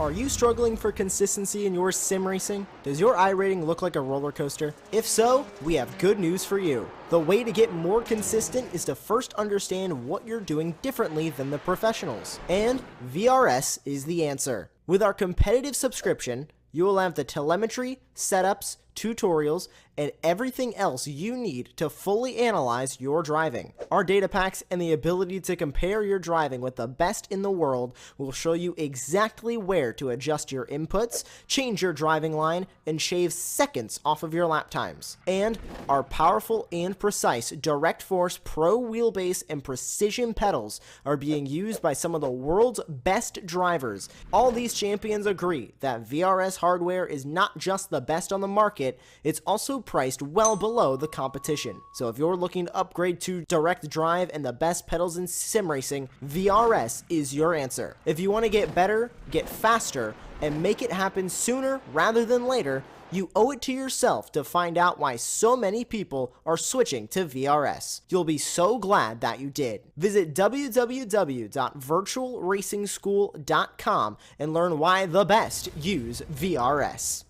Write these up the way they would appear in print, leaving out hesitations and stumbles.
Are you struggling for consistency in your sim racing? Does your iRating look like a roller coaster? If so, we have good news for you. The way to get more consistent is to first understand what you're doing differently than the professionals. And VRS is the answer. With our competitive subscription, you will have the telemetry, setups, tutorials, and everything else you need to fully analyze your driving. Our data packs and the ability to compare your driving with the best in the world will show you exactly where to adjust your inputs, change your driving line, and shave seconds off of your lap times. And our powerful and precise Direct Force Pro wheelbase and precision pedals are being used by some of the world's best drivers. All these champions agree that VRS hardware is not just the best on the market, it's also priced well below the competition. So if you're looking to upgrade to direct drive and the best pedals in sim racing, VRS is your answer. If you want to get better, get faster, and make it happen sooner rather than later, you owe it to yourself to find out why so many people are switching to VRS. You'll be so glad that you did. Visit www.virtualracingschool.com and learn why the best use VRS.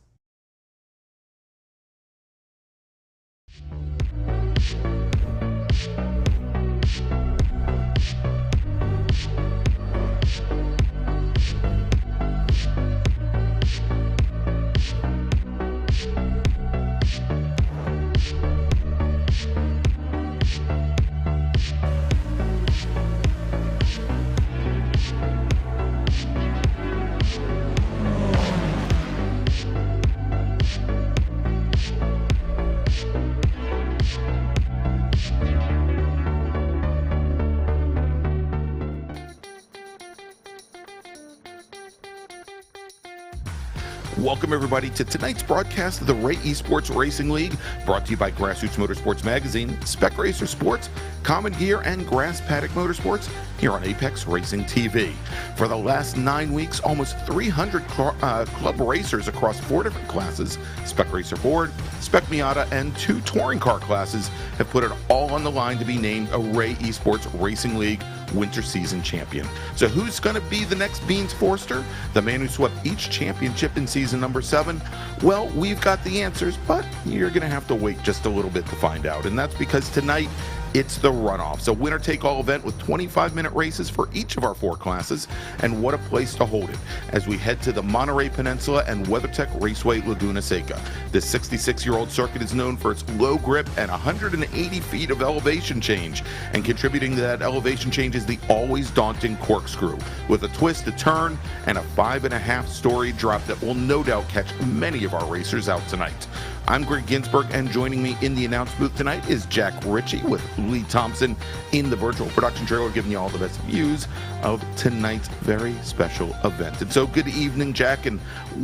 Welcome everybody to tonight's broadcast of the Ray Esports Racing League, brought to you by Grassroots Motorsports Magazine, Spec Racer Sports, Common Gear, and Grass Paddock Motorsports here on Apex Racing TV. For the last 9 weeks, almost 300 club racers across 4 different classes, Spec Racer Ford, Spec Miata, and 2 touring car classes have put it all on the line to be named a Ray Esports Racing League winter season champion. So who's going to be the next Beans Forster, the man who swept each championship in season number 7? Well, we've got the answers, but you're going to have to wait just a little bit to find out. And that's because tonight it's the Runoffs, a winner-take-all event with 25-minute races for each of our 4 classes, and what a place to hold it as we head to the Monterey Peninsula and WeatherTech Raceway Laguna Seca. This 66-year-old circuit is known for its low grip and 180 feet of elevation change, and contributing to that elevation change is the always daunting corkscrew, with a twist, a turn, and a 5.5-story drop that will no doubt catch many of our racers out tonight. I'm Greg Ginsburg, and joining me in the announce booth tonight is Jack Ritchie with Lee Thompson in the virtual production trailer, giving you all the best views of tonight's very special event. And so good evening, Jack, and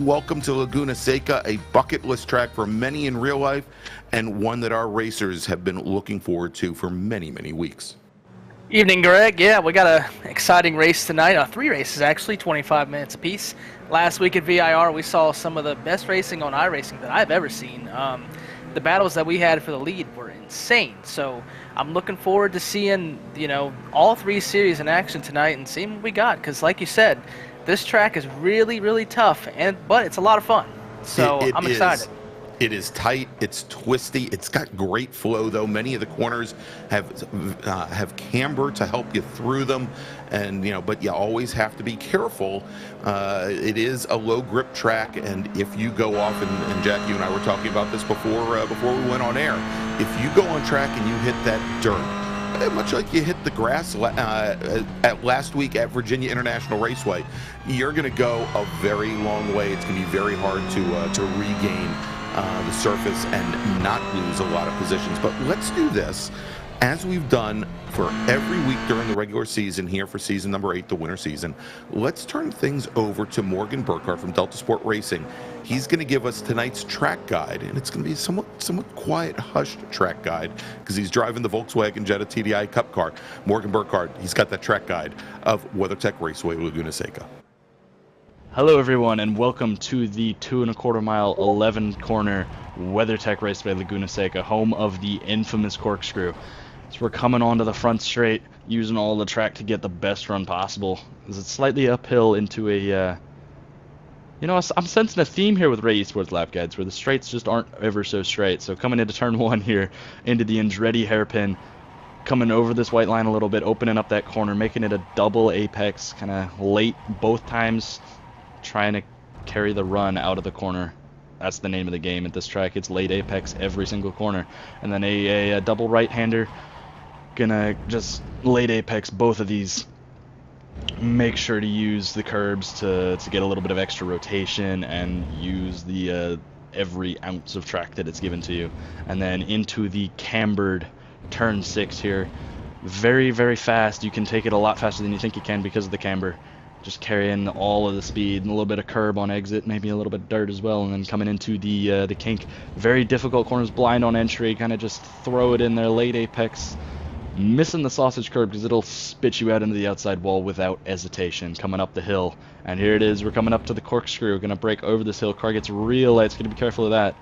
welcome to Laguna Seca, a bucket list track for many in real life, and one that our racers have been looking forward to for many, many weeks. Evening, Greg. Yeah, we got an exciting race tonight. 3 races, actually, 25 minutes apiece. Last week at VIR, we saw some of the best racing on iRacing that I've ever seen. The battles that we had for the lead were insane. So I'm looking forward to seeing, all 3 series in action tonight and seeing what we got. Because like you said, this track is really, really tough, but it's a lot of fun. So I'm excited. It is tight, it's twisty, it's got great flow though. Many of the corners have camber to help you through them, and but you always have to be careful. It is a low grip track, and if you go off, and Jack, you and I were talking about this before we went on air, if you go on track and you hit that dirt, much like you hit the grass at last week at Virginia International Raceway, you're going to go a very long way. It's going to be very hard to regain the surface and not lose a lot of positions. But let's do this as we've done for every week during the regular season here for season number 8, the winter season. Let's turn things over to Morgan Burkhardt from Delta Sport Racing. He's going to give us tonight's track guide, and it's going to be a somewhat quiet, hushed track guide because he's driving the Volkswagen Jetta TDI Cup car. Morgan Burkhardt, he's got that track guide of WeatherTech Raceway Laguna Seca. Hello everyone, and welcome to the 2.25 mile 11 corner WeatherTech Raceway Laguna Seca, home of the infamous corkscrew. So we're coming onto the front straight, using all the track to get the best run possible, as it's slightly uphill into a You know, I'm sensing a theme here with Ray Esports lap guides where the straights just aren't ever so straight. So coming into turn 1 here, into the Andretti hairpin, coming over this white line a little bit, opening up that corner, making it a double apex, kind of late both times, trying to carry the run out of the corner. That's the name of the game at this track. It's late apex every single corner. And then a double right-hander, gonna just late apex both of these. Make sure to use the curbs to get a little bit of extra rotation and use the every ounce of track that it's given to you. And then into the cambered turn 6 here. Very, very fast. You can take it a lot faster than you think you can because of the camber. Just carrying all of the speed and a little bit of curb on exit, maybe a little bit of dirt as well, and then coming into the kink. Very difficult corners, blind on entry, kind of just throw it in there, late apex. Missing the sausage curb because it'll spit you out into the outside wall without hesitation. Coming up the hill, and here it is. We're coming up to the corkscrew. We're gonna break over this hill. Car gets real light. It's gonna be careful of that.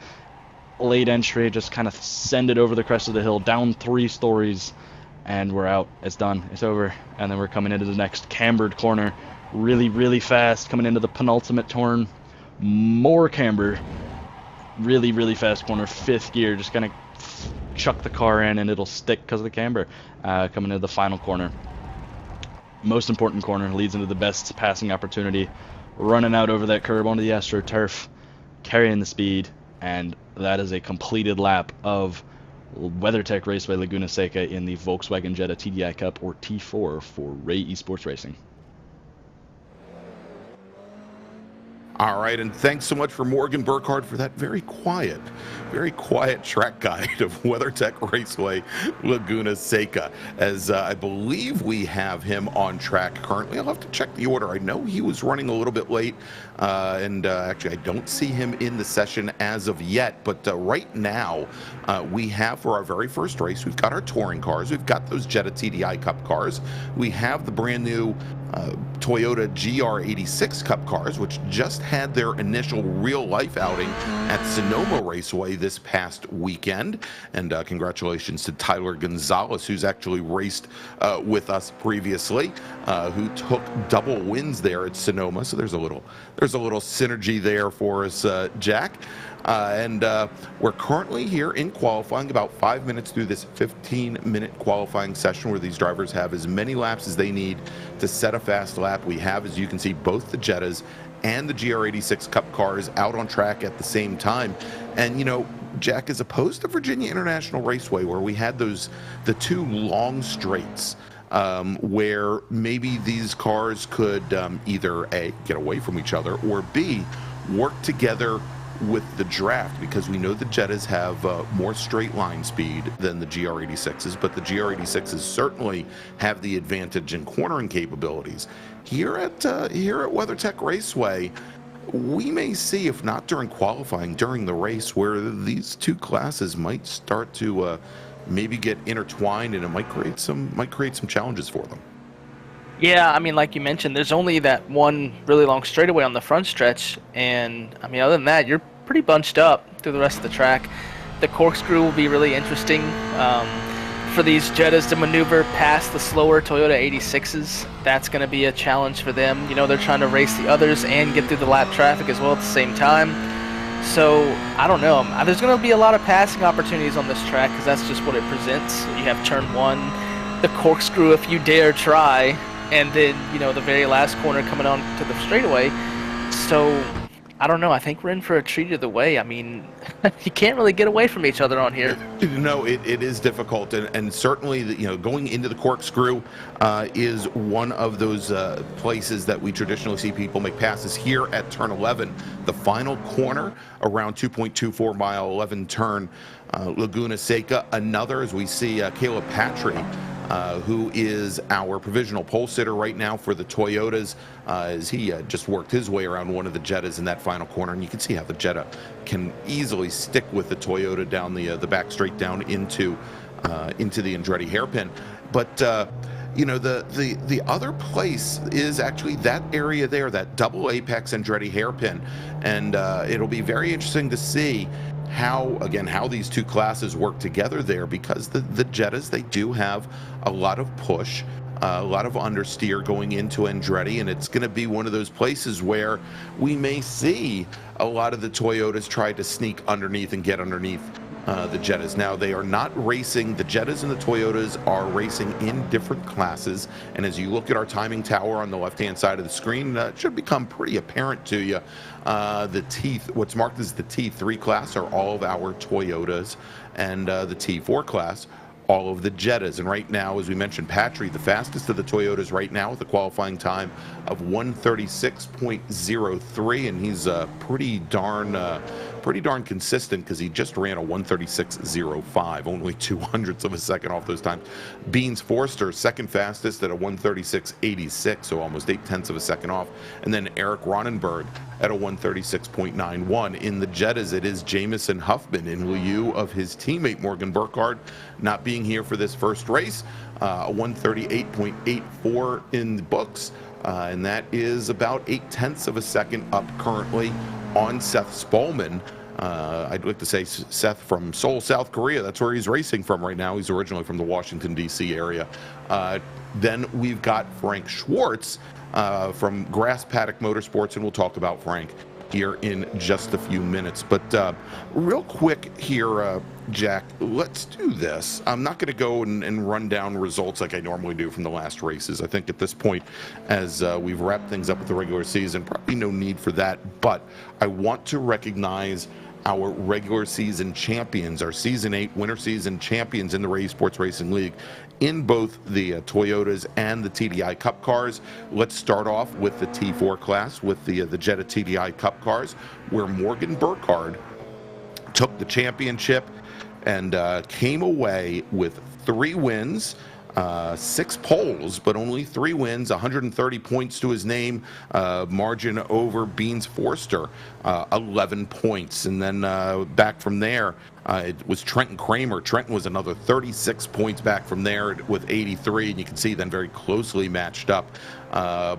Late entry, just kind of send it over the crest of the hill, down 3 stories, and we're out. It's done. It's over. And then we're coming into the next cambered corner, really, really fast. Coming into the penultimate turn, more camber. Really, really fast corner. 5th gear, just gonna chuck the car in and it'll stick because of the camber. Coming into the final corner, most important corner, leads into the best passing opportunity, running out over that curb onto the AstroTurf, carrying the speed, and that is a completed lap of WeatherTech Raceway Laguna Seca in the Volkswagen Jetta TDI Cup, or T4 for Ray Esports Racing. All right, and thanks so much for Morgan Burkhardt for that very quiet track guide of WeatherTech Raceway Laguna Seca, as I believe we have him on track currently. I'll have to check the order. I know he was running a little bit late, and actually I don't see him in the session as of yet, but right now we have, for our very first race, we've got our touring cars, we've got those Jetta TDI Cup cars, we have the brand new Toyota GR86 Cup cars, which just had their initial real-life outing at Sonoma Raceway this past weekend. And congratulations to Tyler Gonzalez, who's actually raced with us previously, who took double wins there at Sonoma. So there's a little synergy there for us, Jack. And we're currently here in qualifying, about 5 minutes through this 15-minute qualifying session, where these drivers have as many laps as they need to set a fast lap. We have, as you can see, both the Jettas and the GR86 Cup cars out on track at the same time. And, you know, Jack, as opposed to Virginia International Raceway, where we had the 2 long straights, where maybe these cars could either A, get away from each other, or B, work together with the draft, because we know the Jettas have more straight line speed than the GR86s, but the GR86s certainly have the advantage in cornering capabilities. Here at WeatherTech Raceway, we may see, if not during qualifying, during the race, where these 2 classes might start to maybe get intertwined, and it might create some challenges for them. Yeah, I mean, like you mentioned, there's only that one really long straightaway on the front stretch, and I mean, other than that, you're pretty bunched up through the rest of the track. The corkscrew will be really interesting for these Jettas to maneuver past the slower Toyota 86s. That's going to be a challenge for them. You know, they're trying to race the others and get through the lap traffic as well at the same time. So, I don't know. There's going to be a lot of passing opportunities on this track because that's just what it presents. You have turn 1, the corkscrew if you dare try, and then, you know, the very last corner coming on to the straightaway. So, I don't know. I think we're in for a treat either way. I mean, you can't really get away from each other on here. No, it is difficult, and certainly, you know, going into the corkscrew is one of those places that we traditionally see people make passes. Here at turn 11, the final corner around 2.24 mile 11 turn, Laguna Seca. Another, as we see Caleb Patry, who is our provisional pole sitter right now for the Toyotas, as he just worked his way around one of the Jettas in that final corner, and you can see how the Jetta can easily stick with the Toyota down the back straight down into the Andretti hairpin. But you know, the other place is actually that area there, that double apex Andretti hairpin, and it'll be very interesting to see how these two classes work together there, because the Jettas, they do have a lot of push, a lot of understeer going into Andretti, and it's going to be one of those places where we may see a lot of the Toyotas try to sneak underneath and get underneath the Jettas. Now, they are not racing, the Jettas and the Toyotas are racing in different classes, and as you look at our timing tower on the left-hand side of the screen, it should become pretty apparent to you. What's marked as the T3 class are all of our Toyotas, and the T4 class, all of the Jettas. And right now, as we mentioned, Patry, the fastest of the Toyotas right now with a qualifying time of 136.03, and he's pretty darn consistent, because he just ran a 136.05, only 200ths of a second off those times. Beans Forster, second fastest at a 136.86, so almost 0.8 of a second off. And then Eric Ronenberg at a 136.91. In the Jettas, it is Jamison Huffman, in lieu of his teammate Morgan Burkhardt not being here for this first race. A 138.84 in the books, and that is about 0.8 of a second up currently on Seth Spolman. I'd like to say Seth from Seoul, South Korea. That's where he's racing from right now. He's originally from the Washington, D.C. area. Then we've got Frank Schwartz from Paddock Motorsports, and we'll talk about Frank here in just a few minutes. But real quick here, Jack, let's do this. I'm not going to go and run down results like I normally do from the last races. I think at this point, as we've wrapped things up with the regular season, probably no need for that. But I want to recognize our regular season champions, our Season 8 winter season champions in the Ray Esports Racing League, in both the Toyotas and the TDI Cup cars. Let's start off with the T4 class with the Jetta TDI Cup cars, where Morgan Burkhardt took the championship and came away with 3 wins, 6 poles, but only 3 wins, 130 points to his name, margin over Beans Forster, 11 points. And then back from there, it was Trenton Kramer. Trenton was another 36 points back from there with 83, and you can see then very closely matched up.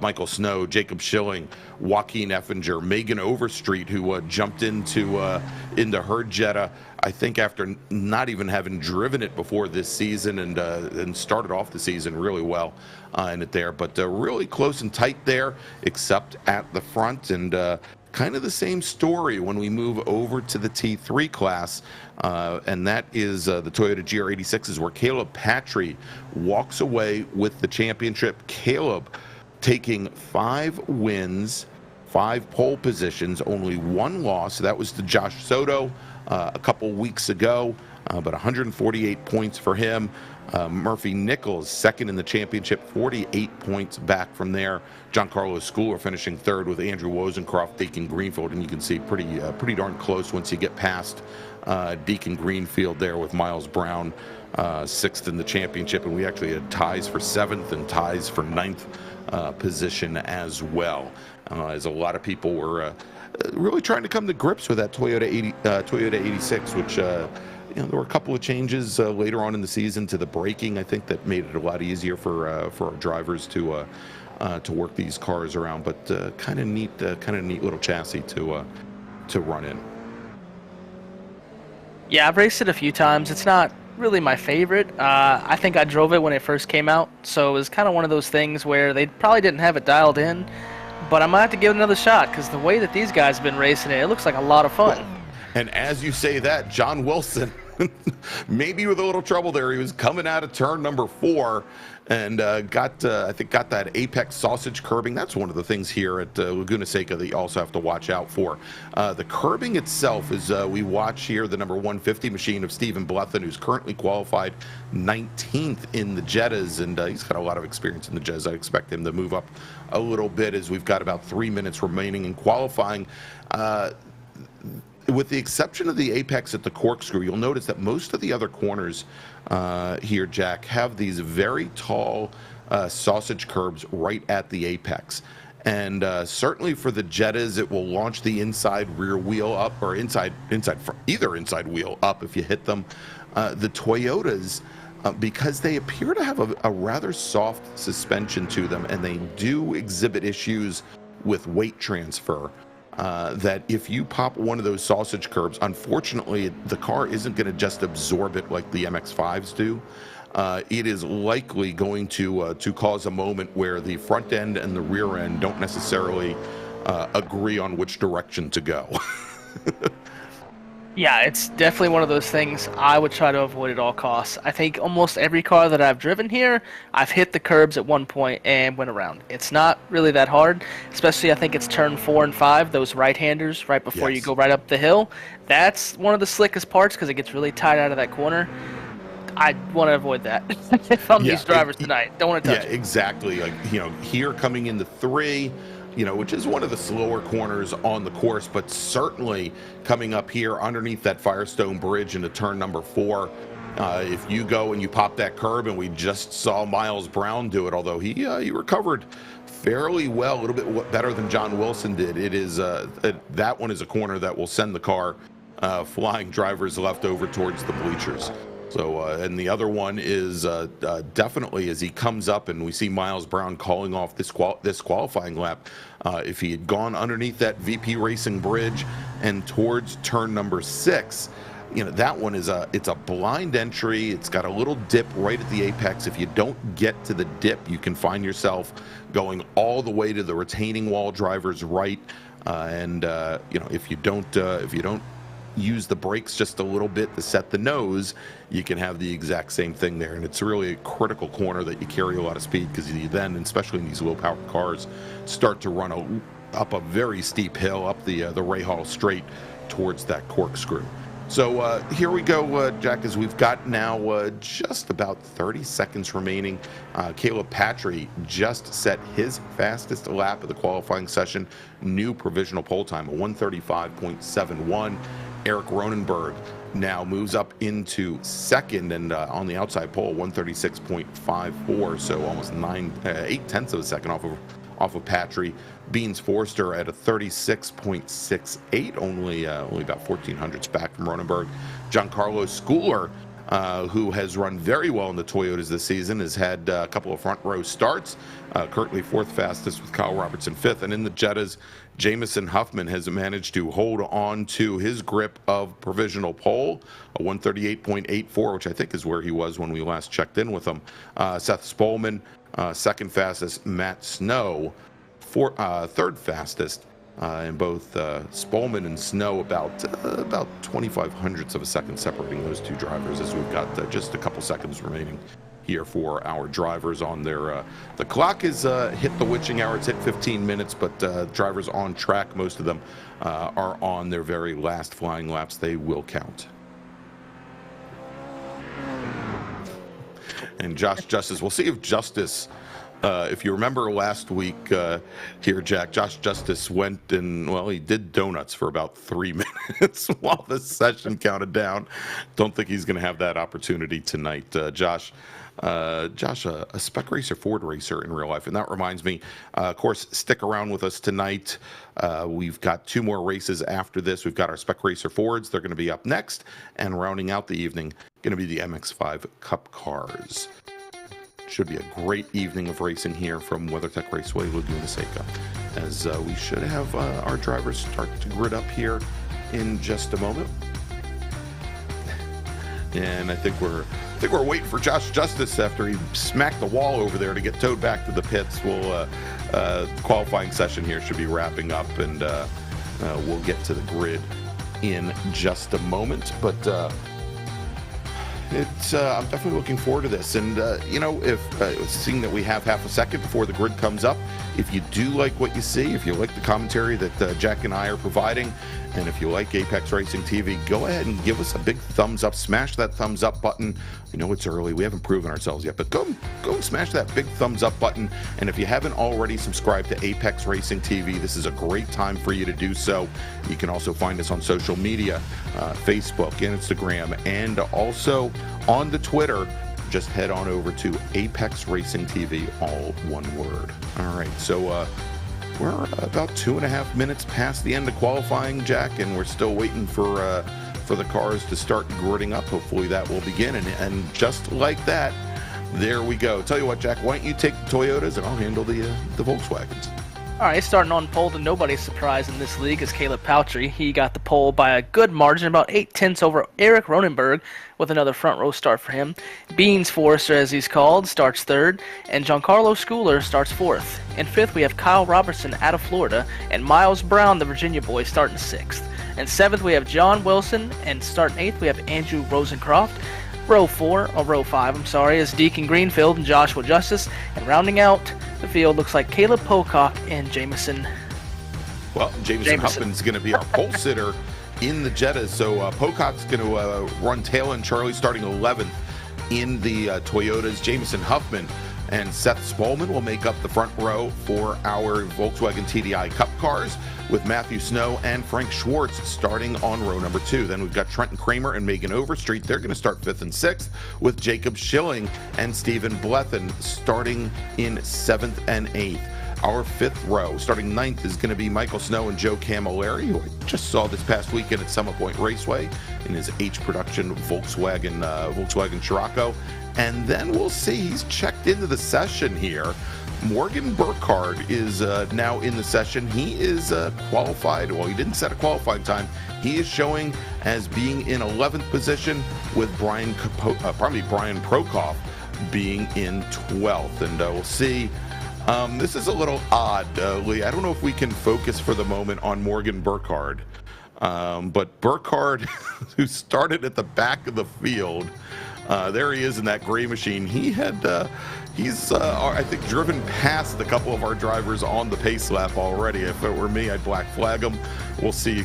Michael Snow, Jacob Schilling, Joaquin Effinger, Megan Overstreet, who jumped into her Jetta, I think after not even having driven it before this season, and started off the season really well in it there. But really close and tight there, except at the front. And kind of the same story when we move over to the T3 class, and that is the Toyota GR86s, where Caleb Patry walks away with the championship. Caleb taking 5 wins, 5 pole positions, only 1 loss. That was to Josh Soto a couple weeks ago, but 148 points for him. Murphy Nichols, second in the championship, 48 points back from there. Giancarlo Schooler finishing third with Andrew Wozencroft, Deacon Greenfield, and you can see pretty darn close once you get past Deacon Greenfield there, with Miles Brown sixth in the championship, and we actually had ties for 7th and ties for 9th position as well, as a lot of people were really trying to come to grips with that Toyota 86, which there were a couple of changes later on in the season to the braking, I think, that made it a lot easier for our drivers to work these cars around. But kind of neat little chassis to run in. Yeah, I've raced it a few times. It's not really my favorite. I think I drove it when it first came out, so it was kind of one of those things where they probably didn't have it dialed in. But I might have to give it another shot, because the way that these guys have been racing it, it looks like a lot of fun. And as you say that, John Wilson, maybe with a little trouble there, he was coming out of turn number 4 and got that apex sausage curbing. That's one of the things here at Laguna Seca that you also have to watch out for. The curbing itself is, we watch here, the number 150 machine of Stephen Blethen, who's currently qualified 19th in the Jettas, and he's got a lot of experience in the Jettas. I expect him to move up a little bit, as we've got about 3 minutes remaining in qualifying. With the exception of the apex at the corkscrew, you'll notice that most of the other corners here, Jack, have these very tall sausage curbs right at the apex. And certainly for the Jettas, it will launch the inside rear wheel up, or either inside wheel up if you hit them. The Toyotas, because they appear to have a rather soft suspension to them, and they do exhibit issues with weight transfer. that if you pop one of those sausage curbs, unfortunately, the car isn't going to just absorb it like the MX-5s do. It is likely going to cause a moment where the front end and the rear end don't necessarily agree on which direction to go. Yeah, it's definitely one of those things I would try to avoid at all costs. I think almost every car that I've driven here, I've hit the curbs at one point and went around. It's not really that hard, especially I think it's turn 4 and 5, those right-handers right before you go right up the hill. That's one of the slickest parts because it gets really tight out of that corner. I want to avoid that if I'm these drivers tonight. Don't want to touch it. Yeah, exactly. Like, here coming into 3, which is one of the slower corners on the course, but certainly coming up here underneath that Firestone Bridge into turn number 4. If you go and you pop that curb, and we just saw Miles Brown do it, although he recovered fairly well, a little bit better than John Wilson did. It is that one is a corner that will send the car flying drivers left over towards the bleachers. So, and the other one is definitely as he comes up, and we see Miles Brown calling off this qualifying lap. If he had gone underneath that VP Racing bridge and towards turn number 6, that one is it's a blind entry. It's got a little dip right at the apex. If you don't get to the dip, you can find yourself going all the way to the retaining wall driver's right. And if you don't use the brakes just a little bit to set the nose, you can have the exact same thing there. And it's really a critical corner that you carry a lot of speed, because you then, especially in these low-powered cars, start to run up a very steep hill up the Rahal Straight towards that corkscrew. So here we go, Jack, as we've got now just about 30 seconds remaining. Caleb Patry just set his fastest lap of the qualifying session, new provisional pole time, a 1:35.71. Eric Ronenberg now moves up into second, and on the outside pole, 1:36.54, so almost 8/10 of a second off of Patry. Beans Forster at a 36.68, only about 1400ths back from Ronenberg. Giancarlo Schooler, who has run very well in the Toyotas this season, has had a couple of front row starts, currently 4th fastest with Kyle Robertson 5th, and in the Jettas, Jamison Huffman has managed to hold on to his grip of provisional pole, a 1:38.84, which I think is where he was when we last checked in with him. Seth Spolman, 2nd fastest. Matt Snow, 3rd fastest. And both Spolman and Snow about 2,500ths of a second separating those two drivers, as we've got just a couple seconds remaining here for our drivers on their the clock is hit the witching hour. It's hit 15 minutes, but drivers on track, most of them are on their very last flying laps. They will count. And Josh Justice, we'll see if Justice, if you remember last week here, Jack, Josh Justice went and, well, he did donuts for about 3 minutes while the session counted down. Don't think he's going to have that opportunity tonight. Josh, a spec racer, Ford racer in real life. And that reminds me, of course, stick around with us tonight. We've got 2 more races after this. We've got our spec racer Fords. They're going to be up next. And rounding out the evening, going to be the MX-5 Cup cars. Should be a great evening of racing here from WeatherTech Raceway, Laguna Seca, as we should have our drivers start to grid up here in just a moment. And I think we're waiting for Josh Justice after he smacked the wall over there to get towed back to the pits. We'll qualifying session here should be wrapping up, and we'll get to the grid in just a moment. But I'm definitely looking forward to this. And, if seeing that we have half a second before the grid comes up, if you do like what you see, if you like the commentary that Jack and I are providing, and if you like Apex Racing TV, go ahead and give us a big thumbs up. Smash that thumbs up button. I know it's early. We haven't proven ourselves yet, but go and smash that big thumbs up button. And if you haven't already subscribed to Apex Racing TV, this is a great time for you to do so. You can also find us on social media, Facebook, Instagram, and also on the Twitter. Just head on over to Apex Racing TV, all one word. All right, so we're about 2.5 minutes past the end of qualifying, Jack, and we're still waiting for the cars to start gridding up. Hopefully that will begin, and just like that, there we go. Tell you what, Jack, why don't you take the Toyotas and I'll handle the Volkswagens. All right, starting on pole to nobody's surprise in this league is Caleb Paltry. He got the pole by a good margin, about 8/10 over Eric Ronenberg, with another front row start for him. Beans Forrester, as he's called, starts third, and Giancarlo Schooler starts fourth. In fifth, we have Kyle Robertson out of Florida, and Miles Brown, the Virginia boy, starting sixth. In seventh, we have John Wilson, and starting eighth, we have Andrew Rosencroft. Row 5, is Deacon Greenfield and Joshua Justice, and rounding out the field looks like Caleb Pocock and Jameson. Well, Jameson Huffman's going to be our pole sitter in the Jetta, so Pocock's going to run tail end Charlie starting 11th in the Toyotas. Jameson Huffman and Seth Spolman will make up the front row for our Volkswagen TDI Cup cars, with Matthew Snow and Frank Schwartz starting on row number 2. Then we've got Trenton Kramer and Megan Overstreet. They're going to start 5th and 6th, with Jacob Schilling and Stephen Blethen starting in 7th and 8th. Our 5th row, starting 9th, is going to be Michael Snow and Joe Camilleri, who I just saw this past weekend at Summit Point Raceway in his H production Volkswagen Scirocco. And then we'll see, he's checked into the session here. Morgan Burkhardt is now in the session. He is qualified. Well, he didn't set a qualifying time. He is showing as being in 11th position, with Brian Prokoff being in 12th. And we'll see. This is a little odd, Lee. I don't know if we can focus for the moment on Morgan Burkhardt. But Burkhardt, who started at the back of the field, there he is in that gray machine. He's I think, driven past a couple of our drivers on the pace lap already. If it were me, I'd black flag him. We'll see.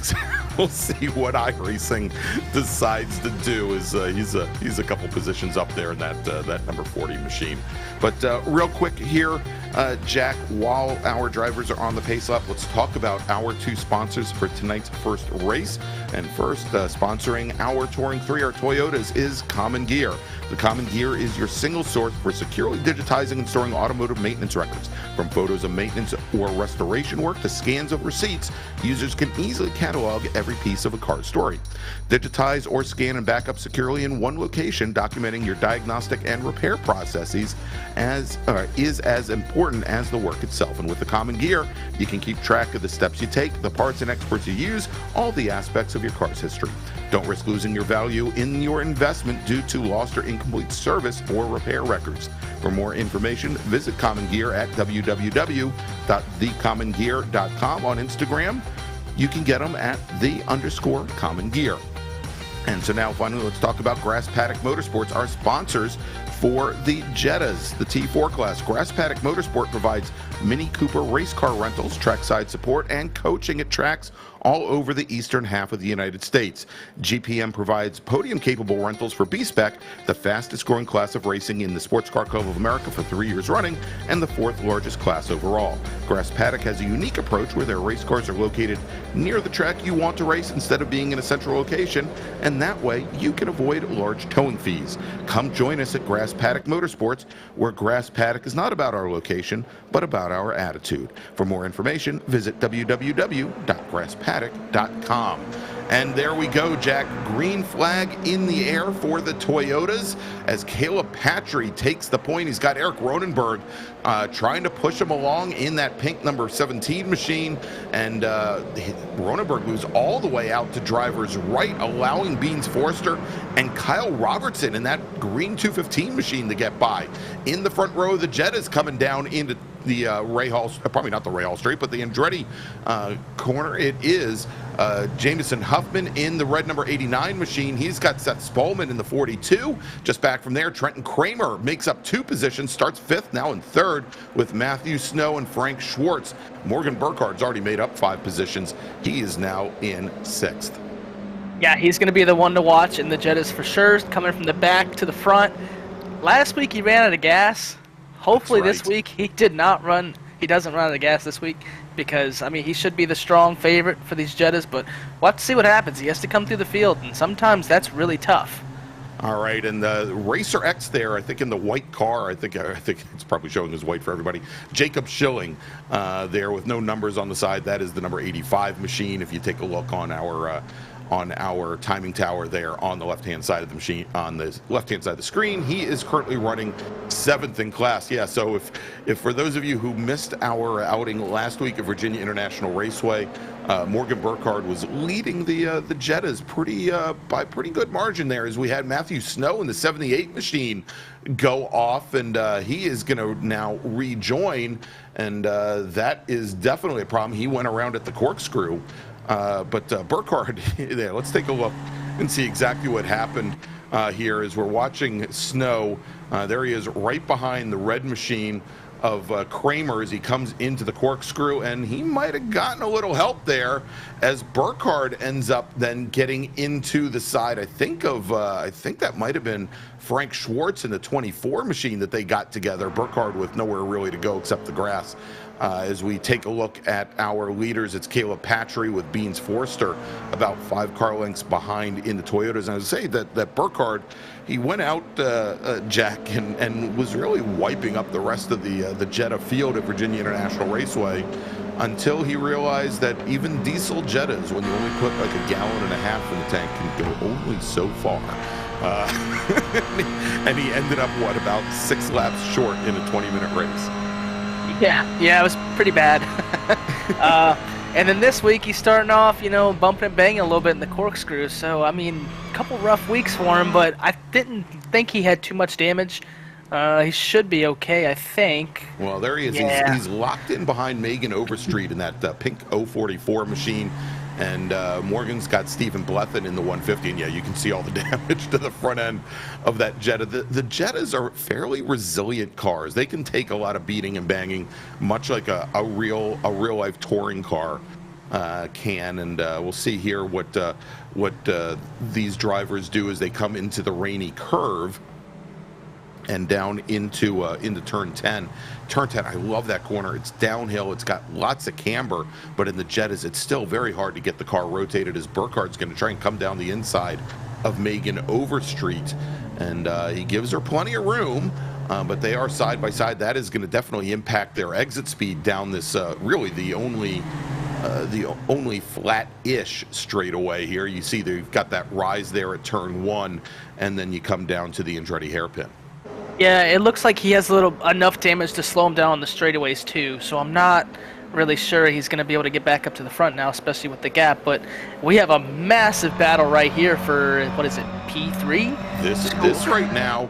We'll see what iRacing decides to do. He's a couple positions up there in that number 40 machine. But real quick here, Jack, while our drivers are on the pace lap, let's talk about our 2 sponsors for tonight's first race. And first, sponsoring our Touring 3, our Toyotas, is Common Gear. The Common Gear is your single source for securely digitizing and storing automotive maintenance records. From photos of maintenance or restoration work to scans of receipts, users can easily catalog every piece of a car's story. Digitize or scan and back up securely in one location, documenting your diagnostic and repair processes is as important as the work itself. And with the Common Gear, you can keep track of the steps you take, the parts and experts you use, all the aspects of your car's history. Don't risk losing your value in your investment due to lost or incomplete service or repair records. For more information, visit Common Gear at www.thecommongear.com. On Instagram, you can get them at _Common Gear. And so now finally, let's talk about Grass Paddock Motorsports, our sponsors for the Jettas, the T4 class. Grass Paddock Motorsport provides Mini Cooper race car rentals, trackside support, and coaching at tracks all over the eastern half of the United States. GPM provides podium-capable rentals for B-Spec, the fastest-growing class of racing in the Sports Car Club of America for 3 years running, and the 4th largest class overall. Grass Paddock has a unique approach where their race cars are located near the track you want to race instead of being in a central location, and that way you can avoid large towing fees. Come join us at Grass Paddock Motorsports, where Grass Paddock is not about our location, but about our attitude. For more information, visit www.grasspaddock.com. And there we go, Jack. Green flag in the air for the Toyotas as Caleb Patry takes the point. He's got Eric Ronenberg trying to push him along in that pink number 17 machine. And Ronenberg moves all the way out to driver's right, allowing Beans Forrester and Kyle Robertson in that green 215 machine to get by. In the front row, the Jetta's coming down into the Ray Hall, probably not the Ray Hall Straight, but the Andretti corner. It is Jameson Huffman in the red number 89 machine. He's got Seth Spolman in the 42. Just back from there, Trenton Kramer makes up 2 positions, starts 5th, now in 3rd, with Matthew Snow and Frank Schwartz. Morgan Burkhardt's already made up 5 positions. He is now in 6th. Yeah, he's going to be the one to watch in the Jettas for sure, coming from the back to the front. Last week he ran out of gas. Hopefully this week he doesn't run out of gas this week, because, I mean, he should be the strong favorite for these Jettas, but we'll have to see what happens. He has to come through the field, and sometimes that's really tough. All right, and the Racer X there, I think in the white car, I think it's probably showing as white for everybody. Jacob Schilling there with no numbers on the side. That is the number 85 machine. If you take a look on our on our timing tower there on the left-hand side of the machine, on the left-hand side of the screen. He is currently running 7th in class. Yeah, so if for those of you who missed our outing last week at Virginia International Raceway, Morgan Burkhardt was leading the Jettas by pretty good margin there, as we had Matthew Snow in the 78 machine go off, and he is going to now rejoin, and that is definitely a problem. He went around at the corkscrew. But Burkhardt, there, let's take a look and see exactly what happened here as we're watching Snow. There he is right behind the red machine of Kramer as he comes into the corkscrew, and he might have gotten a little help there as Burkhardt ends up then getting into the side. I think that might have been Frank Schwartz in the 24 machine that they got together. Burkhardt with nowhere really to go except the grass. As we take a look at our leaders, it's Caleb Patry with Beans Forster about 5 car lengths behind in the Toyotas. And I would say that Burkhardt, he went out, Jack, and was really wiping up the rest of the Jetta field at Virginia International Raceway until he realized that even diesel Jettas, when you only put like 1.5 gallons in the tank, can go only so far. And he ended up, what, about 6 laps short in a 20-minute race. Yeah, it was pretty bad. And then this week he's starting off, bumping and banging a little bit in the corkscrew. So, I mean, a couple rough weeks for him, but I didn't think he had too much damage. He should be okay, I think. Well, there he is. Yeah. He's locked in behind Megan Overstreet in that pink 044 machine. And Morgan's got Stephen Blethen in the 150, and yeah, you can see all the damage to the front end of that Jetta. The Jettas are fairly resilient cars. They can take a lot of beating and banging, much like a real life touring car can. And we'll see here what these drivers do as they come into the rainy curve and down into turn 10. Turn 10, I love that corner. It's downhill. It's got lots of camber, but in the Jettas, it's still very hard to get the car rotated as Burkhardt's going to try and come down the inside of Megan Overstreet, and he gives her plenty of room, but they are side by side. That is going to definitely impact their exit speed down this really the only flat-ish straightaway here. You see they've got that rise there at turn 1, and then you come down to the Andretti hairpin. Yeah, it looks like he has enough damage to slow him down on the straightaways too, so I'm not really sure he's going to be able to get back up to the front now, especially with the gap. But we have a massive battle right here for, what is it, P3? This right now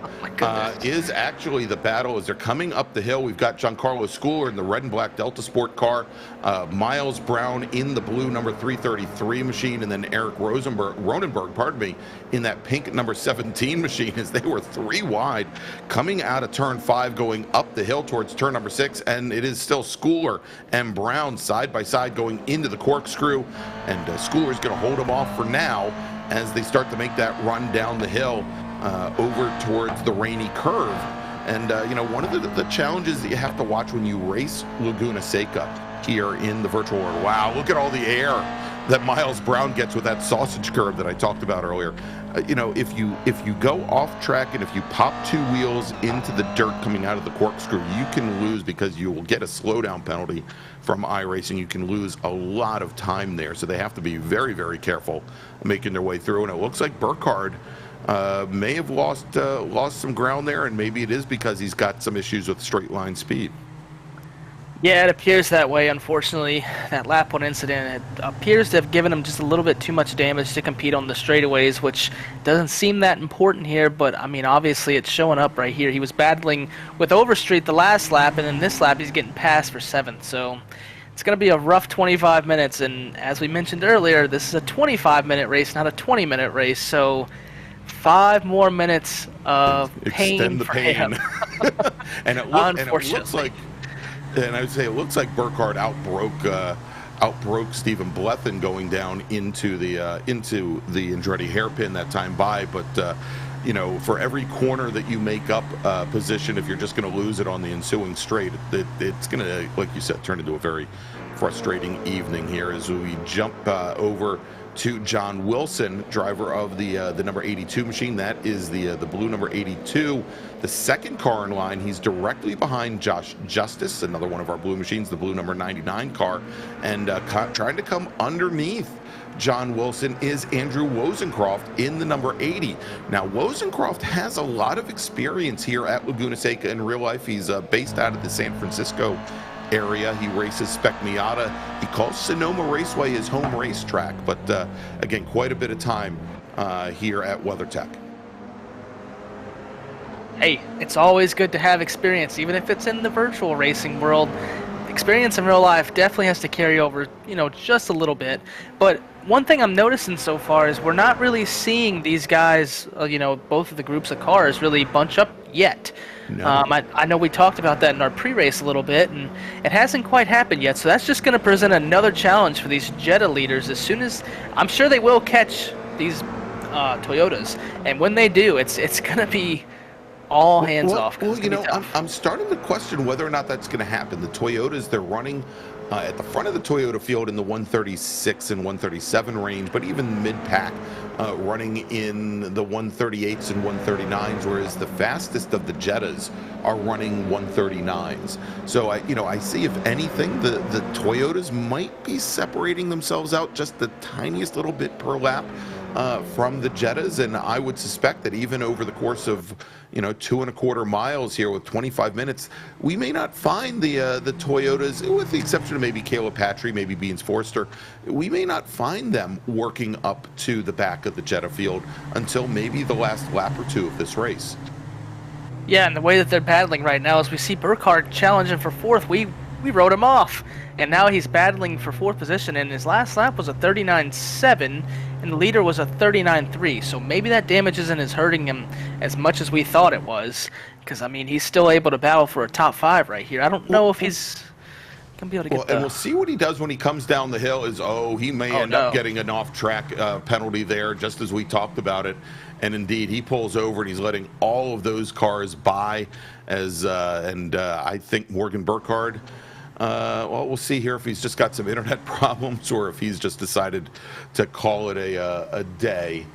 is actually the battle as they're coming up the hill. We've got Giancarlo Schooler in the red and black Delta Sport car, Miles Brown in the blue number 333 machine, and then Eric Ronenberg, in that pink number 17 machine, as they were 3 wide coming out of turn 5 going up the hill towards turn number 6, and it is still Schooler and Brown side by side going into the corkscrew, and Schooler's going to hold them off for now as they start to make that run down the hill over towards the rainy curve. And one of the challenges that you have to watch when you race Laguna Seca here in the virtual world. Wow, look at all the air that Miles Brown gets with that sausage curve that I talked about earlier. If you go off track and if you pop 2 wheels into the dirt coming out of the corkscrew, you can lose, because you will get a slowdown penalty from iRacing. You can lose a lot of time there, so they have to be very, very careful making their way through. And it looks like Burkhardt may have lost some ground there, and maybe it is because he's got some issues with straight line speed. Yeah, it appears that way, unfortunately. That lap 1 incident, it appears to have given him just a little bit too much damage to compete on the straightaways, which doesn't seem that important here, but, I mean, obviously it's showing up right here. He was battling with Overstreet the last lap, and then this lap he's getting passed for 7th, so it's going to be a rough 25 minutes, and as we mentioned earlier, this is a 25-minute race, not a 20-minute race, so 5 more minutes of pain. Extend the pain. and it looks like, and I would say it looks like Burkhardt outbroke Stephen Blethen going down into the Andretti hairpin that time by. But for every corner that you make up position, if you're just going to lose it on the ensuing straight, it's going to, like you said, turn into a very frustrating evening here as we jump over to John Wilson, driver of the number 82 machine. That is the blue number 82. The second car in line, he's directly behind Josh Justice, another one of our blue machines, the blue number 99 car, and trying to come underneath John Wilson is Andrew Wozencroft in the number 80. Now, Wozencroft has a lot of experience here at Laguna Seca in real life. He's based out of the San Francisco area. He races Spec Miata. He calls Sonoma Raceway his home racetrack, but again, quite a bit of time here at WeatherTech. Hey, it's always good to have experience, even if it's in the virtual racing world. Experience in real life definitely has to carry over, just a little bit. But one thing I'm noticing so far is we're not really seeing these guys, both of the groups of cars really bunch up yet. No. I know we talked about that in our pre-race a little bit, and it hasn't quite happened yet. So that's just going to present another challenge for these Jetta leaders. As soon as I'm sure they will catch these Toyotas, and when they do, it's going to be all hands off. Well, I'm starting to question whether or not that's going to happen. The Toyotas, they're running at the front of the Toyota field in the 136 and 137 range, but even mid-pack running in the 138s and 139s, whereas the fastest of the Jettas are running 139s. So I see, if anything, the Toyotas might be separating themselves out just the tiniest little bit per lap from the Jettas, and I would suspect that even over the course of 2.25 miles here with 25 minutes, we may not find the Toyotas, with the exception of maybe Caleb Patry, maybe Beans Forster. We may not find them working up to the back of the Jetta field until maybe the last lap or two of this race. Yeah, and the way that they're battling right now is we see Burkhardt challenging for fourth. We wrote him off, and now he's battling for fourth position, and his last lap was a 39.7, and the leader was a 39.3, so maybe that damage isn't as hurting him as much as we thought it was, because, he's still able to battle for a top 5 right here. I don't know if he's going to be able to get and we'll see what he does when he comes down the hill. He may end up getting an off-track penalty there, just as we talked about it. And indeed, he pulls over and he's letting all of those cars by. I think Morgan Burkhardt, we'll see here if he's just got some internet problems or if he's just decided to call it a day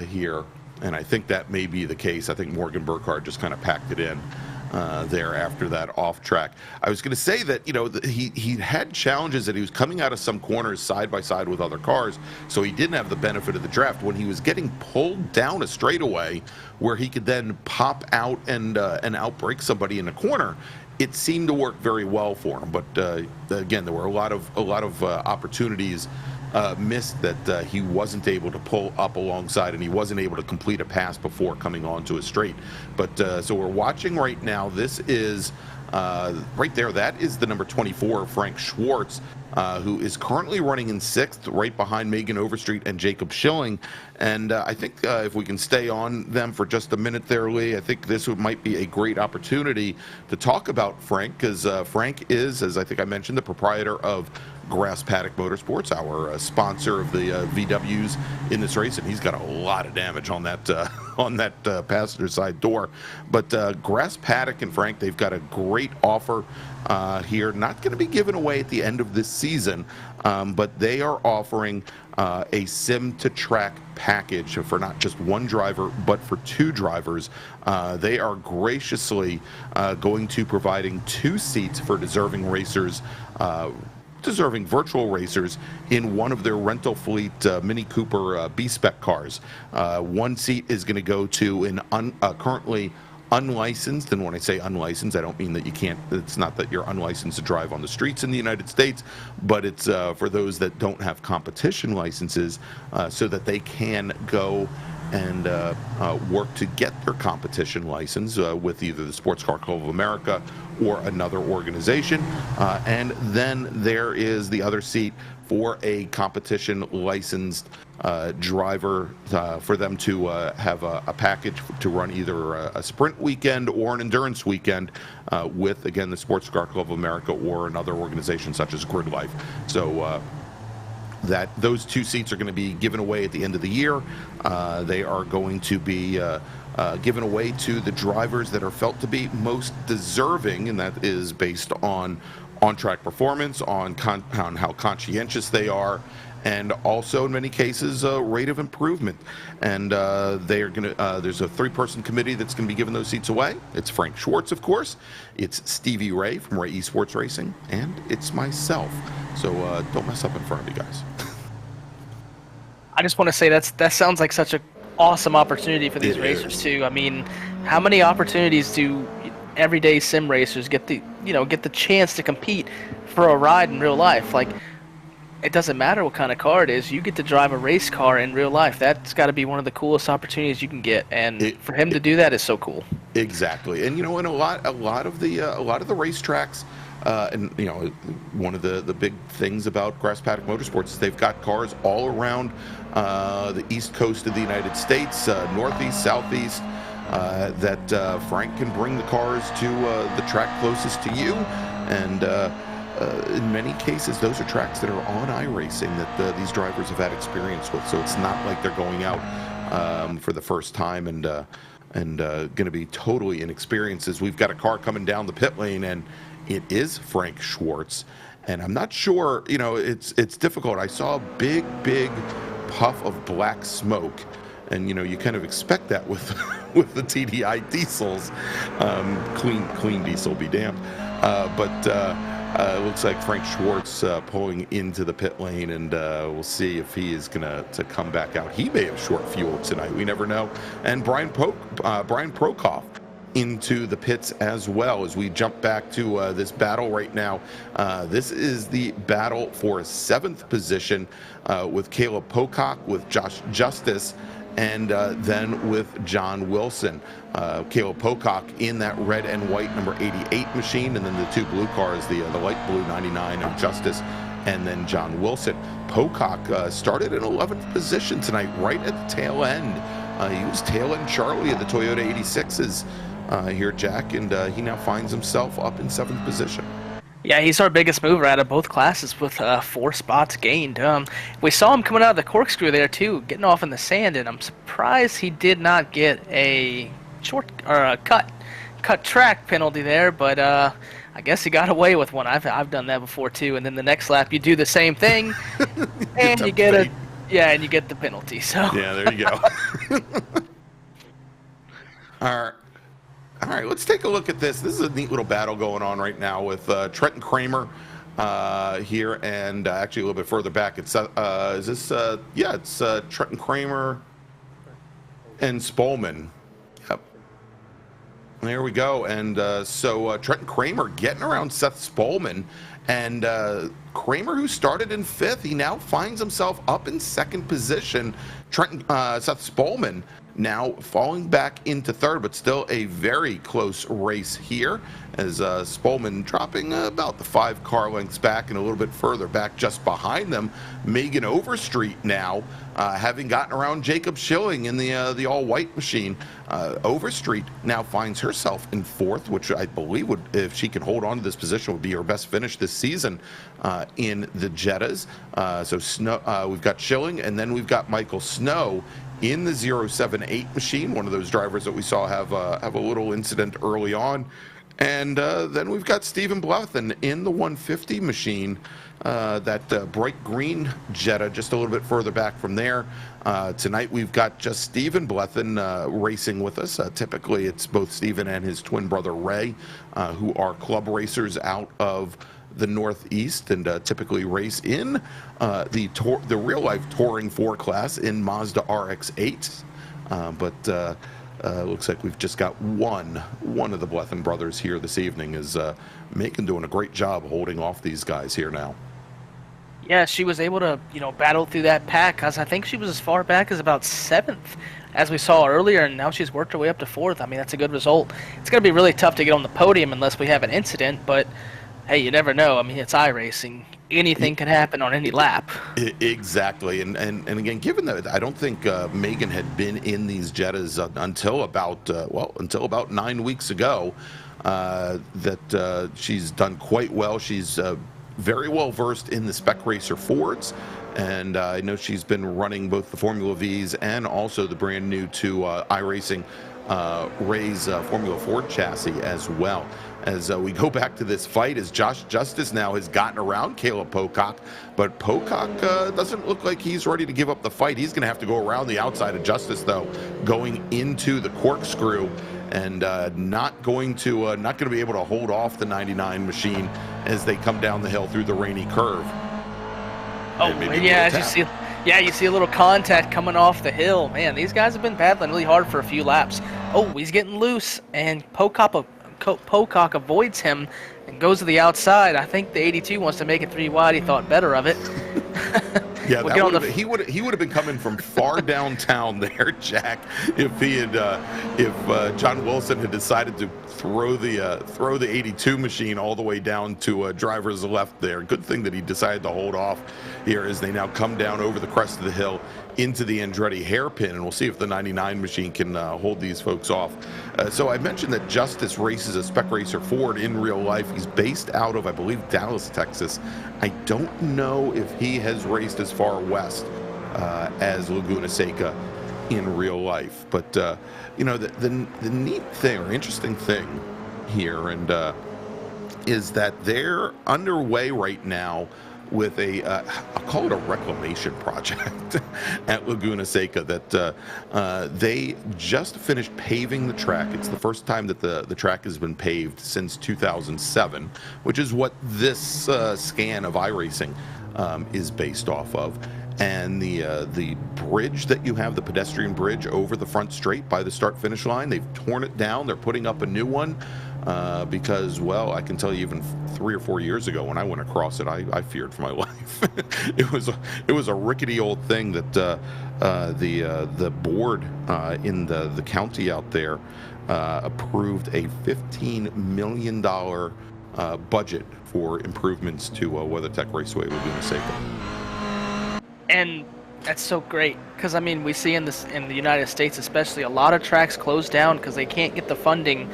here. And I think that may be the case. I think Morgan Burkhardt just kind of packed it in there after that off track. I was going to say that he had challenges that he was coming out of some corners side by side with other cars, so he didn't have the benefit of the draft. When he was getting pulled down a straightaway where he could then pop out and outbrake somebody in the corner, it seemed to work very well for him. But again, there were a lot of opportunities missed that he wasn't able to pull up alongside, and he wasn't able to complete a pass before coming onto a straight. But so we're watching right now. This is right there. That is the number 24, Frank Schwartz, who is currently running in 6th, right behind Megan Overstreet and Jacob Schilling. And I think if we can stay on them for just a minute there, Lee, I think this might be a great opportunity to talk about Frank, because Frank is, as I think I mentioned, the proprietor of Grass Paddock Motorsports, our sponsor of the VWs in this race, and he's got a lot of damage on that passenger side door. But Grass Paddock and Frank, they've got a great offer here, not going to be given away at the end of this season, but they are offering a sim to track package for not just one driver but for 2 drivers. They are graciously going to providing 2 seats for deserving racers, deserving virtual racers in one of their rental fleet Mini Cooper B-Spec cars. 1 seat is going to go to an currently unlicensed, and when I say unlicensed, I don't mean that you can't, it's not that you're unlicensed to drive on the streets in the United States, but it's for those that don't have competition licenses, so that they can go and work to get their competition license with either the Sports Car Club of America or another organization. And then there is the other seat for a competition licensed driver, for them to have a package to run either a sprint weekend or an endurance weekend with, again, the Sports Car Club of America or another organization such as Grid Life. So that those 2 seats are going to be given away at the end of the year. They are going to be given away to the drivers that are felt to be most deserving, and that is based on on-track performance, on how conscientious they are, and also in many cases a rate of improvement. And they are going to there's a 3-person committee that's going to be giving those seats away. It's Frank Schwartz, of course, it's Stevie Ray from Ray Esports Racing, and it's myself. So don't mess up in front of you guys. I just want to say that sounds like such an awesome opportunity for these racers too. I mean, how many opportunities do everyday sim racers get the chance to compete for a ride in real life? Like, it doesn't matter what kind of car it is, you get to drive a race car in real life. That's got to be one of the coolest opportunities you can get, and for him to do that is so cool. Exactly. And in a lot of the racetracks, and one of the big things about Grass Paddock Motorsports is they've got cars all around the east coast of the United States, northeast, southeast, that Frank can bring the cars to the track closest to you. And in many cases, those are tracks that are on iRacing that these drivers have had experience with. So it's not like they're going out for the first time and going to be totally inexperienced. As we've got a car coming down the pit lane, and it is Frank Schwartz. And I'm not sure, it's difficult. I saw a big puff of black smoke, and you kind of expect that with with the TDI diesels. Clean diesel be damned. But it looks like Frank Schwartz pulling into the pit lane, and we'll see if he is going to come back out. He may have short fuel tonight. We never know. And Brian Prokoff into the pits as well. As we jump back to this battle right now, this is the battle for 7th position with Caleb Pocock, with Josh Justice, and then with John Wilson. Caleb Pocock in that red and white number 88 machine, and then the 2 blue cars, the light blue 99 of Justice, and then John Wilson. Pocock started in 11th position tonight, right at the tail end. He was tail end Charlie of the Toyota 86s here, Jack, and he now finds himself up in 7th position. Yeah, he's our biggest mover out of both classes with 4 spots gained. We saw him coming out of the corkscrew there too, getting off in the sand, and I'm surprised he did not get a cut track penalty there, but I guess he got away with one. I've done that before too. And then the next lap you do the same thing, and you get and you get the penalty. So yeah, there you go. All right, let's take a look at this. This is a neat little battle going on right now with Trenton Kramer here, and actually a little bit further back. It's it's Trenton Kramer and Spolman. Yep. There we go. And so Trenton Kramer getting around Seth Spolman, and Kramer, who started in 5th, he now finds himself up in 2nd position. Seth Spolman now falling back into 3rd, but still a very close race here, as Spolman dropping about the 5 car lengths back, and a little bit further back just behind them, Megan Overstreet now having gotten around Jacob Schilling in the all-white machine. Overstreet now finds herself in 4th, which I believe would, if she can hold on to this position, would be her best finish this season in the Jettas. So Snow, we've got Schilling, and then we've got Michael Snow in the 078 machine, one of those drivers that we saw have a little incident early on. And then we've got Stephen Blethen in the 150 machine, that bright green Jetta, just a little bit further back from there. Tonight we've got just Stephen Blethen racing with us. Typically it's both Stephen and his twin brother Ray, who are club racers out of the Northeast, and typically race in the real life Touring 4 class in Mazda RX-8s. But looks like we've just got one of the Blethen brothers here this evening. Is Macon doing a great job holding off these guys here now. Yeah, she was able to battle through that pack, because I think she was as far back as about 7th, as we saw earlier, and now she's worked her way up to 4th. I mean, that's a good result. It's going to be really tough to get on the podium unless we have an incident, but hey, you never know. I mean, it's iRacing. Anything can happen on any lap. Exactly. And again, given that I don't think Megan had been in these Jettas until about 9 weeks ago, that she's done quite well. She's very well versed in the Spec Racer Fords, and I know she's been running both the Formula Vs and also the brand new to iRacing Ray's Formula Ford chassis as well. As we go back to this fight, as Josh Justice now has gotten around Caleb Pocock, but Pocock doesn't look like he's ready to give up the fight. He's going to have to go around the outside of Justice, though, going into the corkscrew, and not going to be able to hold off the 99 machine as they come down the hill through the rainy curve. Oh, yeah, you see a little contact coming off the hill. Man, these guys have been battling really hard for a few laps. Oh, he's getting loose, and Pocock avoids him and goes to the outside. I think the 82 wants to make it 3 wide. He thought better of it. Yeah, he would have been coming from far downtown there, Jack, if he had if John Wilson had decided to throw the 82 machine all the way down to driver's left there. Good thing that he decided to hold off here as they now come down over the crest of the hill into the Andretti hairpin, and we'll see if the 99 machine can hold these folks off. So I mentioned that Justice races a Spec Racer Ford in real life. He's based out of, I believe, Dallas, Texas. I don't know if he has raced as far west as Laguna Seca in real life, but you know, the neat thing or interesting thing here and is that they're underway right now with I'll call it a reclamation project at Laguna Seca, that they just finished paving the track. It's the first time that the track has been paved since 2007, which is what this scan of iRacing is based off of. And the bridge that you have, the pedestrian bridge over the front straight by the start-finish line, they've torn it down. They're putting up a new one because, well, I can tell you even 3 or 4 years ago when I went across it, I feared for my life. It was a rickety old thing that the board in the county out there approved a $15 million budget for improvements to WeatherTech Raceway Laguna Seca. And that's so great, because I mean, we see in the United States especially, a lot of tracks close down because they can't get the funding,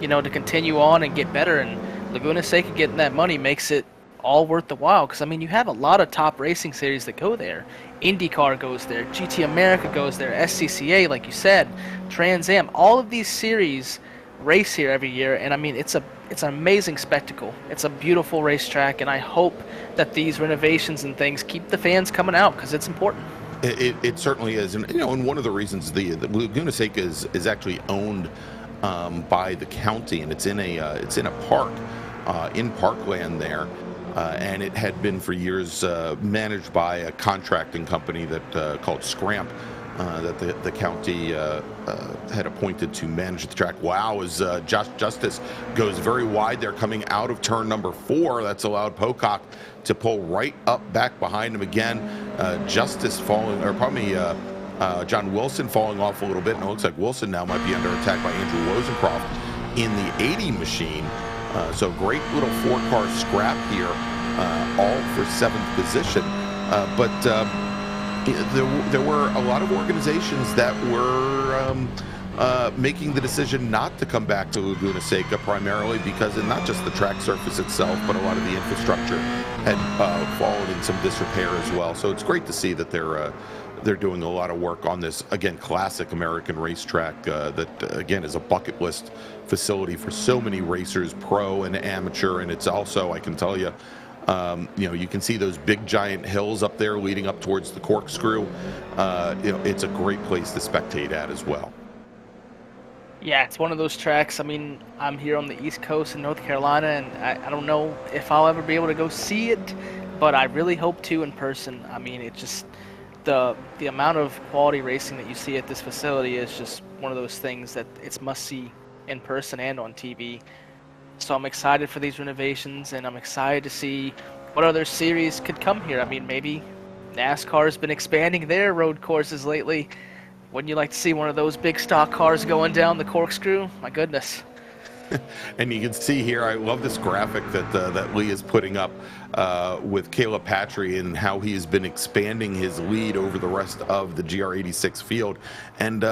you know, to continue on and get better. And Laguna Seca getting that money makes it all worth the while, because I mean, you have a lot of top racing series that go there. IndyCar goes there, GT America goes there, SCCA, like you said, Trans Am. All of these series race here every year, and I mean, it's an amazing spectacle. It's a beautiful racetrack, and I hope that these renovations and things keep the fans coming out, because it's important. It certainly is, and you know, and one of the reasons the Laguna Seca is actually owned by the county, and it's in a park in parkland there, and it had been for years managed by a contracting company that called Scramp. That the county had appointed to manage the track. Wow, as Josh Justice goes very wide there coming out of turn number 4, that's allowed Pocock to pull right up back behind him again. Justice falling, or probably John Wilson falling off a little bit, and it looks like Wilson now might be under attack by Andrew Rosencroft in the 80 machine. So great little 4-car scrap here, all for 7th position. But there were a lot of organizations that were making the decision not to come back to Laguna Seca, primarily because of not just the track surface itself, but a lot of the infrastructure had fallen in some disrepair as well. So it's great to see that they're doing a lot of work on this, again, classic American racetrack that, again, is a bucket list facility for so many racers, pro and amateur. And it's also, I can tell you, you know, you can see those big giant hills up there leading up towards the corkscrew. You know, it's a great place to spectate at as well. Yeah, it's one of those tracks. I mean, I'm here on the East Coast in North Carolina, and I don't know if I'll ever be able to go see it, but I really hope to in person. I mean, it's just the amount of quality racing that you see at this facility is just one of those things that it's must see in person and on TV. So I'm excited for these renovations, and I'm excited to see what other series could come here. I mean, maybe NASCAR has been expanding their road courses lately. Wouldn't you like to see one of those big stock cars going down the corkscrew? My goodness. And you can see here, I love this graphic that Lee is putting up with Caleb Patry and how he has been expanding his lead over the rest of the GR86 field. And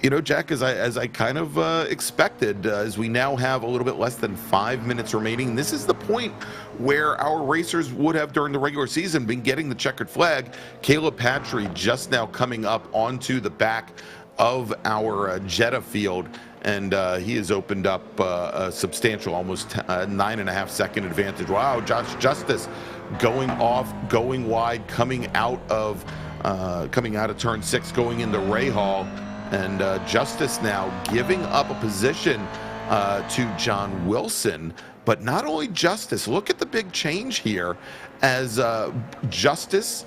you know, Jack, as I kind of expected, as we now have a little bit less than 5 minutes remaining, this is the point where our racers would have during the regular season been getting the checkered flag. Caleb Patry just now coming up onto the back of our Jetta field, and he has opened up a substantial, almost 9.5 second advantage. Wow, Josh Justice going off, going wide, coming out of turn 6, going into Ray Hall, and Justice now giving up a position to John Wilson. But not only Justice, look at the big change here as Justice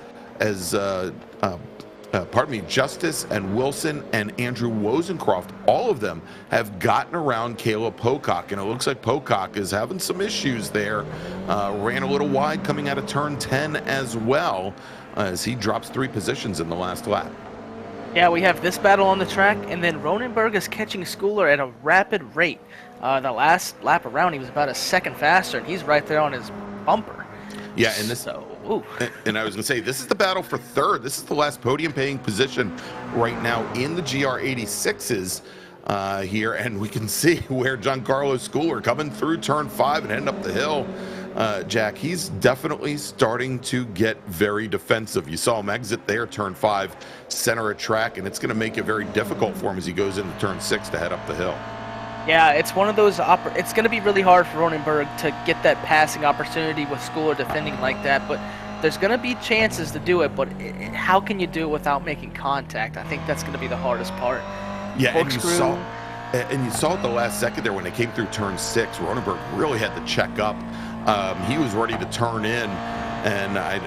and Wilson and Andrew Wozencroft, all of them have gotten around Caleb Pocock, and it looks like Pocock is having some issues there. Ran a little wide coming out of turn 10 as well, as he drops 3 positions in the last lap. Yeah, we have this battle on the track, and then Ronenberg is catching Schooler at a rapid rate. The last lap around, he was about a second faster, and he's right there on his bumper. Yeah, and this. So, ooh. And I was going to say, this is the battle for third. This is the last podium-paying position right now in the GR86s here, and we can see where Giancarlo Schooler coming through turn 5 and heading up the hill. Jack, he's definitely starting to get very defensive. You saw him exit there, turn 5, center of track, and it's going to make it very difficult for him as he goes into turn 6 to head up the hill. Yeah, it's one of those. It's going to be really hard for Ronenberg to get that passing opportunity with Schooler defending like that. But there's going to be chances to do it. But how can you do it without making contact? I think that's going to be the hardest part. Yeah, and you saw at the last second there when they came through turn 6, Ronenberg really had to check up. He was ready to turn in, and I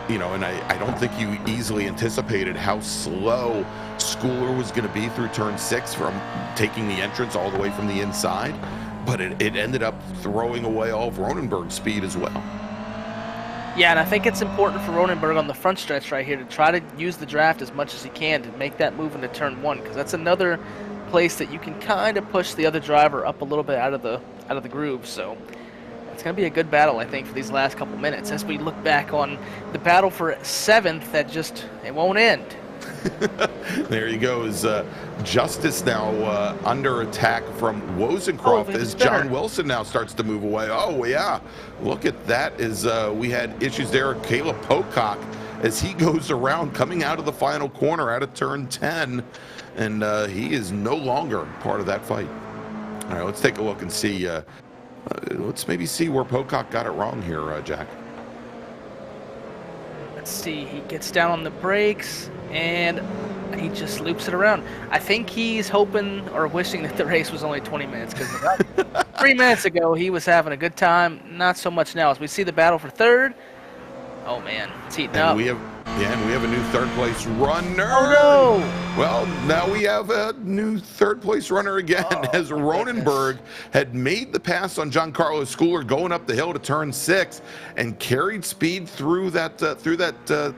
don't think you easily anticipated how slow Schooler was going to be through turn 6 from taking the entrance all the way from the inside, but it ended up throwing away all of Ronenberg's speed as well. Yeah, and I think it's important for Ronenberg on the front stretch right here to try to use the draft as much as he can to make that move into turn 1, because that's another place that you can kind of push the other driver up a little bit out of the groove. So it's going to be a good battle, I think, for these last couple minutes as we look back on the battle for 7th that it won't end. There he goes. Justice now under attack from Wozencroft as John Wilson now starts to move away. Oh, yeah. Look at that as we had issues there. Caleb Pocock as he goes around coming out of the final corner out of turn 10, and he is no longer part of that fight. All right, let's take a look and see. Let's maybe see where Pocock got it wrong here, Jack. Let's see. He gets down on the brakes, and he just loops it around. I think he's hoping or wishing that the race was only 20 minutes, because 3 minutes ago he was having a good time. Not so much now. As we see the battle for third, oh man, it's heating up. And we have a new third-place runner. Oh, no! Well, now we have a new third-place runner again, as Ronenberg had made the pass on Giancarlo Schooler going up the hill to turn 6 and carried speed through that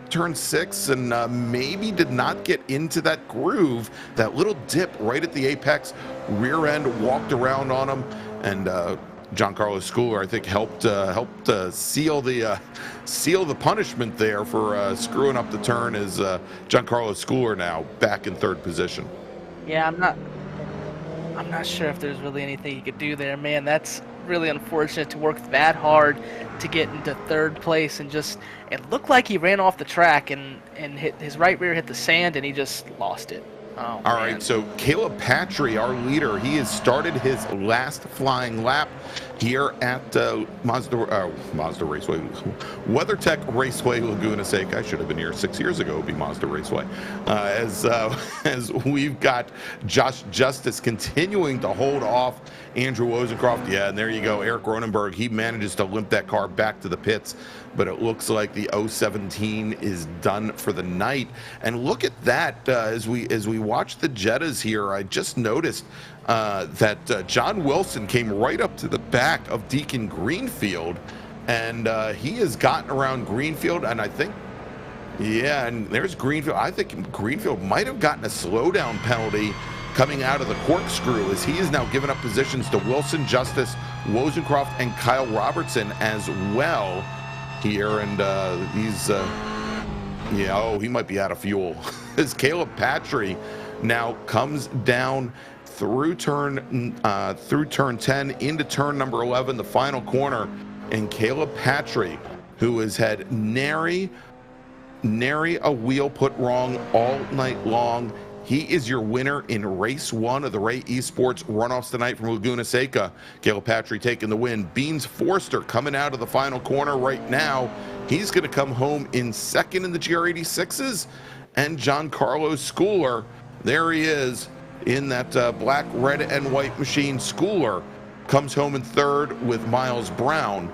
turn 6, and maybe did not get into that groove, that little dip right at the apex. Rear end walked around on him, and Giancarlo Schooler, I think, helped seal the punishment there for screwing up the turn. As Giancarlo Schooler now back in 3rd position. Yeah, I'm not sure if there's really anything he could do there, man. That's really unfortunate to work that hard to get into 3rd place, and just it looked like he ran off the track and hit his right rear hit the sand, and he just lost it. Oh, all right, so Caleb Patry, our leader, he has started his last flying lap here at Mazda Raceway, WeatherTech Raceway, Laguna Seca. I should have been here 6 years ago. It would be Mazda Raceway. As we've got Josh Justice continuing to hold off Andrew Wozencroft. Yeah, and there you go, Eric Ronenberg. He manages to limp that car back to the pits, but it looks like the 017 is done for the night. And look at that, as we watch the Jettas here, I just noticed that John Wilson came right up to the back of Deacon Greenfield, and he has gotten around Greenfield, and I think, yeah, and there's Greenfield. I think Greenfield might have gotten a slowdown penalty coming out of the corkscrew, as he is now giving up positions to Wilson, Justice, Wozencroft, and Kyle Robertson as well here, and he might be out of fuel. As Caleb Patry now comes down through turn 10 into turn number 11, the final corner, and Caleb Patry, who has had nary a wheel put wrong all night long, He is your winner in race 1 of the Ray Esports Runoffs tonight from Laguna Seca. Caleb Patry taking the win. Beans Forster coming out of the final corner right now. He's going to come home in second in the GR86s. And Giancarlo Schooler, there he is in that black, red, and white machine. Schooler comes home in third with Miles Brown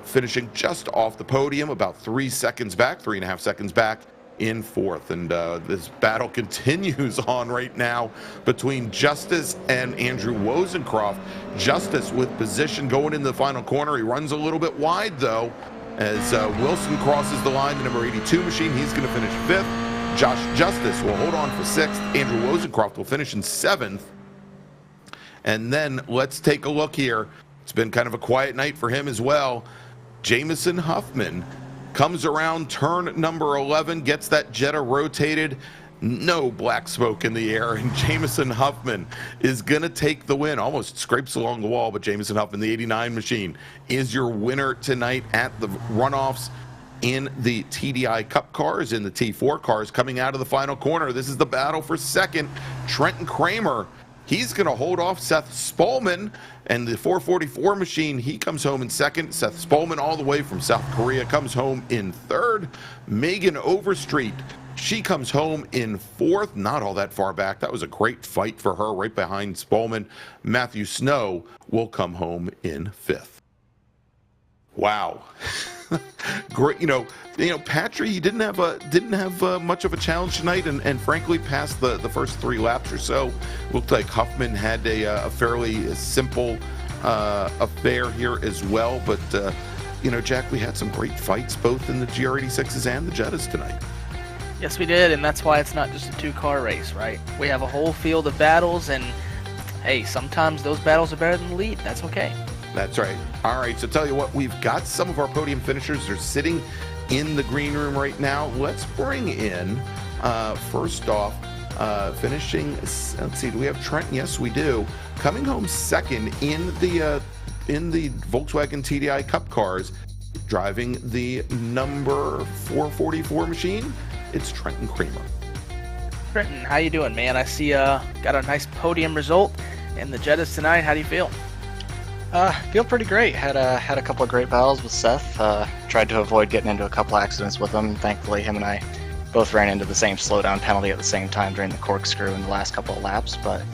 finishing just off the podium, about 3 seconds back, 3.5 seconds back in fourth. And this battle continues on right now between Justice and Andrew Wozencroft. Justice with position going into the final corner. He runs a little bit wide, though, as Wilson crosses the line, the number 82 machine. He's going to finish fifth. Josh Justice will hold on for sixth. Andrew Wozencroft will finish in seventh. And then let's take a look here. It's been kind of a quiet night for him as well. Jamison Huffman comes around turn number 11, gets that Jetta rotated. No black smoke in the air, and Jamison Huffman is going to take the win. Almost scrapes along the wall, but Jamison Huffman, the 89 machine, is your winner tonight at the runoffs in the TDI Cup cars, in the T4 cars, coming out of the final corner. This is the battle for second. Trenton Kramer, he's going to hold off Seth Spolman, and the 444 machine, he comes home in second. Seth Spolman, all the way from South Korea, comes home in third. Megan Overstreet, she comes home in fourth, not all that far back. That was a great fight for her, right behind Spolman. Matthew Snow will come home in fifth. Wow. Great, Patry, he didn't have much of a challenge tonight, and frankly, past the first 3 laps or so, looked like Huffman had a fairly simple affair here as well. But Jack, we had some great fights both in the GR86s and the Jettas tonight. Yes, we did, and that's why it's not just a 2-car race, right? We have a whole field of battles, and hey, sometimes those battles are better than the lead. That's okay. That's right. All right, so tell you what, we've got some of our podium finishers. They're sitting in the green room right now. Let's bring in, first off, finishing, let's see, do we have Trenton? Yes, we do. Coming home second in the Volkswagen TDI Cup cars, driving the number 444 machine, it's Trenton Kramer. Trenton, how you doing, man? I see got a nice podium result in the Jettas tonight. How do you feel? Feel pretty great. Had a couple of great battles with Seth. Tried to avoid getting into a couple accidents with him. Thankfully, him and I both ran into the same slowdown penalty at the same time during the corkscrew in the last couple of laps. But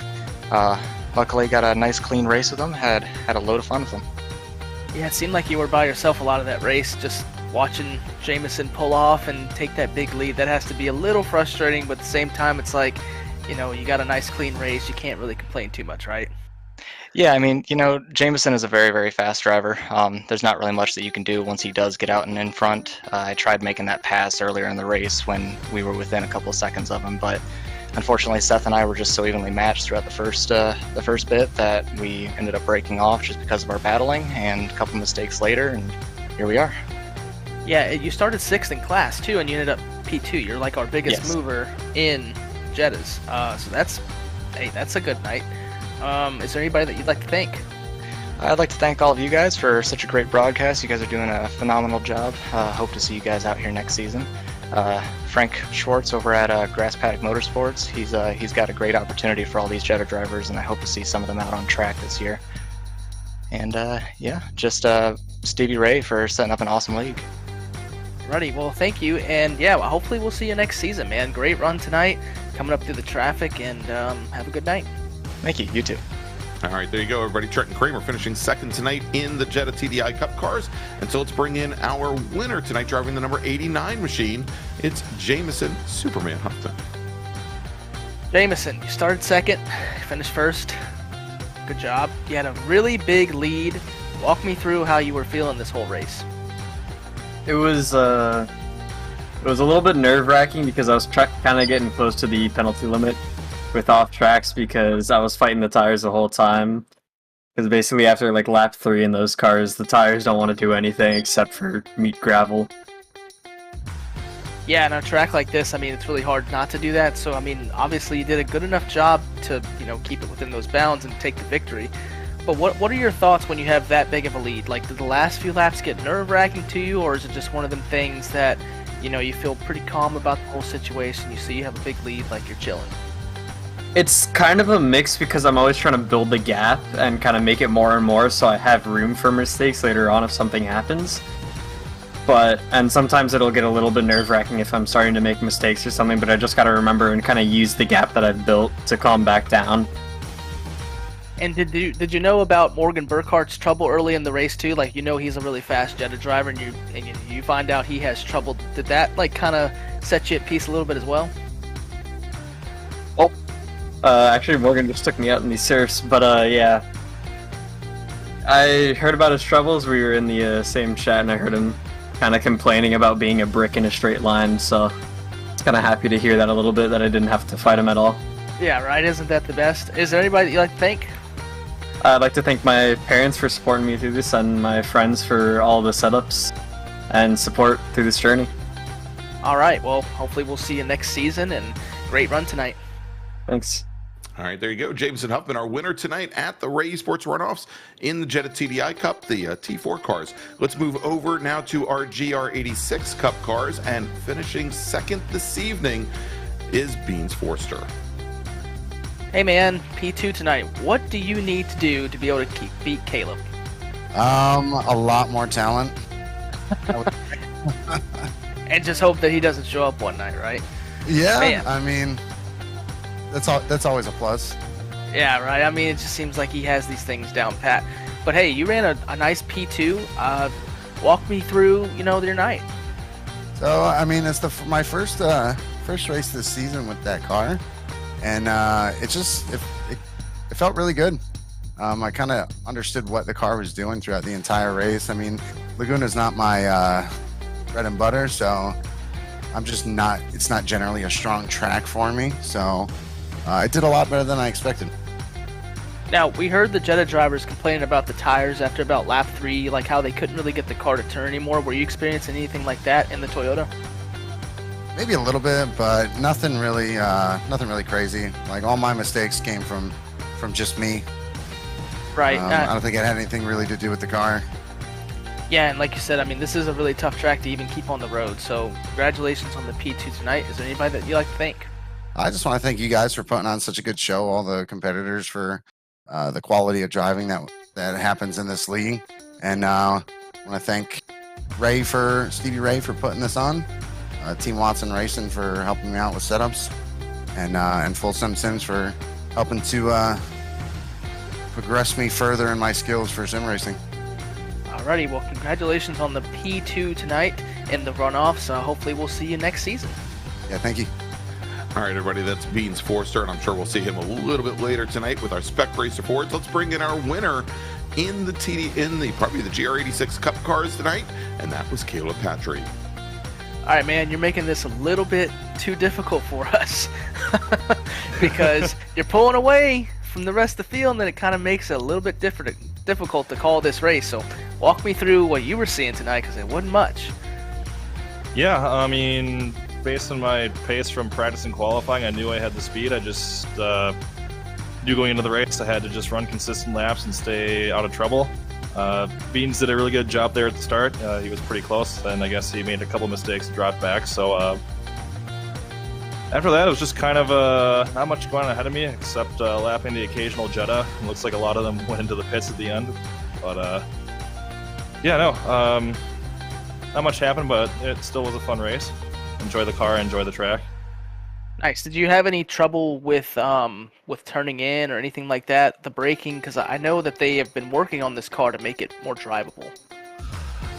luckily, got a nice clean race with him. Had a load of fun with him. Yeah, it seemed like you were by yourself a lot of that race, just watching Jamison pull off and take that big lead. That has to be a little frustrating, but at the same time, it's like, you got a nice clean race. You can't really complain too much, right? Yeah, I mean, Jamison is a very, very fast driver. There's not really much that you can do once he does get out and in front. I tried making that pass earlier in the race when we were within a couple of seconds of him, but unfortunately Seth and I were just so evenly matched throughout the first bit that we ended up breaking off just because of our battling, and a couple mistakes later, and here we are. Yeah, you started 6th in class too, and you ended up P2. You're like our biggest mover in Jettas. So that's a good night. Is there anybody that you'd like to thank? I'd like to thank all of you guys for such a great broadcast. You guys are doing a phenomenal job. Hope to see you guys out here next season. Frank Schwartz over at Paddock Motosports, he's got a great opportunity for all these Jetta drivers, and I hope to see some of them out on track this year. And just Stevie Ray for setting up an awesome league. Righty, well, thank you, and yeah, well, hopefully we'll see you next season, man. Great run tonight, coming up through the traffic, and have a good night. Thank you. You too. All right, there you go, everybody. Trenton Kramer finishing second tonight in the Jetta TDI Cup cars. And so let's bring in our winner tonight, driving the number 89 machine. It's Jamison Superman Huffman. Jamison, you started second, finished first. Good job. You had a really big lead. Walk me through how you were feeling this whole race. It was a little bit nerve-wracking because I was kind of getting close to the penalty limit with off tracks because I was fighting the tires the whole time. Because basically after like lap 3 in those cars, the tires don't want to do anything except for meet gravel. Yeah, on a track like this, I mean, it's really hard not to do that. So, I mean, obviously you did a good enough job to, keep it within those bounds and take the victory. But what are your thoughts when you have that big of a lead? Like, did the last few laps get nerve-wracking to you, or is it just one of them things that, you feel pretty calm about the whole situation? You see you have a big lead, like you're chilling? It's kind of a mix because I'm always trying to build the gap and kind of make it more and more so I have room for mistakes later on if something happens. And sometimes it'll get a little bit nerve-wracking if I'm starting to make mistakes or something, but I just gotta remember and kind of use the gap that I've built to calm back down. And did you know about Morgan Burkhart's trouble early in the race too? Like, he's a really fast Jetta driver, and you find out he has trouble. Did that like kind of set you at peace a little bit as well? Actually, Morgan just took me out in these surfs, but yeah. I heard about his troubles. We were in the same chat, and I heard him kind of complaining about being a brick in a straight line, so I was kind of happy to hear that a little bit, that I didn't have to fight him at all. Yeah, right? Isn't that the best? Is there anybody that you like to thank? I'd like to thank my parents for supporting me through this, and my friends for all the setups and support through this journey. All right, well, hopefully we'll see you next season, and great run tonight. Thanks. All right, there you go. Jameson Huffman, our winner tonight at the Ray Esports Runoffs in the Jetta TDI Cup, the T4 cars. Let's move over now to our GR86 Cup cars, and finishing second this evening is Beans Forster. Hey man, P2 tonight. What do you need to do to be able to beat Caleb? A lot more talent. And just hope that he doesn't show up one night, right? Yeah, Man. I mean, that's always a plus. Yeah, right. I mean, it just seems like he has these things down pat. But hey, you ran a nice P2. Walk me through, your night. So I mean, it's my first race this season with that car, and it felt really good. I kind of understood what the car was doing throughout the entire race. I mean, Laguna's not my bread and butter, so it's not generally a strong track for me. So it did a lot better than I expected. Now, we heard the Jetta drivers complaining about the tires after about lap 3, like how they couldn't really get the car to turn anymore. Were you experiencing anything like that in the Toyota? Maybe a little bit, but nothing really crazy. Like, all my mistakes came from just me. Right. I don't think it had anything really to do with the car. Yeah, and like you said, I mean, this is a really tough track to even keep on the road. So congratulations on the P2 tonight. Is there anybody that you like to thank? I just want to thank you guys for putting on such a good show, all the competitors for the quality of driving that happens in this league. And I want to thank Stevie Ray for putting this on, Team Watson Racing for helping me out with setups, and Full Sims for helping to progress me further in my skills for sim racing. Alrighty, well, congratulations on the P2 tonight in the runoffs. Hopefully we'll see you next season. Yeah, thank you. All right, everybody, that's Beans Forster, and I'm sure we'll see him a little bit later tonight with our Spec Racer Fords. Let's bring in our winner in the GR86 Cup cars tonight, and that was Caleb Patry. All right, man, you're making this a little bit too difficult for us because you're pulling away from the rest of the field, and then it kind of makes it a little bit difficult to call this race. So walk me through what you were seeing tonight, because it wasn't much. Yeah, I mean, based on my pace from practice and qualifying, I knew I had the speed. I just knew going into the race I had to just run consistent laps and stay out of trouble. Beans did a really good job there at the start. He was pretty close, and I guess he made a couple mistakes and dropped back. So after that, it was just kind of not much going on ahead of me except lapping the occasional Jetta. It looks like a lot of them went into the pits at the end. But yeah, no, not much happened, but it still was a fun race. Enjoy the car, enjoy the track. Nice. Did you have any trouble with turning in or anything like that? The braking, because I know that they have been working on this car to make it more drivable.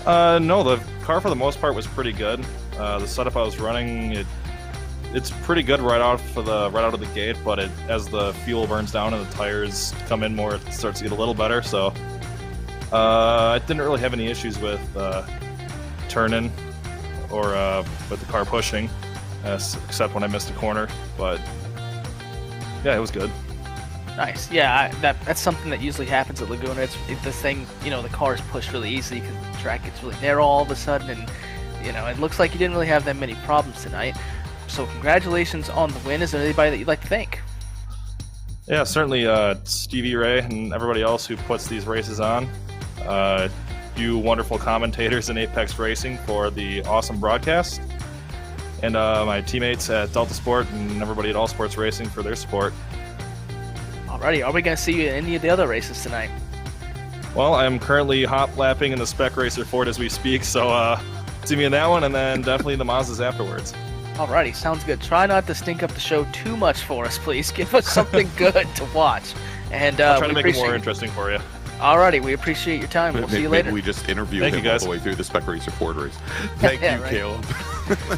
No, the car for the most part was pretty good. The setup I was running, it's pretty good right out of the gate, but as the fuel burns down and the tires come in more, it starts to get a little better. So I didn't really have any issues with turning or with the car pushing, except when I missed a corner. But yeah, it was good. Nice. Yeah, that's something that usually happens at Laguna. It's the thing, the car is pushed really easy because the track gets really narrow all of a sudden, and it looks like you didn't really have that many problems tonight. So congratulations on the win. Is there anybody that you'd like to thank? Yeah, certainly Stevie Ray and everybody else who puts these races on. You wonderful commentators in Apex Racing for the awesome broadcast. And my teammates at Delta Sport and everybody at All Sports Racing for their support. Alrighty, are we going to see you in any of the other races tonight? Well, I'm currently hot lapping in the Spec Racer Ford as we speak, so see me in that one, and then definitely the Mazdas afterwards. Alrighty, sounds good. Try not to stink up the show too much for us, please. Give us something good to watch. And I'll try to make it more interesting for you. Alrighty, we appreciate your time. We'll see you later. Maybe we just interview him all the way through the Spec Racer Ford race. Thank you, Caleb.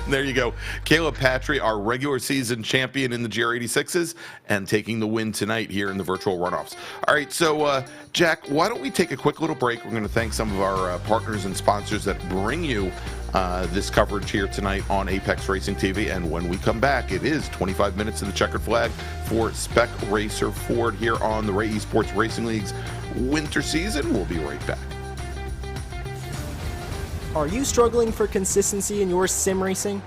There you go. Caleb Patry, our regular season champion in the GR86s, and taking the win tonight here in the virtual runoffs. All right, so Jack, why don't we take a quick little break? We're going to thank some of our partners and sponsors that bring you this coverage here tonight on Apex Racing TV. And when we come back, it is 25 minutes of the checkered flag for Spec Racer Ford here on the Ray Esports Racing League's winter season. We'll be right back. Are you struggling for consistency in your sim racing?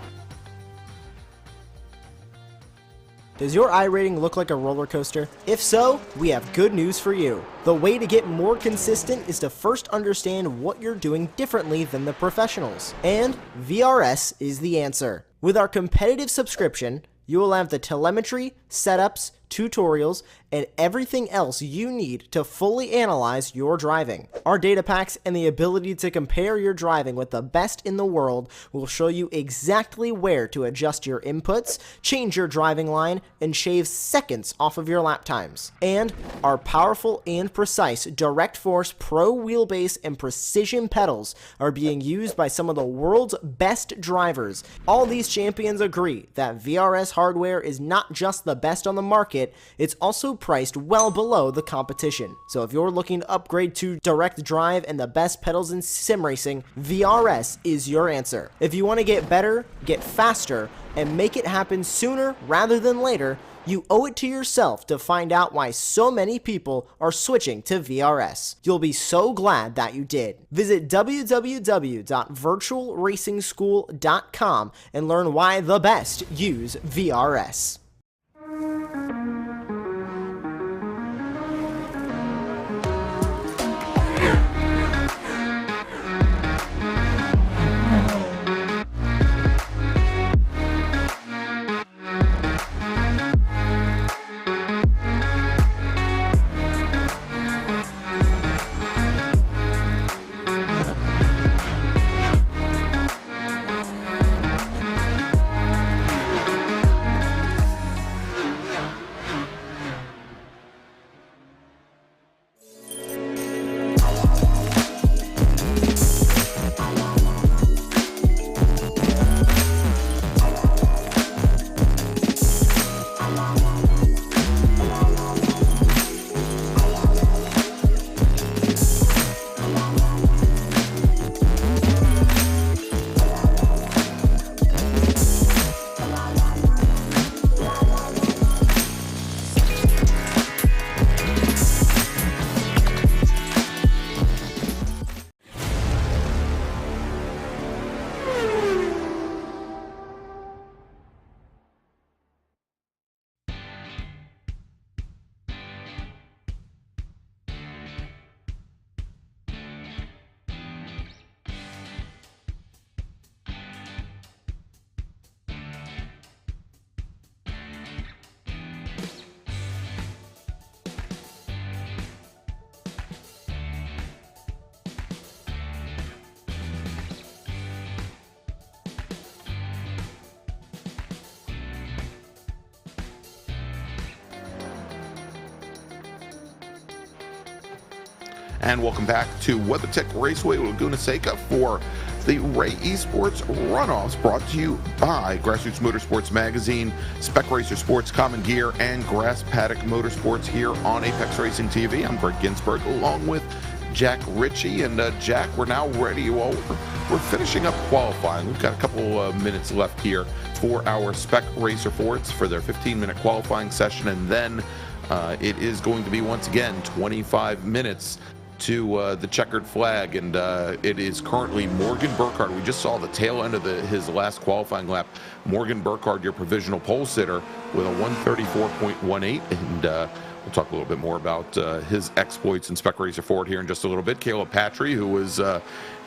Does your iRating look like a roller coaster? If so, we have good news for you. The way to get more consistent is to first understand what you're doing differently than the professionals. And VRS is the answer. With our competitive subscription, you will have the telemetry, setups, tutorials, and everything else you need to fully analyze your driving. Our data packs and the ability to compare your driving with the best in the world will show you exactly where to adjust your inputs, change your driving line, and shave seconds off of your lap times. And our powerful and precise Direct Force Pro wheelbase and precision pedals are being used by some of the world's best drivers. All these champions agree that VRS hardware is not just the best on the market, it's also priced well below the competition. So if you're looking to upgrade to direct drive and the best pedals in sim racing, VRS is your answer. If you want to get better, get faster, and make it happen sooner rather than later, you owe it to yourself to find out why so many people are switching to VRS. You'll be so glad that you did. Visit www.virtualracingschool.com and learn why the best use VRS. And welcome back to WeatherTech Raceway Laguna Seca for the Ray Esports Runoffs, brought to you by Grassroots Motorsports Magazine, Spec Racer Sports, Common Gear, and Grass Paddock Motorsports here on Apex Racing TV. I'm Greg Ginsberg, along with Jack Ritchie. And Jack, we're now ready. Well, we're finishing up qualifying. We've got a couple minutes left here for our Spec Racer Fords for their 15-minute qualifying session. And then it is going to be, once again, 25 minutes to the checkered flag, and it is currently Morgan Burkhardt. We just saw the tail end of his last qualifying lap. Morgan Burkhardt, your provisional pole sitter, with a 134.18, and We'll talk a little bit more about his exploits in Spec Racer Ford here in just a little bit. Caleb Patry, who was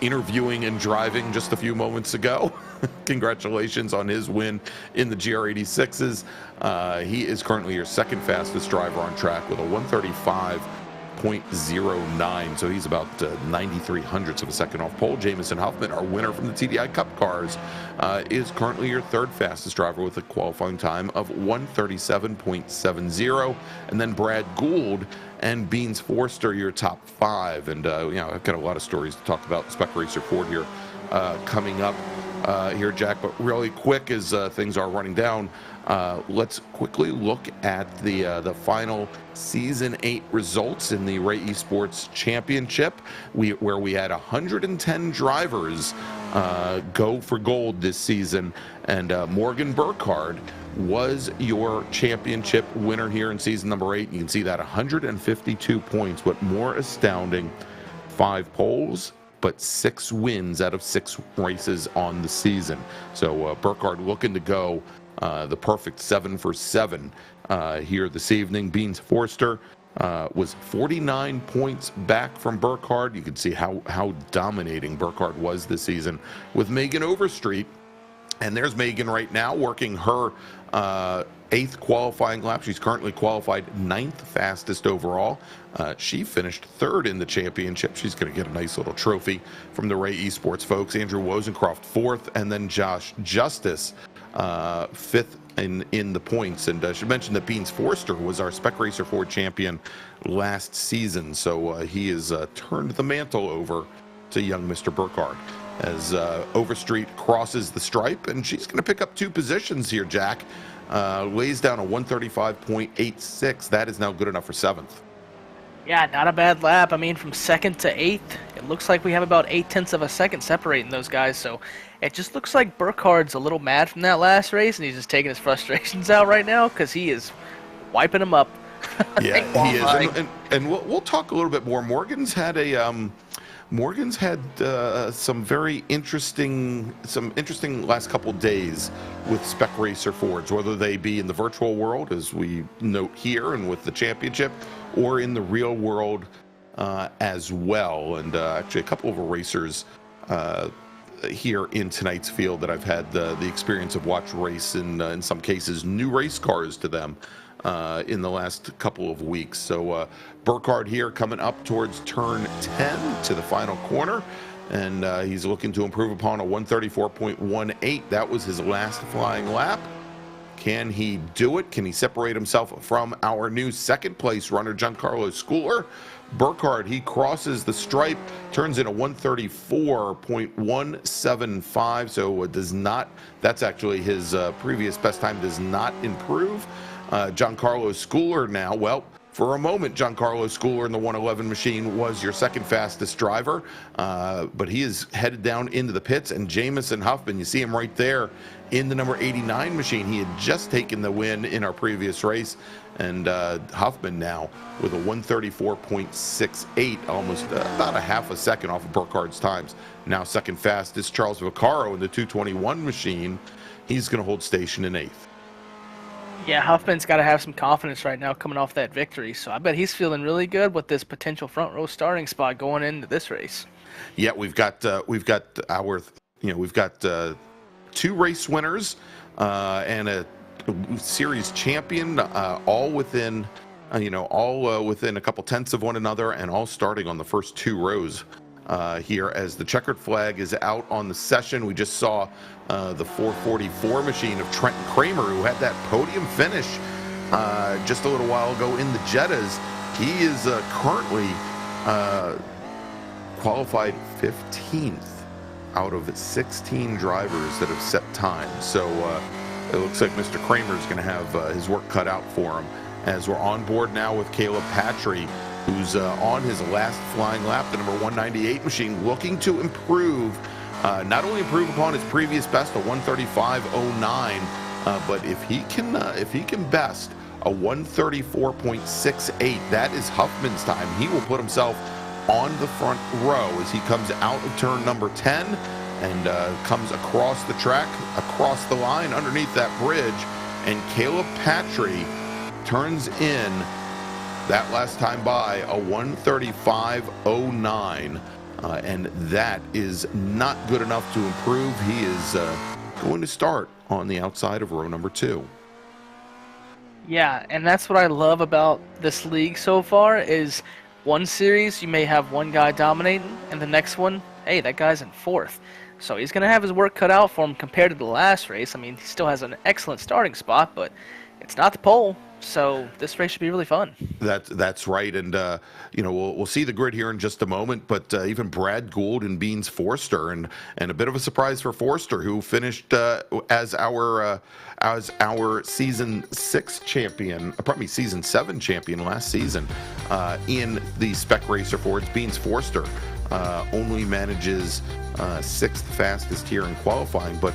interviewing and driving just a few moments ago. Congratulations on his win in the GR86s. He is currently your second fastest driver on track with a 135.09, so he's about 93 hundredths of a second off pole. Jamison Huffman, our winner from the TDI Cup cars, is currently your third fastest driver with a qualifying time of 137.70, and then Brad Gould and Beans Forster, your top five. And I've got a lot of stories to talk about Spec Racer Ford here coming up here, Jack. But really quick, as things are running down, let's quickly look at the final Season 8 results in the Ray Esports Championship, where we had 110 drivers go for gold this season, and Morgan Burkhardt was your championship winner here in season number 8. You can see that 152 points, but more astounding, 5 poles, but 6 wins out of 6 races on the season. So Burkhardt looking to go the perfect 7 for 7 here this evening. Beans Forster was 49 points back from Burkhardt. You can see how dominating Burkhardt was this season with Megan Overstreet. And there's Megan right now working her 8th qualifying lap. She's currently qualified 9th fastest overall. She finished 3rd in the championship. She's going to get a nice little trophy from the Ray Esports folks. Andrew Wozencroft 4th, and then Josh Justice 5th in the points. And I should mention that Beans Forster was our Spec Racer Ford champion last season, so he has turned the mantle over to young Mr. Burkhardt as Overstreet crosses the stripe, and she's going to pick up 2 positions here, Jack. Lays down a 135.86. That is now good enough for 7th. Yeah, not a bad lap. I mean, from 2nd to 8th, it looks like we have about 0.8 of a second separating those guys. So it just looks like Burkhardt's a little mad from that last race, and he's just taking his frustrations out right now because he is wiping them up. Yeah, he is. And we'll talk a little bit more. Morgan's had some very interesting last couple days with Spec Racer Fords, whether they be in the virtual world, as we note here, and with the championship, or in the real world as well. And actually, a couple of racers here in tonight's field that I've had the experience of watch race, in some cases, new race cars to them in the last couple of weeks. So Burkhardt here coming up towards turn 10 to the final corner, and he's looking to improve upon a 134.18. That was his last flying lap. Can he do it? Can he separate himself from our new second place runner, Giancarlo Schooler? Burkhardt, he crosses the stripe, turns in a 134.175, so it does not, that's actually his previous best time, does not improve. Giancarlo Schooler now, well, for a moment, Giancarlo Schooler in the 111 machine was your second fastest driver, but he is headed down into the pits. And Jamison Huffman, you see him right there in the number 89 machine. He had just taken the win in our previous race, and Huffman now with a 134.68, almost about a half a second off of Burkhardt's times. Now second fastest, Charles Vaccaro in the 221 machine. He's going to hold station in 8th. Yeah, Huffman's got to have some confidence right now coming off that victory, so I bet he's feeling really good with this potential front row starting spot going into this race. Yeah, we've got 2 race winners and a series champion, all within within a couple tenths of one another, and all starting on the first 2 rows. Here as the checkered flag is out on the session. We just saw the 444 machine of Trenton Kramer, who had that podium finish just a little while ago in the Jettas. He is currently qualified 15th out of 16 drivers that have set time. So it looks like Mr. Kramer is going to have his work cut out for him, as we're on board now with Caleb Patry, who's on his last flying lap, the number 198 machine, looking to improve, not only improve upon his previous best, a 135.09, but if he can best a 134.68, that is Huffman's time. He will put himself on the front row as he comes out of turn number 10 and comes across the track, across the line, underneath that bridge, and Caleb Patry turns in that last time by a 1:35.09, and that is not good enough to improve. He is going to start on the outside of row number 2. Yeah, and that's what I love about this league so far is one series you may have one guy dominating, and the next one, hey, that guy's in 4th. So he's going to have his work cut out for him compared to the last race. I mean, he still has an excellent starting spot, but it's not the pole. So this race should be really fun. That's right, and you know, we'll see the grid here in just a moment. But even Brad Gould and Beans Forster, and a bit of a surprise for Forster, who finished as our season 6 champion, season 7 champion last season in the Spec Racer Fords. Beans Forster only manages 6th fastest here in qualifying, but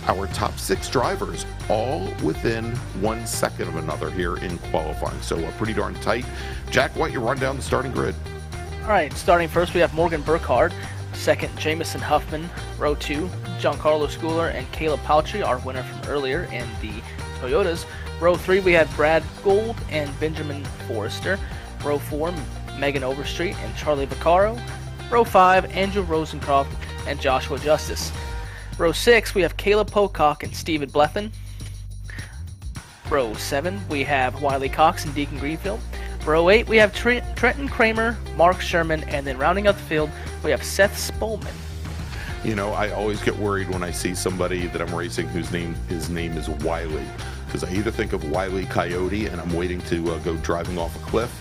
our top 6 drivers all within 1 second of another here in qualifying, so pretty darn tight. Jack, why don't you run down the starting grid? All right, starting first we have Morgan Burkhardt, second Jamison Huffman, row 2 Giancarlo Schooler and Caleb Paltry, our winner from earlier in the Toyotas. Row 3 we had Brad Gould and Benjamin Forrester. Row 4 Megan Overstreet and Charlie Vaccaro. Row 5, Andrew Rosencroft and Joshua Justice. Row 6, we have Caleb Pocock and Steven Blethyn. Row 7, we have Wiley Cox and Deacon Greenfield. Row 8, we have Trenton Kramer, Mark Sherman, and then rounding out the field, we have Seth Spolman. You know, I always get worried when I see somebody that I'm racing his name is Wiley, because I either think of Wiley Coyote and I'm waiting to go driving off a cliff,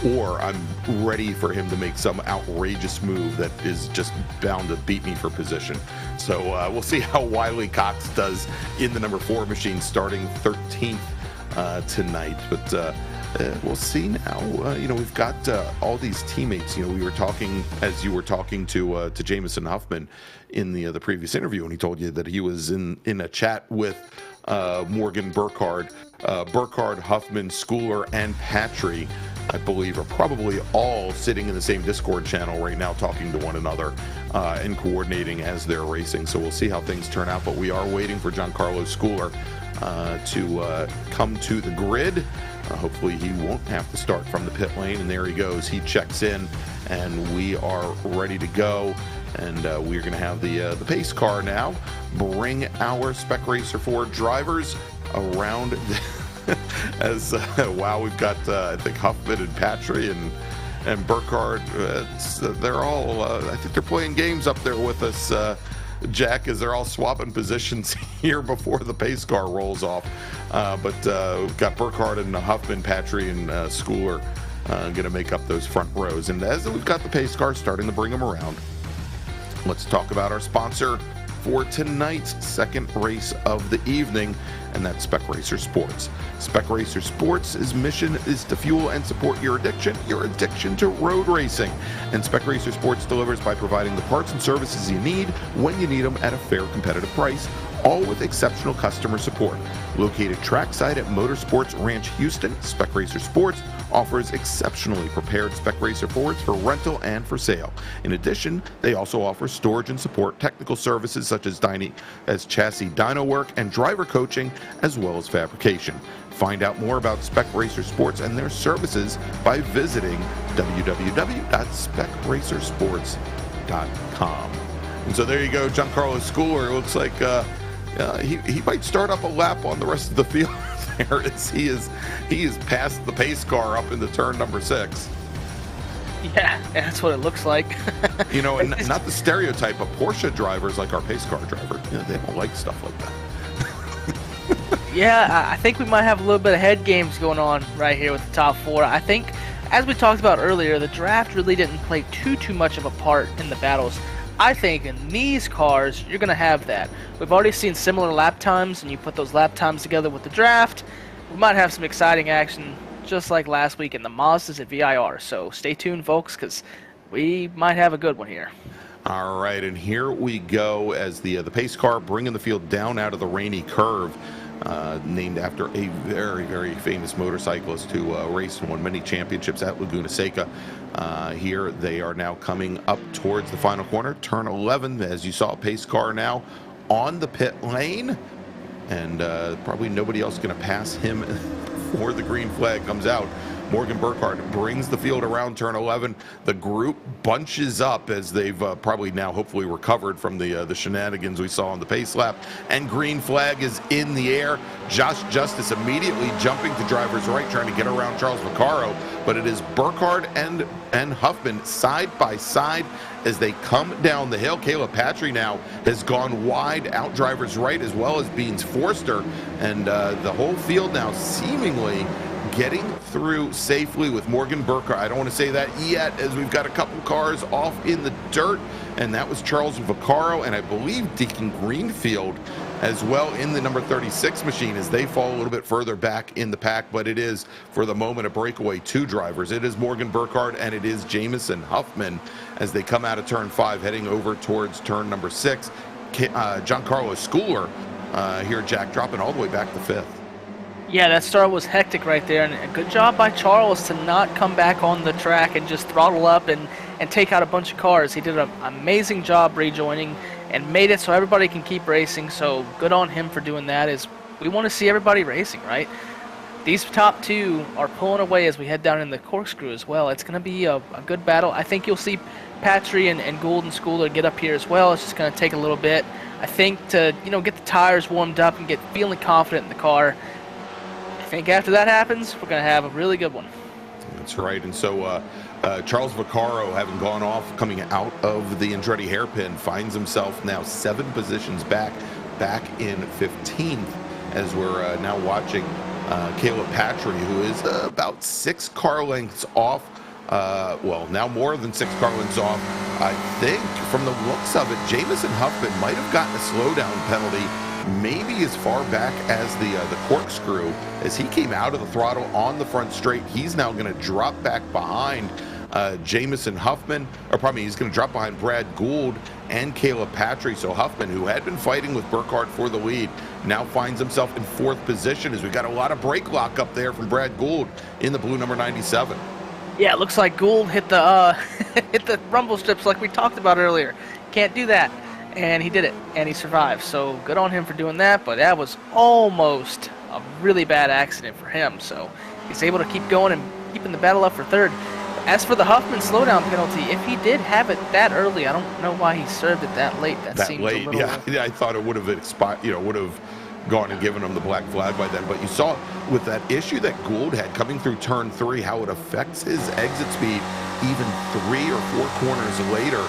or I'm ready for him to make some outrageous move that is just bound to beat me for position. So we'll see how Wiley Cox does in the number 4 machine, starting 13th tonight. But we'll see now. You know, we've got all these teammates. You know, we were talking, as you were talking to Jamison Huffman in the previous interview, and he told you that he was in a chat with Morgan Burkhardt. Burkhardt, Huffman, Schooler, and Patry, I believe, are probably all sitting in the same Discord channel right now, talking to one another and coordinating as they're racing. So we'll see how things turn out, but we are waiting for Giancarlo Schooler to come to the grid. Hopefully he won't have to start from the pit lane, and there he goes. He checks in, and we are ready to go. And we're going to have the pace car now bring our Spec Racer 4 drivers around. As wow, we've got I think Huffman and Patry and Burkhardt. They're all I think they're playing games up there with us, Jack, as they're all swapping positions here before the pace car rolls off. But we've got Burkhardt and Huffman, Patry, and Schooler going to make up those front rows. And as we've got the pace car starting to bring them around, let's talk about our sponsor for tonight's second race of the evening, and that's Spec Racer Sports. Spec Racer Sports' mission is to fuel and support your addiction to road racing. And Spec Racer Sports delivers by providing the parts and services you need when you need them at a fair, competitive price, all with exceptional customer support. Located trackside at Motosports Ranch, Houston, Spec Racer Sports offers exceptionally prepared Spec Racer Fords for rental and for sale. In addition, they also offer storage and support technical services such as chassis dyno work and driver coaching, as well as fabrication. Find out more about Spec Racer Sports and their services by visiting www.specracersports.com. And so there you go, Giancarlo Schooler. It looks like he might start up a lap on the rest of the field there, as he is past the pace car up into turn number 6. Yeah, that's what it looks like. You know, and not the stereotype of Porsche drivers like our pace car driver. You know, they don't like stuff like that. Yeah, I think we might have a little bit of head games going on right here with the top 4. I think, as we talked about earlier, the draft really didn't play too much of a part in the battles. I think in these cars, you're going to have that. We've already seen similar lap times, and you put those lap times together with the draft, we might have some exciting action just like last week in the Mazdas at VIR. So stay tuned, folks, because we might have a good one here. All right, and here we go as the pace car bringing the field down out of the rainy curve. Named after a very, very famous motorcyclist who raced and won many championships at Laguna Seca. Here they are now coming up towards the final corner, turn 11, as you saw, pace car now on the pit lane, and probably nobody else going to pass him before the green flag comes out. Morgan Burkhardt brings the field around turn 11. The group bunches up as they've probably now hopefully recovered from the shenanigans we saw on the pace lap. And green flag is in the air. Josh Justice immediately jumping to driver's right, trying to get around Charles Vaccaro. But it is Burkhardt and Huffman side by side as they come down the hill. Caleb Patry now has gone wide out driver's right, as well as Beans Forster, and the whole field now seemingly getting through safely with Morgan Burkhardt. I don't want to say that yet, as we've got a couple cars off in the dirt, and that was Charles Vaccaro and I believe Deacon Greenfield as well in the number 36 machine, as they fall a little bit further back in the pack. But it is, for the moment, a breakaway 2 drivers. It is Morgan Burkhardt and it is Jamison Huffman as they come out of turn 5, heading over towards turn number 6. Giancarlo Schooler here, Jack, dropping all the way back to 5th. Yeah, that start was hectic right there, and a good job by Charles to not come back on the track and just throttle up and take out a bunch of cars. He did an amazing job rejoining and made it so everybody can keep racing, so good on him for doing that. As we want to see everybody racing, right? These top 2 are pulling away as we head down in the corkscrew as well. It's going to be a good battle. I think you'll see Patry and Gould and Schooler get up here as well. It's just going to take a little bit, I think, to get the tires warmed up and get feeling confident in the car. I think after that happens, we're going to have a really good one. That's right. And so Charles Vaccaro, having gone off, coming out of the Andretti hairpin, finds himself now 7 positions back in 15th, as we're now watching Caleb Patry, who is about 6 car lengths off. Well, now more than 6 car lengths off. I think from the looks of it, Jamison Huffman might have gotten a slowdown penalty, maybe as far back as the corkscrew, as he came out of the throttle on the front straight. He's now going to drop back behind Jamison Huffman, or pardon me, he's going to drop behind Brad Gould and Caleb Patry. So Huffman, who had been fighting with Burkhardt for the lead, now finds himself in 4th position, as we got a lot of brake lock up there from Brad Gould in the blue number 97. Yeah, it looks like Gould hit the hit the rumble strips like we talked about earlier. Can't do that. And he did it, and he survived. So good on him for doing that, but that was almost a really bad accident for him. So he's able to keep going and keeping the battle up for 3rd. As for the Huffman slowdown penalty, if he did have it that early, I don't know why he served it that late. That seems late, a little... Yeah, I thought it would have expired, would have gone and given him the black flag by then. But you saw with that issue that Gould had coming through turn 3, how it affects his exit speed even 3 or 4 corners later.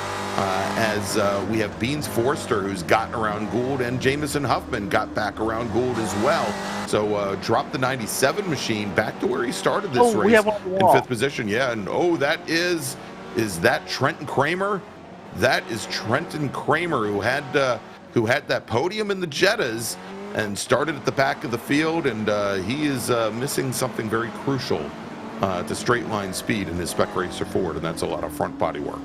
As we have Beans Forster, who's gotten around Gould, and Jamison Huffman got back around Gould as well. So dropped the 97 machine back to where he started this race in 5th position. Yeah, and is that Trenton Kramer? That is Trenton Kramer, who had that podium in the Jettas and started at the back of the field, and he is missing something very crucial to straight line speed in his Spec Racer Ford, and that's a lot of front body work.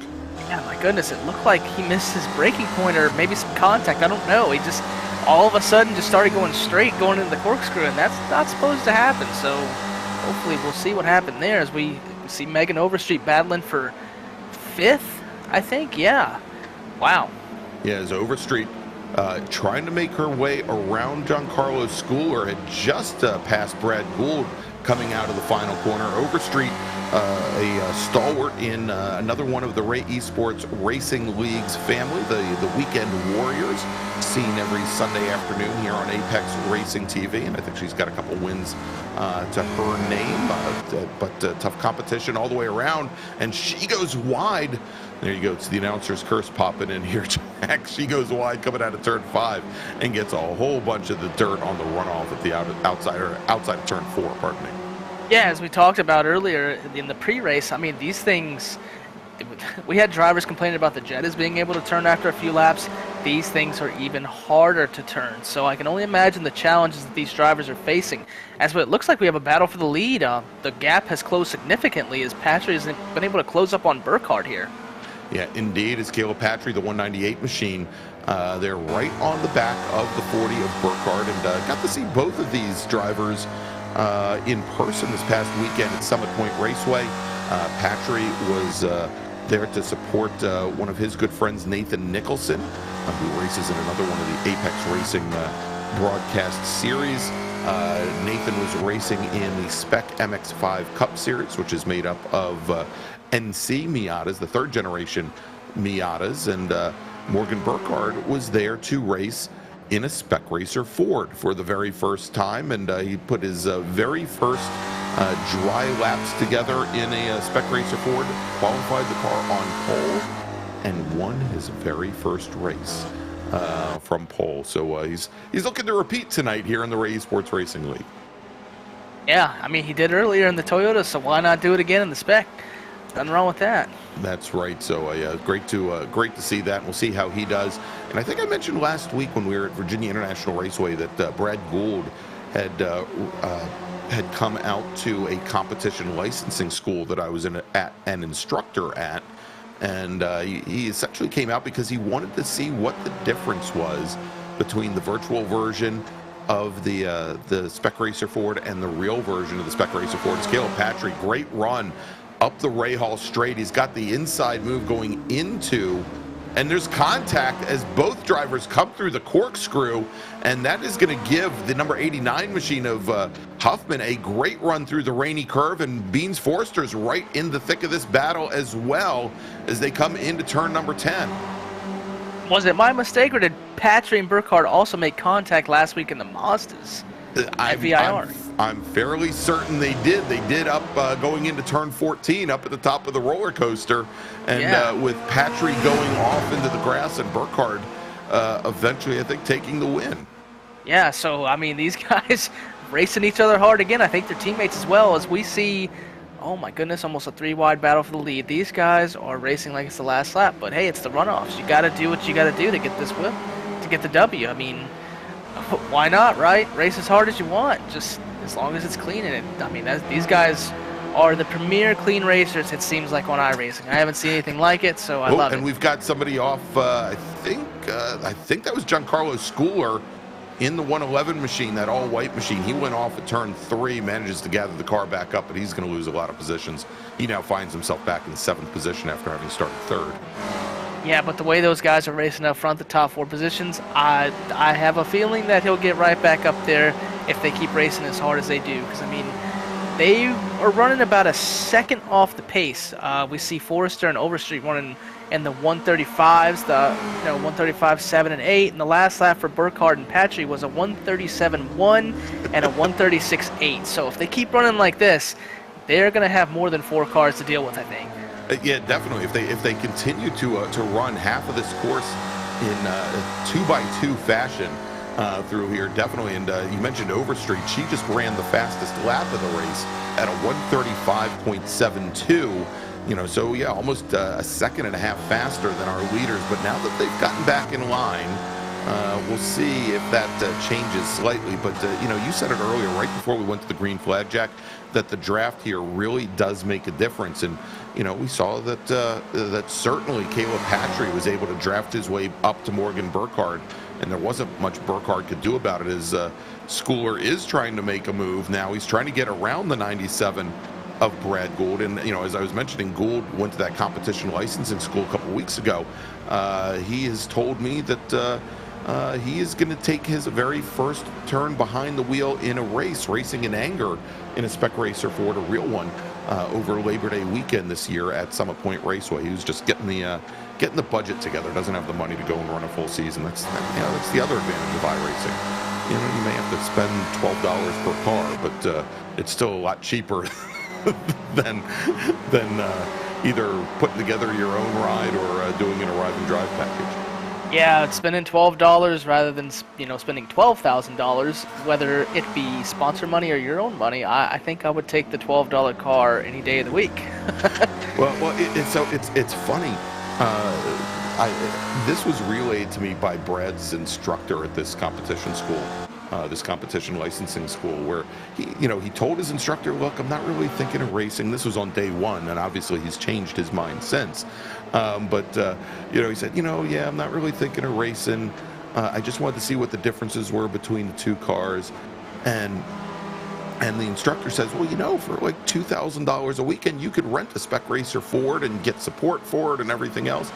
Yeah, my goodness, it looked like he missed his braking point or maybe some contact. I don't know. He just all of a sudden just started going straight, going into the corkscrew, and that's not supposed to happen. So hopefully we'll see what happened there as we see Megan Overstreet battling for 5th, I think. Yeah. Wow. Yeah, as Overstreet trying to make her way around Giancarlo Schooler, had just passed Brad Gould coming out of the final corner. Overstreet, a stalwart in another one of the Ray Esports Racing League's family, the Weekend Warriors, seen every Sunday afternoon here on Apex Racing TV, and I think she's got a couple wins to her name, but tough competition all the way around, and she goes wide. There you go. It's the announcer's curse popping in here, Jack. She goes wide coming out of turn 5 and gets a whole bunch of the dirt on the runoff at the outside of turn 4, pardon me. Yeah, as we talked about earlier in the pre-race, I mean, these things, we had drivers complaining about the Jettas being able to turn after a few laps. These things are even harder to turn. So I can only imagine the challenges that these drivers are facing. As it looks like we have a battle for the lead. The gap has closed significantly as Patry has been able to close up on Burkhardt here. Yeah, indeed, it's Caleb Patry, the 198 machine. They're right on the back of the 40 of Burkhardt, and got to see both of these drivers in person this past weekend at Summit Point Raceway. Patry was there to support one of his good friends, Nathan Nicholson, who races in another one of the Apex Racing broadcast series. Nathan was racing in the Spec MX-5 Cup Series, which is made up of NC Miatas, the third generation Miatas, and Morgan Burkhardt was there to race in a Spec Racer Ford for the very first time, and he put his very first dry laps together in a Spec Racer Ford, qualified the car on pole, and won his very first race from pole. So he's looking to repeat tonight here in the Ray Esports Racing League. Yeah, I mean, he did earlier in the Toyota, so why not do it again in the Spec? Nothing wrong with that. That's right. So yeah, great to see that. We'll see how he does. And I think I mentioned last week when we were at Virginia International Raceway that Brad Gould had come out to a competition licensing school that I was an instructor at, and he essentially came out because he wanted to see what the difference was between the virtual version of the Spec Racer Ford and the real version of the Spec Racer Ford. It's Caleb Patry, great run up the Ray Hall straight. He's got the inside move going into, and there's contact as both drivers come through the corkscrew, and that is going to give the number 89 machine of Huffman a great run through the rainy curve, and Beans Forster's right in the thick of this battle as well as they come into turn number 10. Was it my mistake, or did Patry and Burkhardt also make contact last week in the Mazdas at VIR? I'm fairly certain they did. They did up going into turn 14 up at the top of the roller coaster, and with Patry going off into the grass and Burkhardt eventually, I think, taking the win. Yeah, so, I mean, these guys racing each other hard again. I think their teammates as well, as we see, oh my goodness, almost a 3-wide battle for the lead. These guys are racing like it's the last lap, but hey, it's the runoffs. You got to do what you got to do to get this whip, to get the W. I mean, why not, right? Race as hard as you want, just as long as it's clean. And I mean, these guys are the premier clean racers, it seems like, on iRacing. I haven't seen anything like it, so I love it. And we've got somebody off, I think that was Giancarlo Schooler in the 111 machine, that all-white machine. He went off at turn 3, manages to gather the car back up, but he's going to lose a lot of positions. He now finds himself back in 7th position after having started 3rd. Yeah, but the way those guys are racing up front, the top 4 positions, I have a feeling that he'll get right back up there if they keep racing as hard as they do. Because, I mean, they are running about a second off the pace. We see Forrester and Overstreet running in the 135s, the 135, 7, and 8. And the last lap for Burkhardt and Patry was a 137.1 and a 136.8. So if they keep running like this, they're going to have more than 4 cars to deal with, I think. Yeah, definitely. If they continue to run half of this course in 2x2 fashion through here, definitely. And you mentioned Overstreet. She just ran the fastest lap of the race at a 135.72. So yeah, almost a second and a half faster than our leaders. But now that they've gotten back in line, we'll see if that changes slightly. But you said it earlier, right before we went to the green flag, Jack, that the draft here really does make a difference. And we saw that that certainly Caleb Patry was able to draft his way up to Morgan Burkhardt, and there wasn't much Burkhardt could do about it. As Schooler is trying to make a move now, he's trying to get around the 97 of Brad Gould. And as I was mentioning, Gould went to that competition licensing school a couple weeks ago. He has told me that he is going to take his very first turn behind the wheel in a race, racing in anger in a Spec Racer Ford, a real one, over Labor Day weekend this year at Summit Point Raceway. He was just getting the budget together. Doesn't have the money to go and run a full season. That's the other advantage of iRacing. You may have to spend $12 per car, but it's still a lot cheaper than either putting together your own ride or doing an arrive and drive package. Yeah, it's spending $12 rather than spending $12,000, whether it be sponsor money or your own money. I think I would take the $12 car any day of the week. well, it's funny. This was relayed to me by Brad's instructor at this competition school, this competition licensing school, where he told his instructor, "Look, I'm not really thinking of racing." This was on day 1, and obviously he's changed his mind since. But he said, "Yeah, I'm not really thinking of racing. I just wanted to see what the differences were between the 2 cars." And the instructor says, "Well, for like $2,000 a weekend, you could rent a Spec Racer Ford and get support for it and everything else."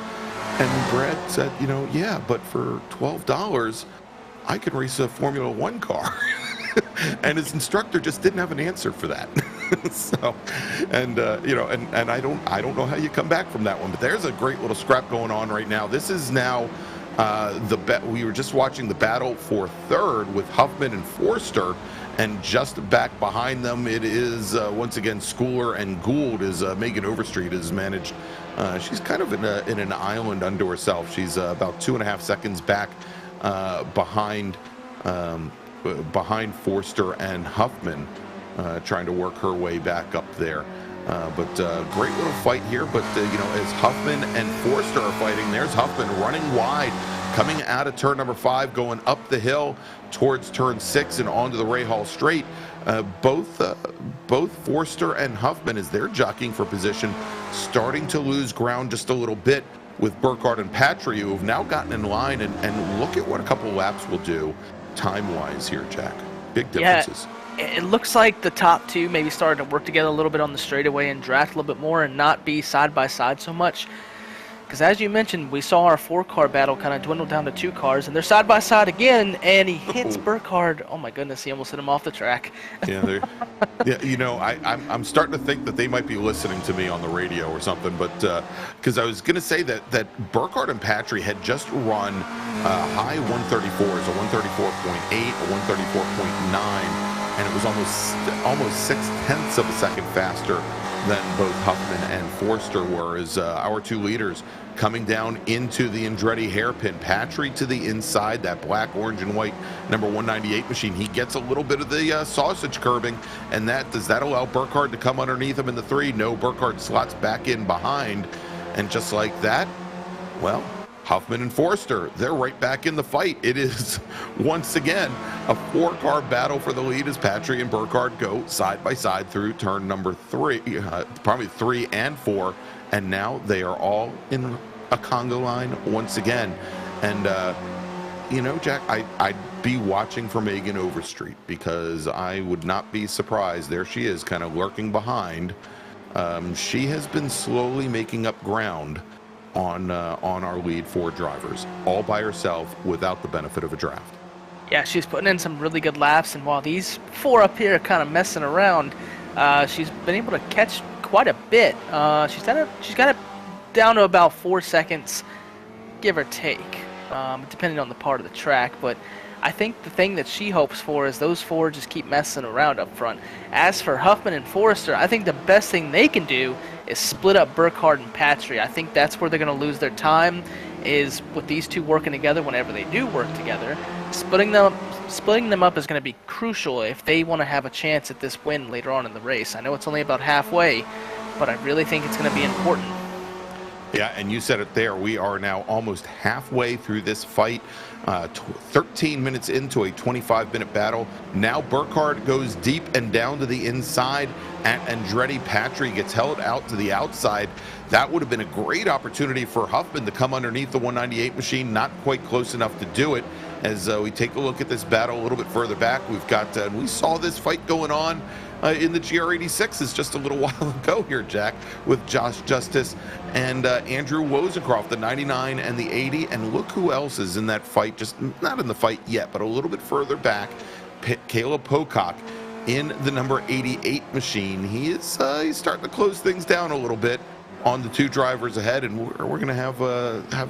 And Brad said, "Yeah, but for $12, I could race a Formula 1 car." and his instructor just didn't have an answer for that. So, and you know, and I don't know how you come back from that one. But there's a great little scrap going on right now. This is now we were just watching the battle for third with Huffman and Forster, and just back behind them it is once again Schooler and Gould. Is Megan Overstreet has managed. She's kind of in an island unto herself. She's about 2.5 seconds back behind Forster and Huffman, trying to work her way back up there. But great little fight here. But you know, as Huffman and Forster are fighting, there's Huffman running wide, coming out of turn number 5, going up the hill towards turn 6 and onto the Rahal Straight. Both Forster and Huffman, as they're jockeying for position, starting to lose ground just a little bit with Burkhardt and Patry, who have now gotten in line. And look at what a couple laps will do time-wise here, Jack. Big differences. Yeah. It looks like the top two maybe started to work together a little bit on the straightaway and draft a little bit more and not be side by side so much. Because as you mentioned, we saw our 4-car battle kind of dwindle down to 2 cars, and they're side by side again, and he hits Burkhardt. Oh my goodness, he almost hit him off the track. Yeah, yeah. You know, I'm starting to think that they might be listening to me on the radio or something, but because I was going to say that Burkhardt and Patry had just run high 134s, a 134.8, a 134.9. And it was almost 0.6 of a second faster than both Huffman and Forster were, as our 2 leaders coming down into the Andretti hairpin. Patry to the inside, that black, orange, and white number 198 machine. He gets a little bit of the sausage curbing, and does that allow Burkhardt to come underneath him in the 3? No, Burkhardt slots back in behind, and just like that, well, Huffman and Forster, they're right back in the fight. It is, once again, a 4-car battle for the lead as Patry and Burkhardt go side by side through turn number 3, probably 3 and 4, and now they are all in a conga line once again. And, you know, Jack, I'd be watching for Megan Overstreet, because I would not be surprised. There she is, kind of lurking behind. She has been slowly making up ground on our lead 4 drivers, all by herself without the benefit of a draft. Yeah, she's putting in some really good laps, and while these 4 up here are kind of messing around, she's been able to catch quite a bit. She's got it down to about 4 seconds, give or take, depending on the part of the track. But I think the thing that she hopes for is those 4 just keep messing around up front. As for Huffman and Forster, I think the best thing they can do is split up Burkhardt and Patry. I think that's where they're going to lose their time, is with these 2 working together whenever they do work together. Splitting them up is going to be crucial if they want to have a chance at this win later on in the race. I know it's only about halfway, but I really think it's going to be important. Yeah, and you said it there. We are now almost halfway through this fight, 13 minutes into a 25-minute battle. Now Burkhardt goes deep and down to the inside at Andretti. Patry gets held out to the outside. That would have been a great opportunity for Huffman to come underneath the 198 machine. Not quite close enough to do it. As we take a look at this battle a little bit further back, we've got, we saw this fight going on in the GR86s just a little while ago here, Jack, with Josh Justice and Andrew Wozencroft, the 99 and the 80. And look who else is in that fight, just not in the fight yet, but a little bit further back. Caleb Pocock in the number 88 machine. He's starting to close things down a little bit on the 2 drivers ahead, and we're going to have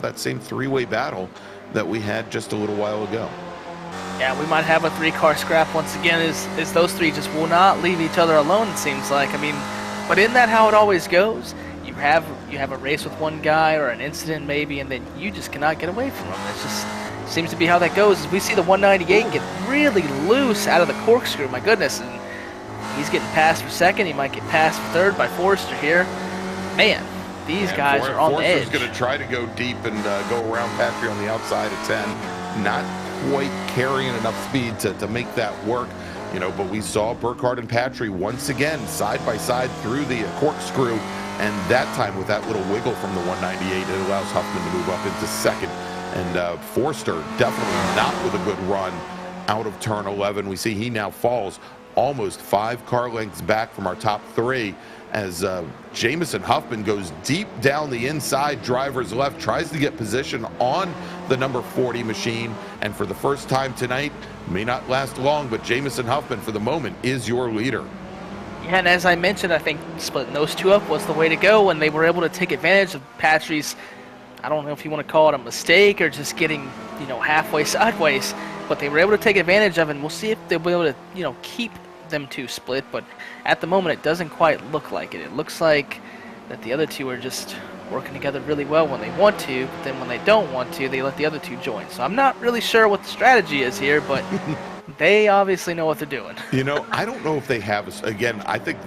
that same 3-way battle that we had just a little while ago. Yeah, we might have a 3-car scrap once again, as those 3 just will not leave each other alone, it seems like. I mean, but isn't that how it always goes? You have a race with one guy or an incident maybe, and then you just cannot get away from them. It just seems to be how that goes. As we see the 198 get really loose out of the corkscrew, my goodness, and he's getting passed for second. He might get passed for third by Forster here. Man, these guys are on the edge. Forster's going to try to go deep and go around Patry on the outside at 10. Not quite carrying enough speed to make that work, you know, but we saw Burkhardt and Patry once again side by side through the corkscrew, and that time with that little wiggle from the 198, it allows Huffman to move up into second. And Forster definitely not with a good run out of turn 11. We see he now falls almost 5 car lengths back from our top 3 as Jamison Huffman goes deep down the inside, driver's left, tries to get position on the number 40 machine, and for the first time tonight, may not last long, but Jamison Huffman for the moment is your leader. Yeah, and as I mentioned, I think splitting those two up was the way to go, and they were able to take advantage of Patrick's, I don't know if you want to call it a mistake or just getting, halfway sideways, but they were able to take advantage of it, and we'll see if they'll be able to, keep them two split, but at the moment it doesn't quite look like it. It looks like that the other two are just working together really well when they want to, but then when they don't want to, they let the other two join. So I'm not really sure what the strategy is here, but they obviously know what they're doing. I don't know if they have again, I think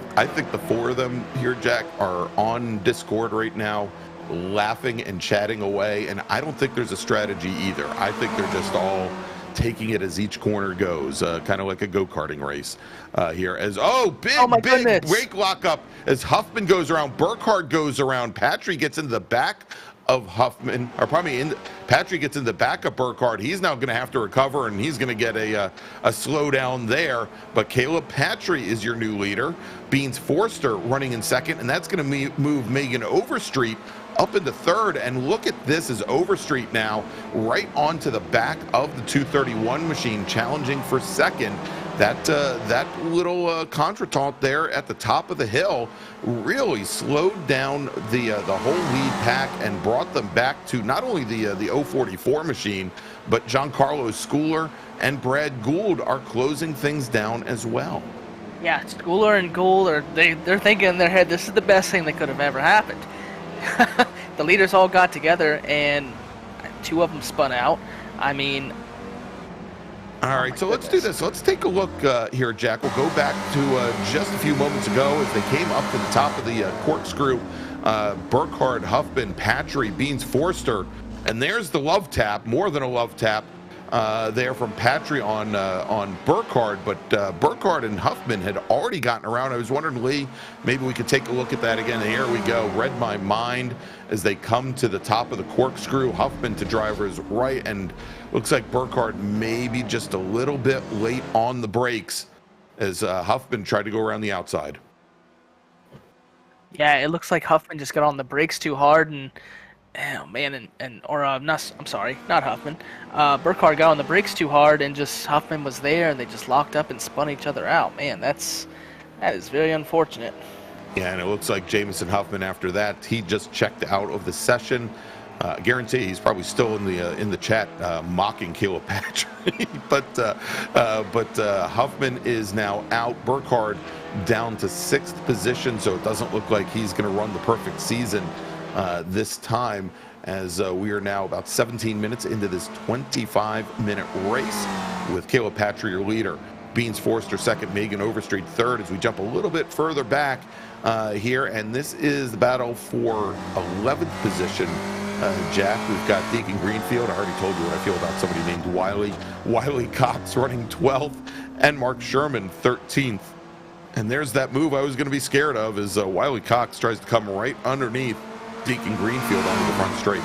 the 4 of them here, Jack, are on Discord right now laughing and chatting away, and I don't think there's a strategy either. I think they're just all taking it as each corner goes, kind of like a go-karting race here. As big brake lockup as Huffman goes around, Burkhardt goes around, Patrick gets into the back of Huffman, or probably Patrick gets in the back of Burkhardt. He's now going to have to recover, and he's going to get a slowdown there. But Caleb Patry is your new leader. Beans Forster running in second, and that's going to move Megan Overstreet up into third. And look at this as Overstreet now right onto the back of the 231 machine, challenging for second. That little contretemps there at the top of the hill really slowed down the whole lead pack and brought them back to not only the 044 machine, but Giancarlo Schooler and Brad Gould are closing things down as well. Yeah, Schooler and Gould they're thinking in their head, this is the best thing that could have ever happened. The leaders all got together and 2 of them spun out. I mean, all right, so let's do this. Let's take a look here, Jack. We'll go back to just a few moments ago as they came up to the top of the corkscrew. Burkhardt, Huffman, Patry, Beans Forster, and there's the love tap, more than a love tap there from Patry on Burkhardt, but Burkhardt and Huffman had already gotten around. I was wondering, Lee, maybe we could take a look at that again. Here we go. Read my mind as they come to the top of the corkscrew. Huffman to driver's right, and looks like Burkhardt maybe just a little bit late on the brakes as Huffman tried to go around the outside. Yeah, it looks like Huffman just got on the brakes too hard, and oh man, I'm sorry, not Huffman. Burkhardt got on the brakes too hard, and just Huffman was there, and they just locked up and spun each other out. Man, that is very unfortunate. Yeah, and it looks like Jamison Huffman after that, he just checked out of the session. Guarantee he's probably still in the chat mocking Caleb Patry, but Huffman is now out. Burkhardt down to 6th position, so it doesn't look like he's going to run the perfect season this time, as we are now about 17 minutes into this 25-minute race with Caleb Patry, your leader. Beans Forster second, Megan Overstreet third, as we jump a little bit further back here, and this is the battle for 11th position. Jack, we've got Deacon Greenfield. I already told you what I feel about somebody named Wiley Cox running 12th, and Mark Sherman 13th. And there's that move I was going to be scared of, as Wiley Cox tries to come right underneath Deacon Greenfield onto the front straight.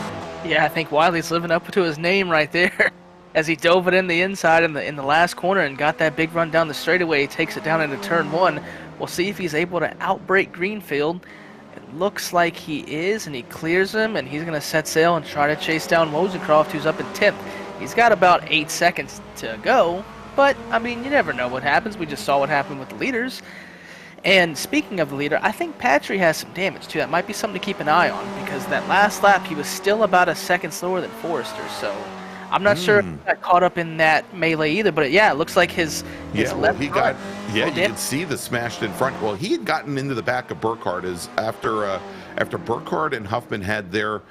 Yeah, I think Wiley's living up to his name right there. As he dove it in the inside in the last corner and got that big run down the straightaway, he takes it down into turn 1. We'll see if he's able to outbrake Greenfield. It looks like he is, and he clears him, and he's going to set sail and try to chase down Mosencroft, who's up in 10th. He's got about 8 seconds to go, but, I mean, you never know what happens. We just saw what happened with the leaders. And speaking of the leader, I think Patry has some damage, too. That might be something to keep an eye on, because that last lap, he was still about a second slower than Forrester, so I'm not sure if he got caught up in that melee either, but yeah, it looks like his left you can see the smashed in front. Well, he had gotten into the back of Burkhardt as after Burkhardt and Huffman had their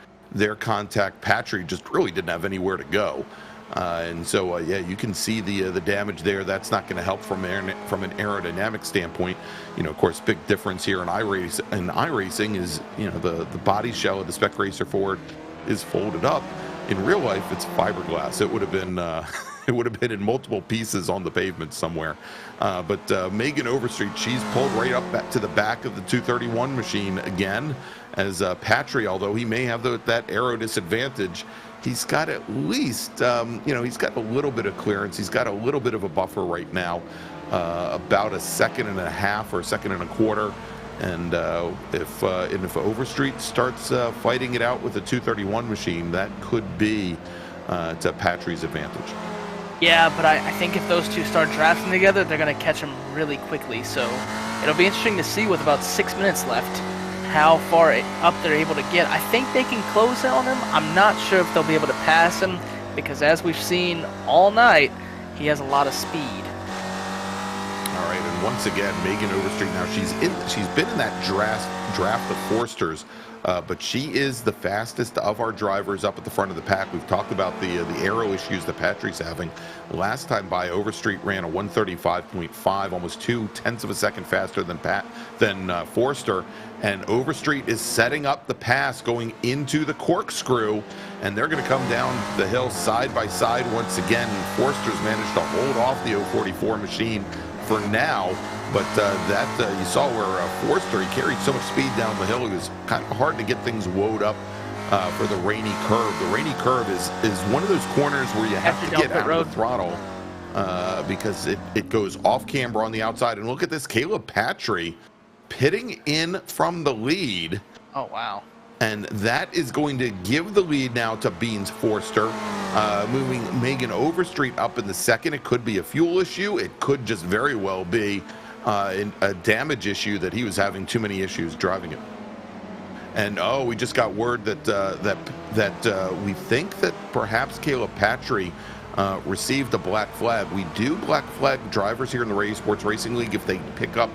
contact, Patry just really didn't have anywhere to go. And so, you can see the damage there. That's not going to help from an aerodynamic standpoint. Of course, big difference here in iRacing is, the body shell of the Spec Racer Ford is folded up. In real life, it's fiberglass. It would have been in multiple pieces on the pavement somewhere. But Megan Overstreet, she's pulled right up to the back of the 231 machine again, as Patry, although he may have that aero disadvantage, he's got at least, he's got a little bit of clearance. He's got a little bit of a buffer right now, about a second and a half or a second and a quarter. And if Overstreet starts fighting it out with a 231 machine, that could be to Patrick's advantage. Yeah, but I think if those two start drafting together, they're going to catch him really quickly. So it'll be interesting to see with about 6 minutes left how far up they're able to get. I think they can close on him. I'm not sure if they'll be able to pass him because, as we've seen all night, he has a lot of speed. All right, and once again, Megan Overstreet. Now she's been in that draft of Forsters, but she is the fastest of our drivers up at the front of the pack. We've talked about the aero issues that Patrick's having. Last time by, Overstreet ran a 135.5, almost 0.2 of a second faster than Forster. And Overstreet is setting up the pass going into the corkscrew, and they're going to come down the hill side by side once again. Forster's managed to hold off the 044 machine for now, but you saw where Forster, he carried so much speed down the hill, it was kind of hard to get things woed up for the rainy curve. The rainy curve is one of those corners where you have to get out of the throttle because it goes off camber on the outside. And look at this, Caleb Patry pitting in from the lead. Oh, wow. And that is going to give the lead now to Beans Forster, moving Megan Overstreet up in the second. It could be a fuel issue. It could just very well be a damage issue that he was having too many issues driving it. And we just got word that we think that perhaps Caleb Patry received a black flag. We do black flag drivers here in the Esports Racing League if they pick up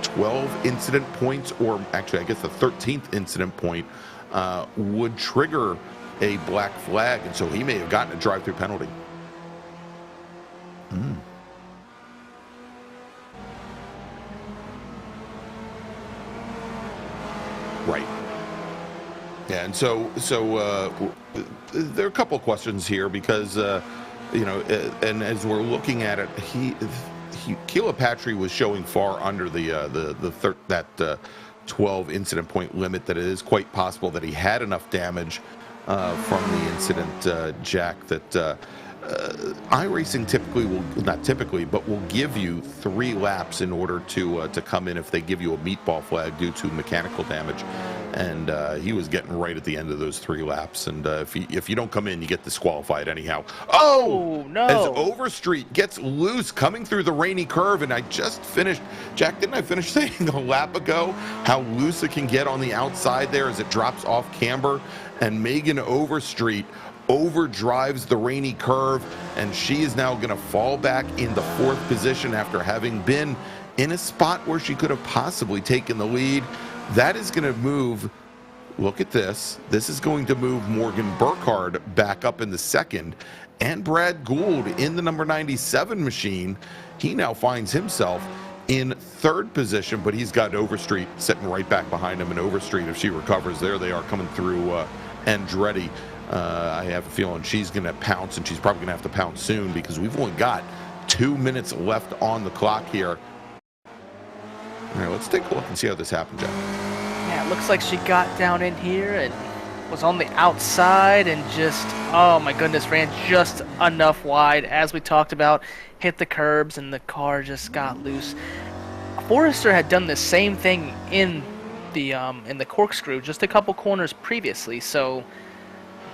12 incident points, or actually I guess the 13th incident point would trigger a black flag, and so he may have gotten a drive-through penalty. Right. Yeah, and so there are a couple of questions here because and as we're looking at it, Caleb Patry was showing far under that 12 incident point limit, that it is quite possible that he had enough damage from the incident, Jack, that iRacing typically will give you 3 laps in order to come in if they give you a meatball flag due to mechanical damage. And he was getting right at the end of those 3 laps, and if you don't come in, you get disqualified anyhow. Oh no! As Overstreet gets loose coming through the rainy curve, and I just finished, Jack, didn't I finish saying a lap ago how loose it can get on the outside there as it drops off camber? And Megan Overstreet overdrives the rainy curve, and she is now going to fall back into 4th position after having been in a spot where she could have possibly taken the lead. That is going to move, look at this, is going to move Morgan Burkhardt back up in the 2nd, and Brad Gould in the number 97 machine. He now finds himself in 3rd position, but he's got Overstreet sitting right back behind him, and Overstreet, if she recovers, there they are coming through Andretti. I have a feeling she's going to pounce, and she's probably going to have to pounce soon because we've only got 2 minutes left on the clock here. All right, let's take a look and see how this happened, Jack. Yeah, it looks like she got down in here and was on the outside and just, oh my goodness, ran just enough wide, as we talked about, hit the curbs, and the car just got loose. Forrester had done the same thing in the corkscrew just a couple corners previously, so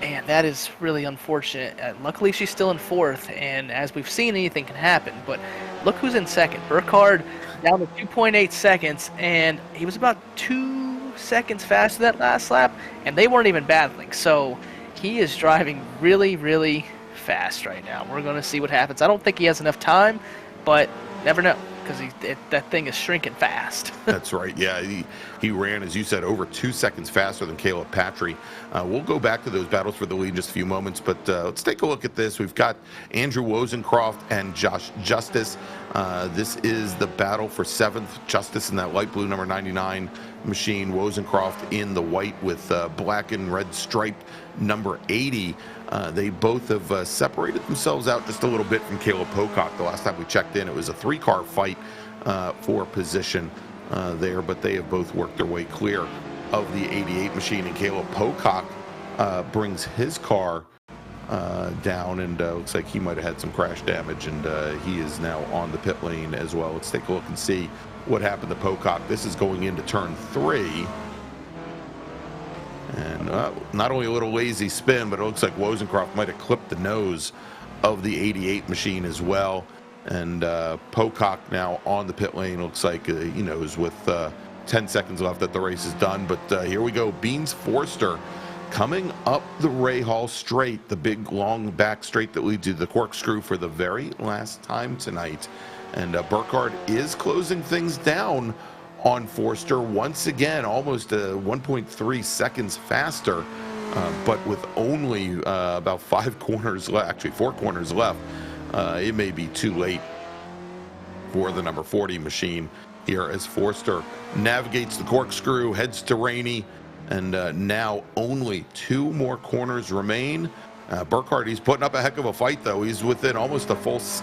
man, that is really unfortunate. Luckily, she's still in 4th, and as we've seen, anything can happen. But look who's in 2nd. Burkhardt down to 2.8 seconds, and he was about 2 seconds faster that last lap, and they weren't even battling. So he is driving really, really fast right now. We're going to see what happens. I don't think he has enough time, but never know, because that thing is shrinking fast. That's right. Yeah, he ran, as you said, over 2 seconds faster than Caleb Patry. We'll go back to those battles for the lead in just a few moments, but let's take a look at this. We've got Andrew Wozencroft and Josh Justice. This is the battle for 7th. Justice in that light blue number 99 machine. Wozencroft in the white with black and red striped number 80. They both have separated themselves out just a little bit from Caleb Pocock. The last time we checked in, it was a 3-car fight for position there, but they have both worked their way clear of the 88 machine, and Caleb Pocock brings his car down, and looks like he might have had some crash damage, and he is now on the pit lane as well. Let's take a look and see what happened to Pocock. This is going into turn 3. And not only a little lazy spin, but it looks like Wozencroft might have clipped the nose of the 88 machine as well. And Pocock now on the pit lane. Looks like he knows with 10 seconds left that the race is done. But here we go. Beans Forster coming up the Ray Hall straight, the big long back straight that leads to the corkscrew for the very last time tonight. And Burkhardt is closing things down on Forster once again, almost 1.3 seconds faster, but with only about 5 corners left, actually 4 corners left. It may be too late for the number 40 machine here as Forster navigates the corkscrew, heads to Rainey, and now only 2 more corners remain. Burkhardt, he's putting up a heck of a fight, though. He's within almost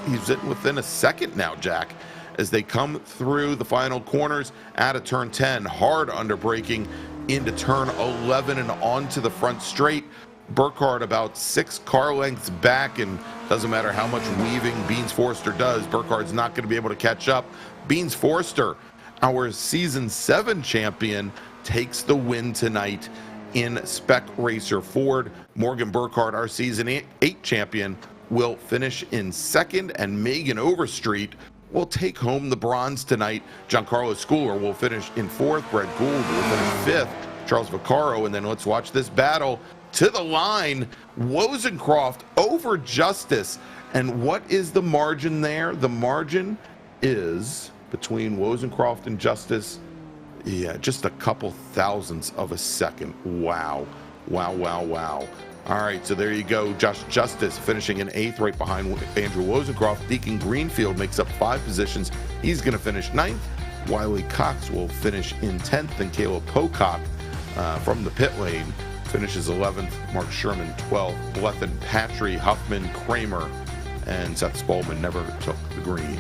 he's within a second now, Jack, as they come through the final corners out of turn 10, hard under braking into turn 11 and onto the front straight. Burkhardt about 6 car lengths back, and doesn't matter how much weaving Beans Forster does, Burkhardt's not going to be able to catch up. Beans Forster, our season 7 champion, takes the win tonight in Spec Racer Ford. Morgan Burkhardt, our season 8 champion, will finish in 2nd, and Megan Overstreet will take home the bronze tonight. Giancarlo Schooler will finish in 4th. Brett Gould will finish 5th. Charles Vaccaro, and then let's watch this battle to the line. Wozencroft over Justice. And what is the margin there? The margin is between Wozencroft and Justice, yeah, just a couple thousandths of a second. Wow. Wow, wow, wow. All right, so there you go. Josh Justice finishing in 8th, right behind Andrew Wozencroft. Deacon Greenfield makes up 5 positions. He's going to finish 9th. Wiley Cox will finish in 10th, and Caleb Pocock from the pit lane finishes 11th. Mark Sherman 12th. Blethen, Patry, Huffman, Kramer, and Seth Spallman never took the green.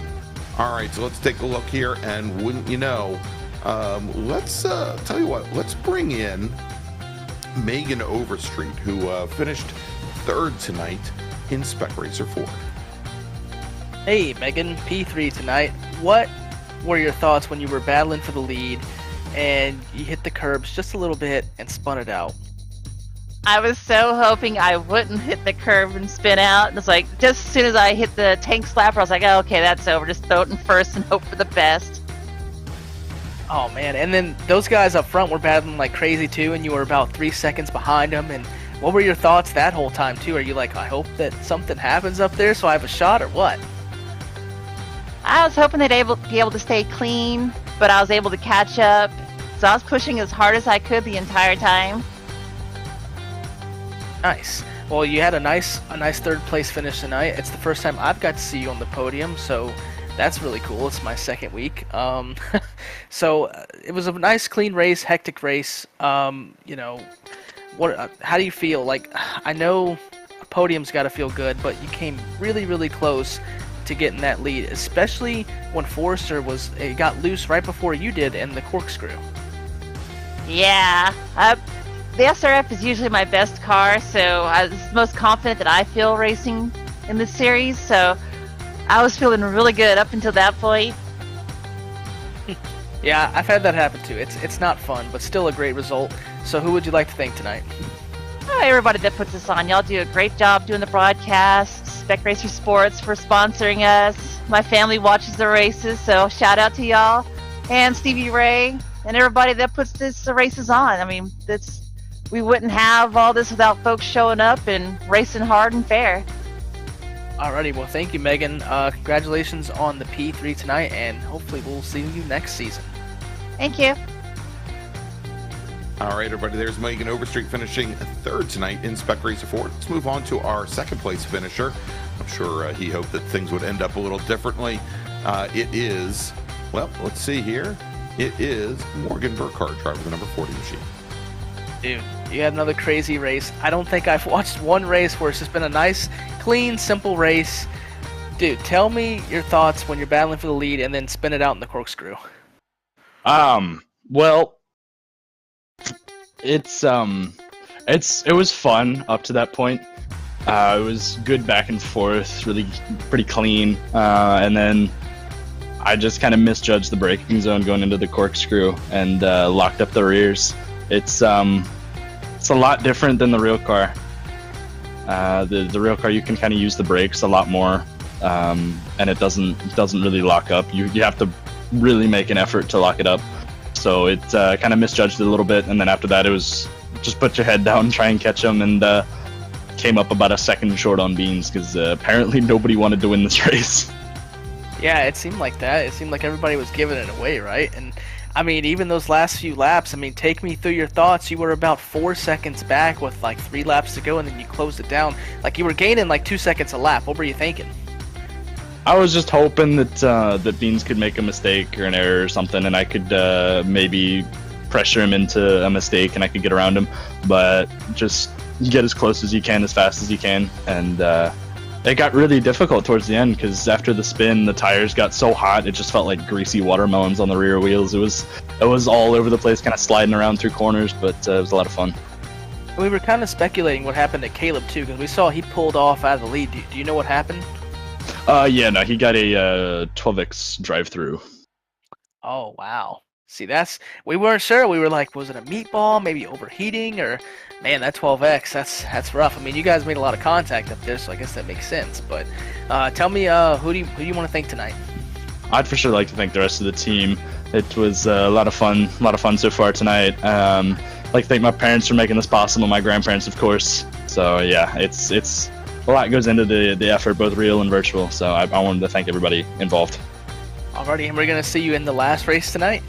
All right, so let's take a look here, and wouldn't you know, let's tell you what, let's bring in Megan Overstreet, who finished 3rd tonight in Spec Racer Ford. Hey, Megan, P3 tonight. What were your thoughts when you were battling for the lead and you hit the curbs just a little bit and spun it out? I was so hoping I wouldn't hit the curb and spin out. And it's like, just as soon as I hit the tank slapper, I was like, oh, okay, that's over. Just throw it in first and hope for the best. Oh, man. And then those guys up front were battling like crazy, too, and you were about 3 seconds behind them. And what were your thoughts that whole time, too? Are you like, I hope that something happens up there so I have a shot, or what? I was hoping they'd be able to stay clean, but I was able to catch up. So I was pushing as hard as I could the entire time. Nice. Well, you had a nice 3rd place finish tonight. It's the first time I've got to see you on the podium, so that's really cool. It's my 2nd week. So it was a nice, clean race, hectic race. You know, how do you feel? Like, I know a podium's got to feel good, but you came really, really close to getting that lead, especially when Forrester got loose right before you did in the corkscrew. Yeah. The SRF is usually my best car, so I was the most confident that I feel racing in this series, so I was feeling really good up until that point. Yeah, I've had that happen too. It's not fun, but still a great result. So who would you like to thank tonight? Oh, everybody that puts us on. Y'all do a great job doing the broadcast. Spec Racer Sports for sponsoring us. My family watches the races, so shout out to y'all. And Stevie Ray and everybody that puts the races on. I mean, we wouldn't have all this without folks showing up and racing hard and fair. Alrighty, well, thank you, Megan. Congratulations on the P3 tonight, and hopefully we'll see you next season. Thank you. All right, everybody, there's Megan Overstreet finishing 3rd tonight in Spec Racer Ford. Let's move on to our 2nd place finisher. I'm sure he hoped that things would end up a little differently. It is, well, let's see here. It is Morgan Burkhardt, driver of the number 40 machine. Dude, you had another crazy race. I don't think I've watched one race where it's just been a nice, clean, simple race. Dude, tell me your thoughts when you're battling for the lead and then spin it out in the corkscrew. Well, it was fun up to that point. It was good back and forth, really pretty clean, and then I just kind of misjudged the braking zone going into the corkscrew and locked up the rears. It's a lot different than the real car. The real car, you can kind of use the brakes a lot more, and it doesn't really lock up. You have to really make an effort to lock it up. So it kind of misjudged it a little bit, and then after that it was just put your head down, try and catch them, and came up about a second short on Beans because apparently nobody wanted to win this race. Yeah, it seemed like that. It seemed like everybody was giving it away, right? And I mean, even those last few laps, I mean, take me through your thoughts. You were about 4 seconds back with like 3 laps to go, and then you closed it down. Like, you were gaining like 2 seconds a lap. What were you thinking? I was just hoping that Beans could make a mistake or an error or something, and I could maybe pressure him into a mistake, and I could get around him. But just get as close as you can, as fast as you can, and it got really difficult towards the end because after the spin, the tires got so hot it just felt like greasy watermelons on the rear wheels. It was all over the place, kind of sliding around through corners, but it was a lot of fun. We were kind of speculating what happened to Caleb too, because we saw he pulled off out of the lead. Do you know what happened? Yeah, no, he got a 12X drive-through. Oh, wow. See, we weren't sure. We were like, was it a meatball, maybe overheating, or man, that 12X, that's rough. I mean, you guys made a lot of contact up there, so I guess that makes sense. But tell me, who do you want to thank tonight? I'd for sure like to thank the rest of the team. It was a lot of fun so far tonight. I'd like to thank my parents for making this possible, my grandparents, of course. So yeah, it's a lot goes into the effort, both real and virtual. So I wanted to thank everybody involved. Alrighty, and we're gonna see you in the last race tonight.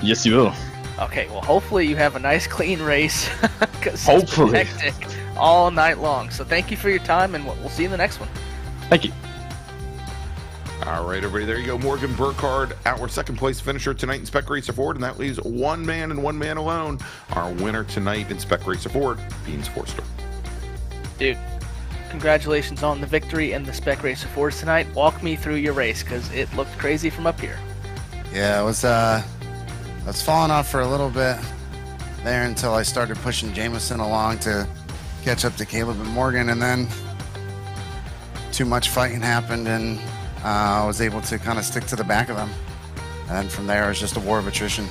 Yes, you will. Okay, well, hopefully you have a nice, clean race. Hopefully. It's been hectic all night long. So thank you for your time, and we'll see you in the next one. Thank you. All right, everybody, there you go. Morgan Burkhardt, our second place finisher tonight in Spec Racer Ford, and that leaves one man and one man alone. Our winner tonight in Spec Racer Ford, Beans Forster. Dude, congratulations on the victory in the Spec Racer Ford tonight. Walk me through your race, because it looked crazy from up here. Yeah, I was falling off for a little bit there until I started pushing Jameson along to catch up to Caleb and Morgan, and then too much fighting happened, and I was able to kind of stick to the back of them. And from there, it was just a war of attrition.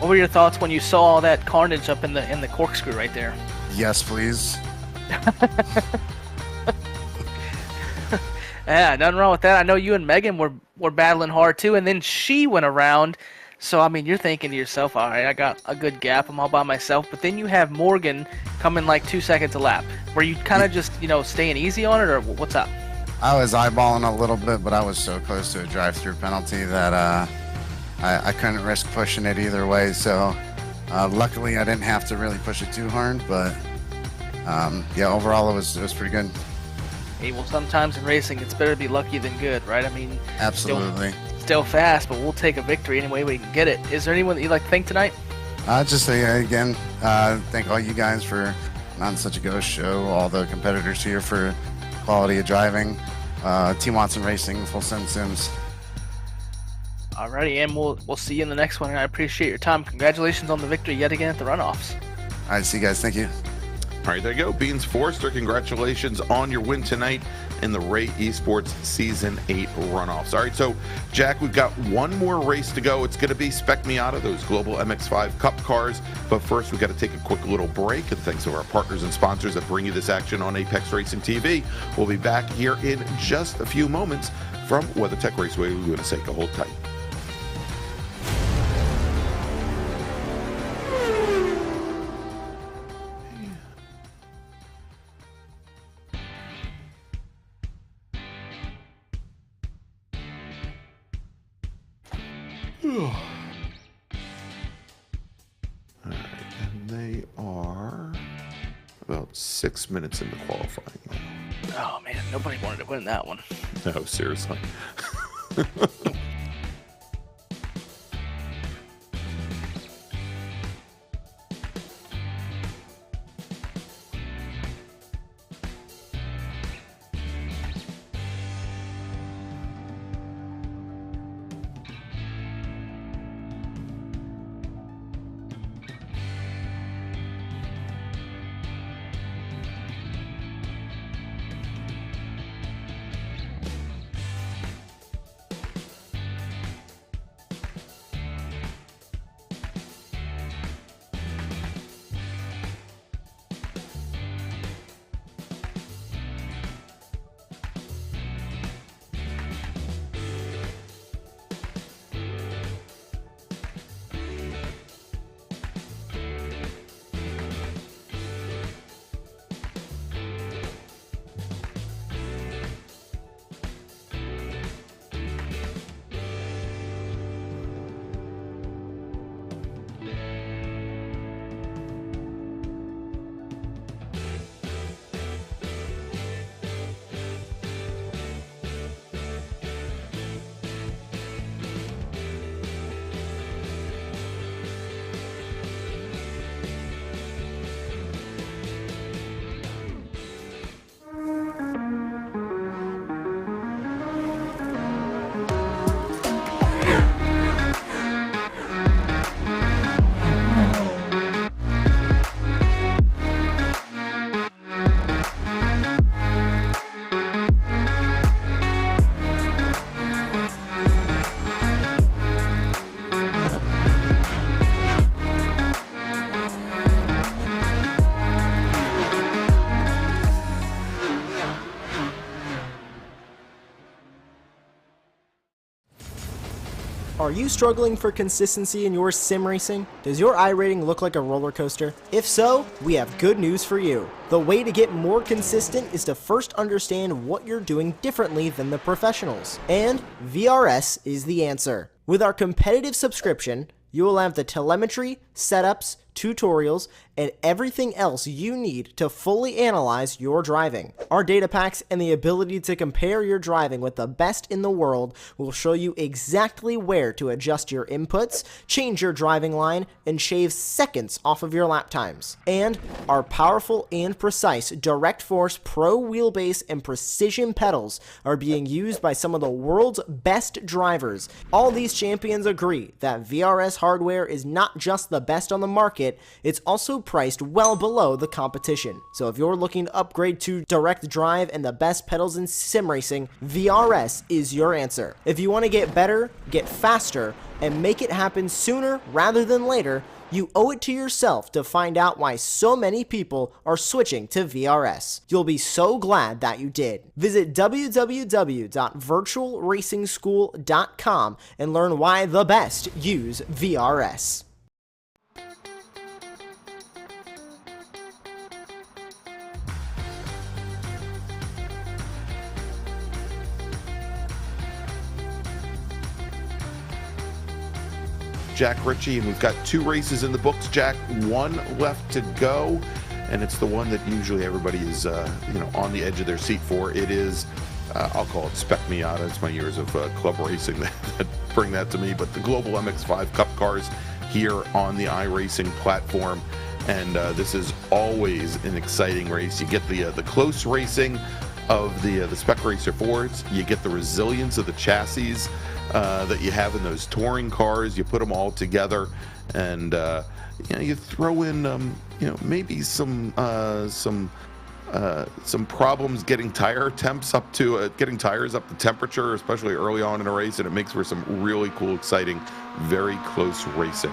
What were your thoughts when you saw all that carnage up in the corkscrew right there? Yes, please. Yeah, nothing wrong with that. I know you and Megan were battling hard too, and then she went around. So, I mean, you're thinking to yourself, all right, I got a good gap. I'm all by myself. But then you have Morgan coming like 2 seconds a lap. Were you kind of just, staying easy on it, or what's up? I was eyeballing a little bit, but I was so close to a drive-through penalty that I couldn't risk pushing it either way. So, luckily, I didn't have to really push it too hard. But, yeah, overall, it was pretty good. Hey, well, sometimes in racing, it's better to be lucky than good, right? I mean, Absolutely. Still fast, but we'll take a victory any way we can get it. Is there anyone that you'd like to thank tonight? Just say again, thank all you guys for not such a ghost show, all the competitors here for quality of driving, Team Watson Racing, Full Send Sims. Alrighty, and we'll see you in the next one, and I appreciate your time. Congratulations on the victory yet again at the Runoffs. All right, see you guys. Thank you. All right, there you go. Beans Forster, congratulations on your win tonight in the Ray Esports Season 8 Runoffs. All right, so, Jack, we've got one more race to go. It's going to be Spec Miata, those Global MX-5 Cup cars. But first, we've got to take a quick little break. And thanks to our partners and sponsors that bring you this action on Apex Racing TV. We'll be back here in just a few moments from WeatherTech Raceway, Laguna Seca. Hold tight. Alright, and they are about 6 minutes into qualifying now. Oh, man, nobody wanted to win that one. No, seriously. Are you struggling for consistency in your sim racing? Does your iRating look like a roller coaster? If so, we have good news for you. The way to get more consistent is to first understand what you're doing differently than the professionals. And VRS is the answer. With our competitive subscription, you will have the telemetry, setups, tutorials, and everything else you need to fully analyze your driving. Our data packs and the ability to compare your driving with the best in the world will show you exactly where to adjust your inputs, change your driving line, and shave seconds off of your lap times. And our powerful and precise Direct Force Pro wheelbase and precision pedals are being used by some of the world's best drivers. All these champions agree that VRS hardware is not just the best on the market, it's also priced well below the competition. So if you're looking to upgrade to direct drive and the best pedals in sim racing, VRS is your answer. If you want to get better, get faster, and make it happen sooner rather than later, you owe it to yourself to find out why so many people are switching to VRS. You'll be so glad that you did. Visit www.virtualracingschool.com and learn why the best use VRS. Jack Ritchie, and we've got 2 races in the books, Jack. 1 left to go, and it's the one that usually everybody is on the edge of their seat for. It is I'll call it Spec Miata. It's my years of club racing that bring that to me, but the Global MX-5 Cup cars here on the iRacing platform, and this is always an exciting race. You get the close racing of the Spec Racer Fords, you get the resilience of the chassis that you have in those touring cars. You put them all together, and you throw in maybe some problems getting tire temps up to getting tires up to temperature, especially early on in a race, and it makes for some really cool, exciting, very close racing.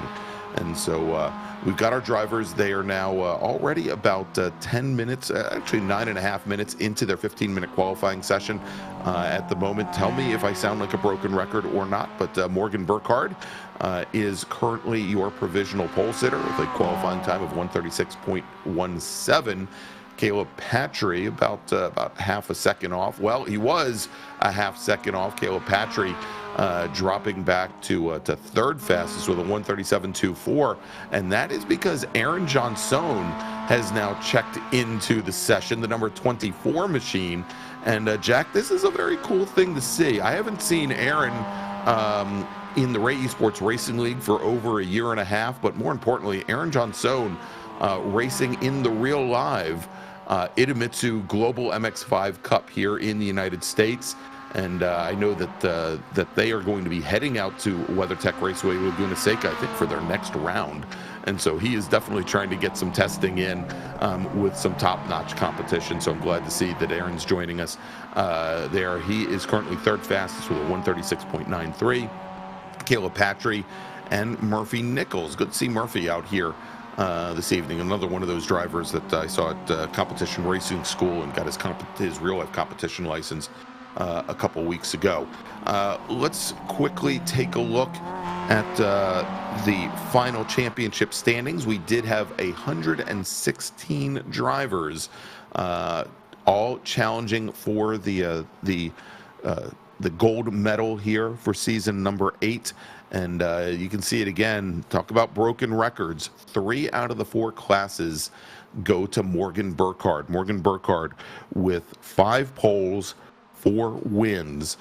And so we've got our drivers. They are now already about 10 minutes, actually 9.5 minutes into their 15-minute qualifying session at the moment. Tell me if I sound like a broken record or not, but Morgan Burkhardt is currently your provisional pole sitter with a qualifying time of 136.17. Caleb Patry about half a second off. Well, he was a half second off. Caleb Patry dropping back to third fastest with a 137.24, and that is because Aaron Johnson has now checked into the session, the number 24 machine. And Jack, this is a very cool thing to see. I haven't seen Aaron in the Ray Esports Racing League for over a year and a half, but more importantly, Aaron Johnson racing in the real live Idemitsu Global MX-5 Cup here in the United States. And I know that they are going to be heading out to WeatherTech Raceway Laguna Seca, I think, for their next round. And so he is definitely trying to get some testing in with some top-notch competition. So I'm glad to see that Aaron's joining us there. He is currently third fastest with a 136.93. Caleb Patry and Murphy Nichols. Good to see Murphy out here this evening. Another one of those drivers that I saw at Competition Racing School and got his real-life competition license a couple weeks ago. Let's quickly take a look at the final championship standings. We did have 116 drivers, all challenging for the gold medal here for season number 8. And you can see it again. Talk about broken records. 3 out of the 4 classes go to Morgan Burkhardt. Morgan Burkhardt with 5 poles, 4 wins,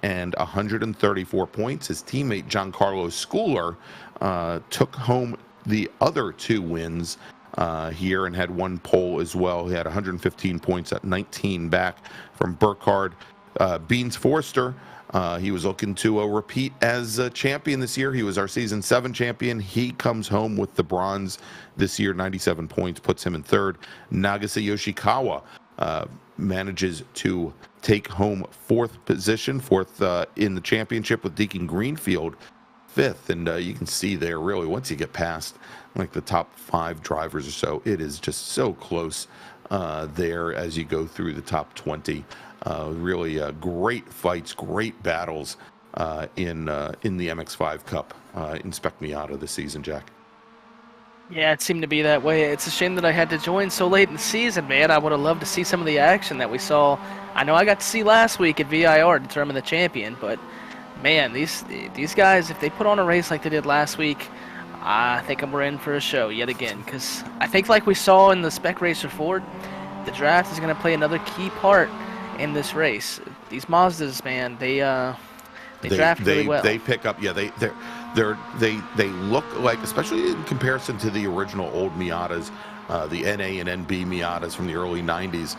and 134 points. His teammate Giancarlo Schooler took home the other 2 wins here and had 1 pole as well. He had 115 points at 19 back from Burkhardt. Beans Forster, he was looking to repeat as a champion this year. He was our season 7 champion. He comes home with the bronze this year, 97 points, puts him in third. Nagase Yoshikawa manages to take home 4th position, 4th in the championship, with Deacon Greenfield 5th. And you can see there, really, once you get past like the top 5 drivers or so, it is just so close there as you go through the top 20. Really great fights, great battles in the MX5 Cup in Spec Miata this season, Jack. Yeah, it seemed to be that way. It's a shame that I had to join so late in the season, man. I would have loved to see some of the action that we saw. I know I got to see last week at VIR determine the champion, but man, these guys, if they put on a race like they did last week, I think we're in for a show yet again. Because I think, like we saw in the Spec Racer Ford, the draft is going to play another key part in this race. These Mazdas, man, they draft really well. They pick up, yeah. They look like, especially in comparison to the original old Miatas, the NA and NB Miatas from the early 90s.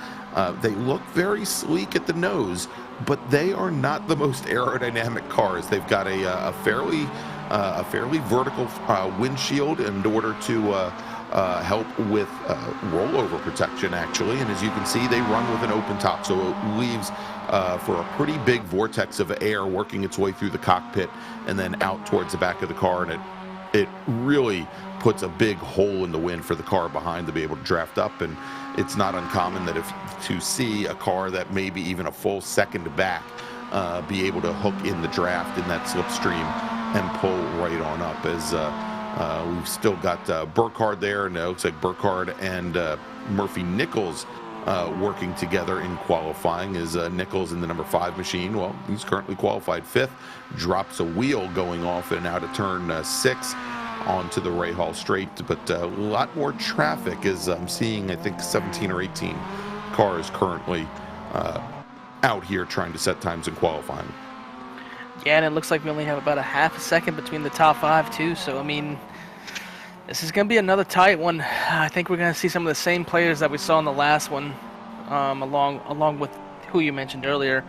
They look very sleek at the nose, but they are not the most aerodynamic cars. They've got a fairly vertical windshield in order to help with rollover protection, actually. And as you can see, they run with an open top, so it leaves for a pretty big vortex of air working its way through the cockpit and then out towards the back of the car, and it really puts a big hole in the wind for the car behind to be able to draft up. And it's not uncommon that to see a car that maybe even a full second back be able to hook in the draft in that slipstream and pull right on up. As we've still got Burkhardt there, and it looks like Burkhardt and Murphy Nichols working together in qualifying. Is Nichols in the number 5 machine? Well, he's currently qualified 5th, drops a wheel going off and out of turn 6 onto the Rahal straight, but a lot more traffic as I'm seeing, I think 17 or 18 cars currently out here trying to set times in qualifying. Yeah, and it looks like we only have about a half a second between the top 5 too, so I mean, this is going to be another tight one. I think we're going to see some of the same players that we saw in the last one, along with who you mentioned earlier,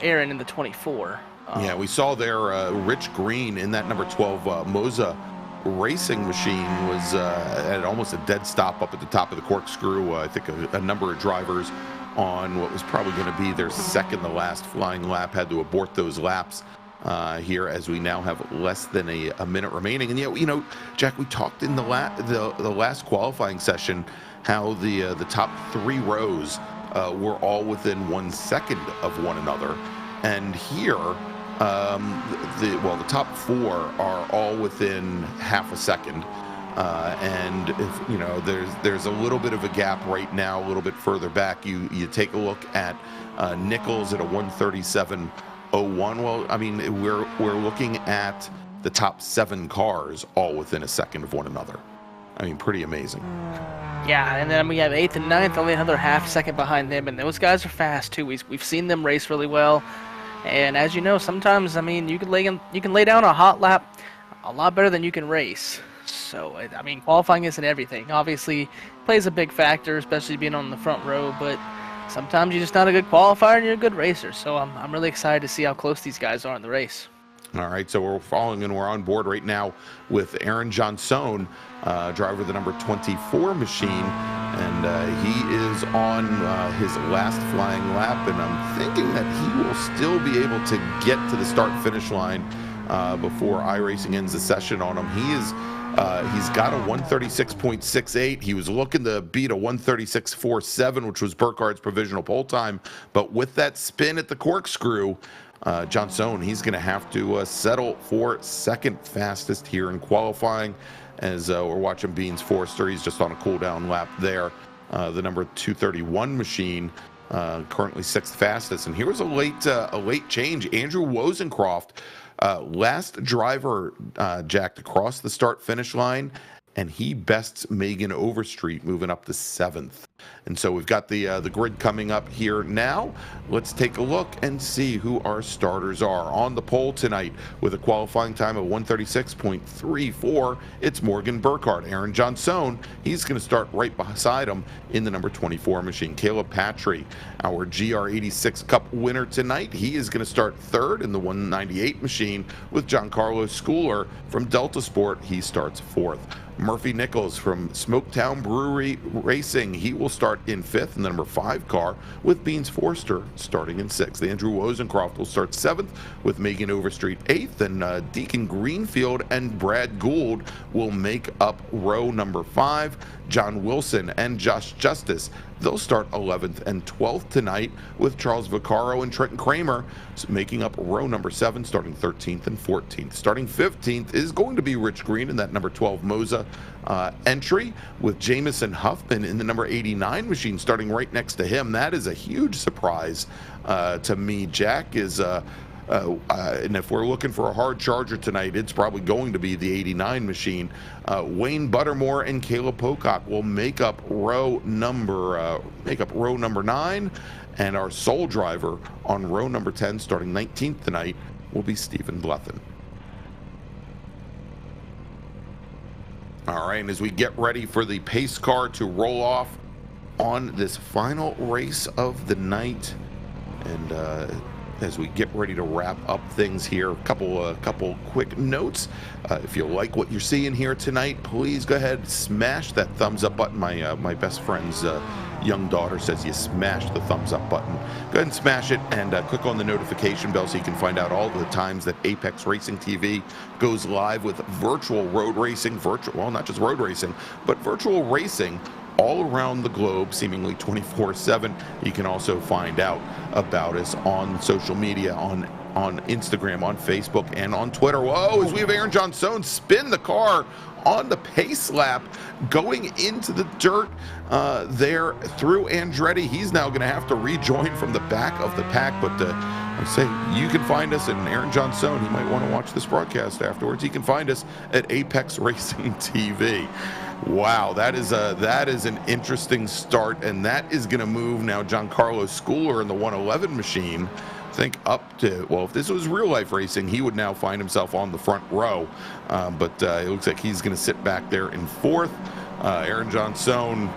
Aaron in the 24. Yeah, we saw there Rich Green in that number 12 Moza racing machine was at almost a dead stop up at the top of the corkscrew. I think a number of drivers on what was probably going to be their second to last flying lap had to abort those laps here, as we now have less than a minute remaining. And you know, Jack, we talked in the last qualifying session how the top 3 rows were all within 1 second of one another, and here the top 4 are all within half a second. And if you know, there's a little bit of a gap right now, a little bit further back. You take a look at Nichols at a 1:37.01. Well, I mean, we're looking at the top 7 cars all within a second of one another. I mean, pretty amazing. Yeah, and then we have 8th and 9th, only another half second behind them, and those guys are fast too. We've seen them race really well, and as you know, sometimes, I mean, you can lay down a hot lap a lot better than you can race. So, I mean, qualifying isn't everything. Obviously, plays a big factor, especially being on the front row, but sometimes you're just not a good qualifier and you're a good racer. So I'm really excited to see how close these guys are in the race. All right, so we're following and we're on board right now with Aaron Johnson, driver of the number 24 machine, and he is on his last flying lap, and I'm thinking that he will still be able to get to the start-finish line before iRacing ends the session on him. He's got a 136.68. He was looking to beat a 136.47, which was Burkhardt's provisional pole time, but with that spin at the corkscrew, Johnson, he's going to have to settle for second fastest here in qualifying. As we're watching Beans Forster, he's just on a cool down lap there. The number 231 machine, currently 6th fastest. And here was a late change. Andrew Wozencroft, last driver, Jack, to cross the start finish line, and he bests Megan Overstreet, moving up to 7th. And so we've got the grid coming up here now. Let's take a look and see who our starters are. On the pole tonight with a qualifying time of 136.34, it's Morgan Burkhardt. Aaron Johnson, he's going to start right beside him in the number 24 machine. Caleb Patry, our GR86 Cup winner tonight, he is going to start 3rd in the 198 machine with Giancarlo Schooler from Delta Sport. He starts 4th. Murphy Nichols from Smoketown Brewery Racing, he will start in 5th in the number 5 car, with Beans Forster starting in 6th. Andrew Wozencroft will start 7th, with Megan Overstreet 8th, and Deacon Greenfield and Brad Gould will make up row number 5. John Wilson and Josh Justice, they'll start 11th and 12th tonight, with Charles Vaccaro and Trenton Kramer making up row number 7, starting 13th and 14th. Starting 15th is going to be Rich Green in that number 12 Moza entry, with Jamison Huffman in the number 89 machine starting right next to him. That is a huge surprise to me. Jack is and if we're looking for a hard charger tonight, it's probably going to be the 89 machine. Wayne Buttermore and Caleb Pocock will make up row number 9, and our sole driver on row number 10, starting 19th tonight, will be Stephen Blethen. All right, and as we get ready for the pace car to roll off on this final race of the night, and as we get ready to wrap up things here, a couple quick notes. If you like what you're seeing here tonight, please go ahead, smash that thumbs up button. My best friend's young daughter says you smash the thumbs up button. Go ahead and smash it, and click on the notification bell so you can find out all the times that Apex Racing TV goes live with virtual road racing, well, not just road racing, but virtual racing all around the globe, seemingly 24/7. You can also find out about us on social media, on Instagram, on Facebook, and on Twitter. Whoa, as we have Aaron Johnson spin the car on the pace lap, going into the dirt there through Andretti. He's now going to have to rejoin from the back of the pack, but I say you can find us, and Aaron Johnson, he might want to watch this broadcast afterwards. He can find us at Apex Racing TV. Wow, that is an interesting start, and that is going to move now Giancarlo Schooler in the 111 machine. I think up to, well, if this was real life racing, he would now find himself on the front row, but it looks like he's going to sit back there in 4th. Aaron Johnson,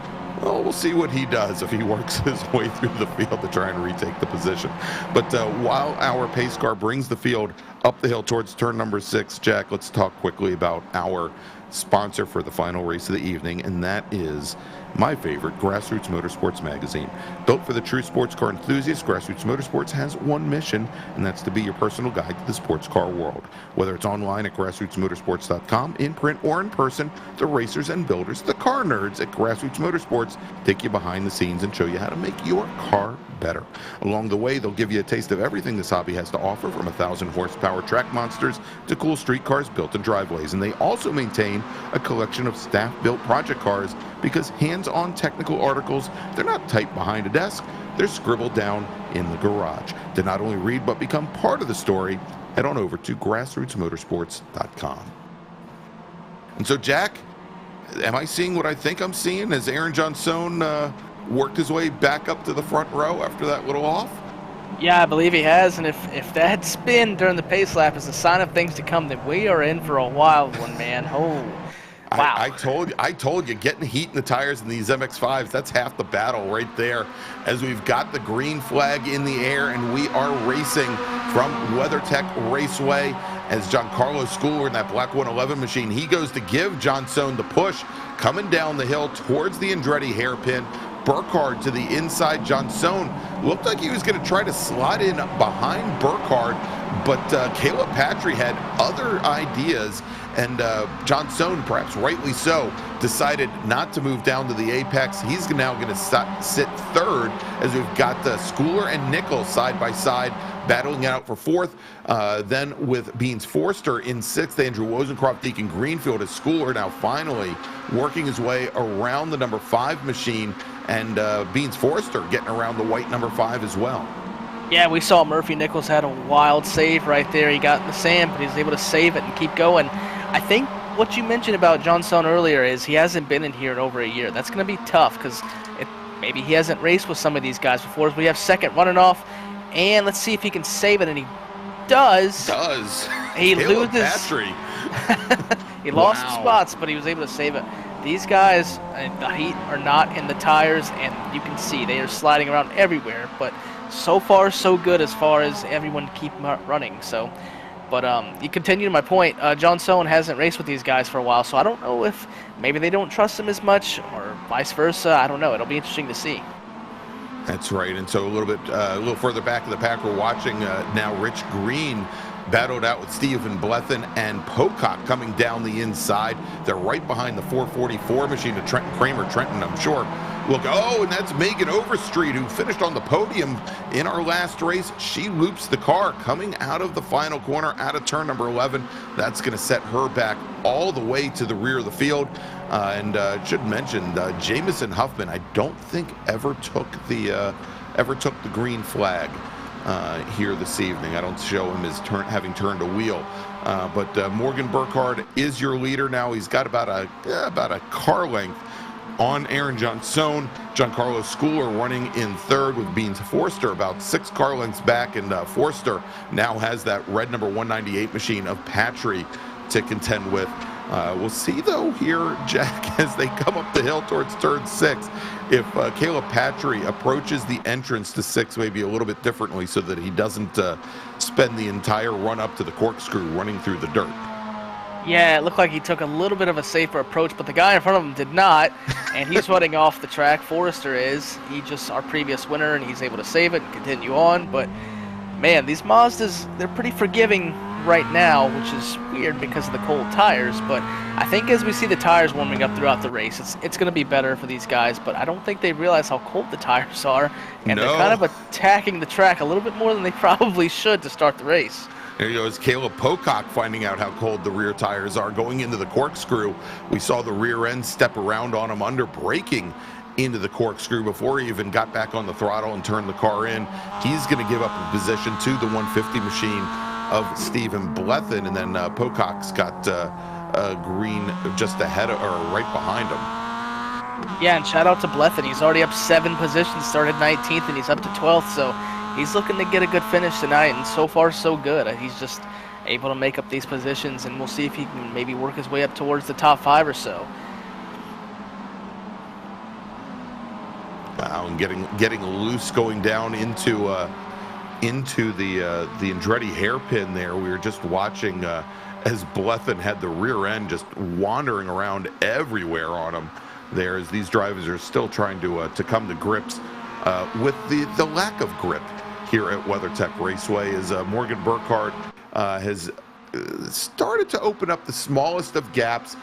well, we'll see what he does if he works his way through the field to try and retake the position. But while our pace car brings the field up the hill towards turn number 6, Jack, let's talk quickly about our sponsor for the final race of the evening, and that is my favorite, Grassroots Motorsports magazine. Built for the true sports car enthusiast, Grassroots Motorsports has one mission, and that's to be your personal guide to the sports car world. Whether it's online at grassrootsmotorsports.com, in print or in person, the racers and builders, the car nerds at Grassroots Motorsports, take you behind the scenes and show you how to make your car better. Along the way, they'll give you a taste of everything this hobby has to offer, from 1,000 horsepower track monsters to cool street cars built in driveways. And they also maintain a collection of staff-built project cars, because hands-on technical articles, they're not typed behind a desk, they're scribbled down in the garage. To not only read but become part of the story, head on over to grassrootsmotorsports.com. And so, Jack, am I seeing what I think I'm seeing? Has Aaron Johnson worked his way back up to the front row after that little off? Yeah, I believe he has, and if that spin during the pace lap is a sign of things to come, then we are in for a wild one, man. Oh, wow. I told you, getting heat in the tires in these MX-5s, that's half the battle right there, as we've got the green flag in the air, and we are racing from WeatherTech Raceway as Giancarlo Schooler in that black 111 machine. He goes to give Johnson the push, coming down the hill towards the Andretti hairpin. Burkhardt to the inside. Johnson looked like he was going to try to slide in behind Burkhardt, but Caleb Patry had other ideas, and Johnson, perhaps rightly so, decided not to move down to the apex. He's now going to sit 3rd, as we've got Schooler and Nichols side by side battling it out for 4th. Then with Beans Forster in 6th, Andrew Wozencroft, Deacon Greenfield, as Schooler now finally working his way around the number 5 machine, and Beans Forster getting around the white number 5 as well. Yeah, we saw Murphy Nichols had a wild save right there. He got in the sand, but he was able to save it and keep going. I think what you mentioned about Johnson earlier is he hasn't been in here in over a year. That's going to be tough, because maybe he hasn't raced with some of these guys before. We have second running off, and let's see if he can save it, and he does. He Caleb loses. Patry. He lost some spots, but he was able to save it. These guys, the heat are not in the tires, and you can see they are sliding around everywhere, but so far so good as far as everyone keep running. So But you continue to my point, John Sohn hasn't raced with these guys for a while, so I don't know if maybe they don't trust him as much or vice versa. I don't know. It'll be interesting to see. That's right. And so a little further back in the pack, we're watching now Rich Green battled out with Stephen Blethen and Pocock coming down the inside. They're right behind the 444 machine of Trenton Kramer. Trenton, I'm sure, will go. Oh, and that's Megan Overstreet, who finished on the podium in our last race. She loops the car coming out of the final corner, out of turn number 11. That's going to set her back all the way to the rear of the field. And should mention, Jamison Huffman, I don't think ever took the green flag here this evening. I don't show him as having turned a wheel. But Morgan Burkhardt is your leader now. He's got about a car length on Aaron Johnson. Giancarlo Schooler running in third with Beans Forster about 6 car lengths back, and Forster now has that red number 198 machine of Patry to contend with. We'll see, though, here, Jack, as they come up the hill towards turn 6, if Caleb Patry approaches the entrance to 6 maybe a little bit differently so that he doesn't spend the entire run up to the corkscrew running through the dirt. Yeah, it looked like he took a little bit of a safer approach, but the guy in front of him did not, and he's running off the track. Forrester is. He just our previous winner, and he's able to save it and continue on. But, man, these Mazdas, they're pretty forgiving right now, which is weird because of the cold tires. But I think as we see the tires warming up throughout the race, it's going to be better for these guys. But I don't think they realize how cold the tires are, and they're kind of attacking the track a little bit more than they probably should to start the race. There goes Caleb Pocock finding out how cold the rear tires are going into the corkscrew. We saw the rear end step around on him under braking into the corkscrew before he even got back on the throttle and turned the car in. He's going to give up a position to the 150 machine of Stephen Blethen, and then Pocock's got Green just ahead of, or right behind him. Yeah, and shout out to Blethen. He's already up 7 positions, started 19th, and he's up to 12th, so he's looking to get a good finish tonight, and so far so good. He's just able to make up these positions, and we'll see if he can maybe work his way up towards the top 5 or so. Wow, and getting loose going down into the Andretti hairpin there. We were just watching as Blethen had the rear end just wandering around everywhere on him there, as these drivers are still trying to come to grips with the lack of grip here at WeatherTech Raceway, as Morgan Burkhardt has started to open up the smallest of gaps.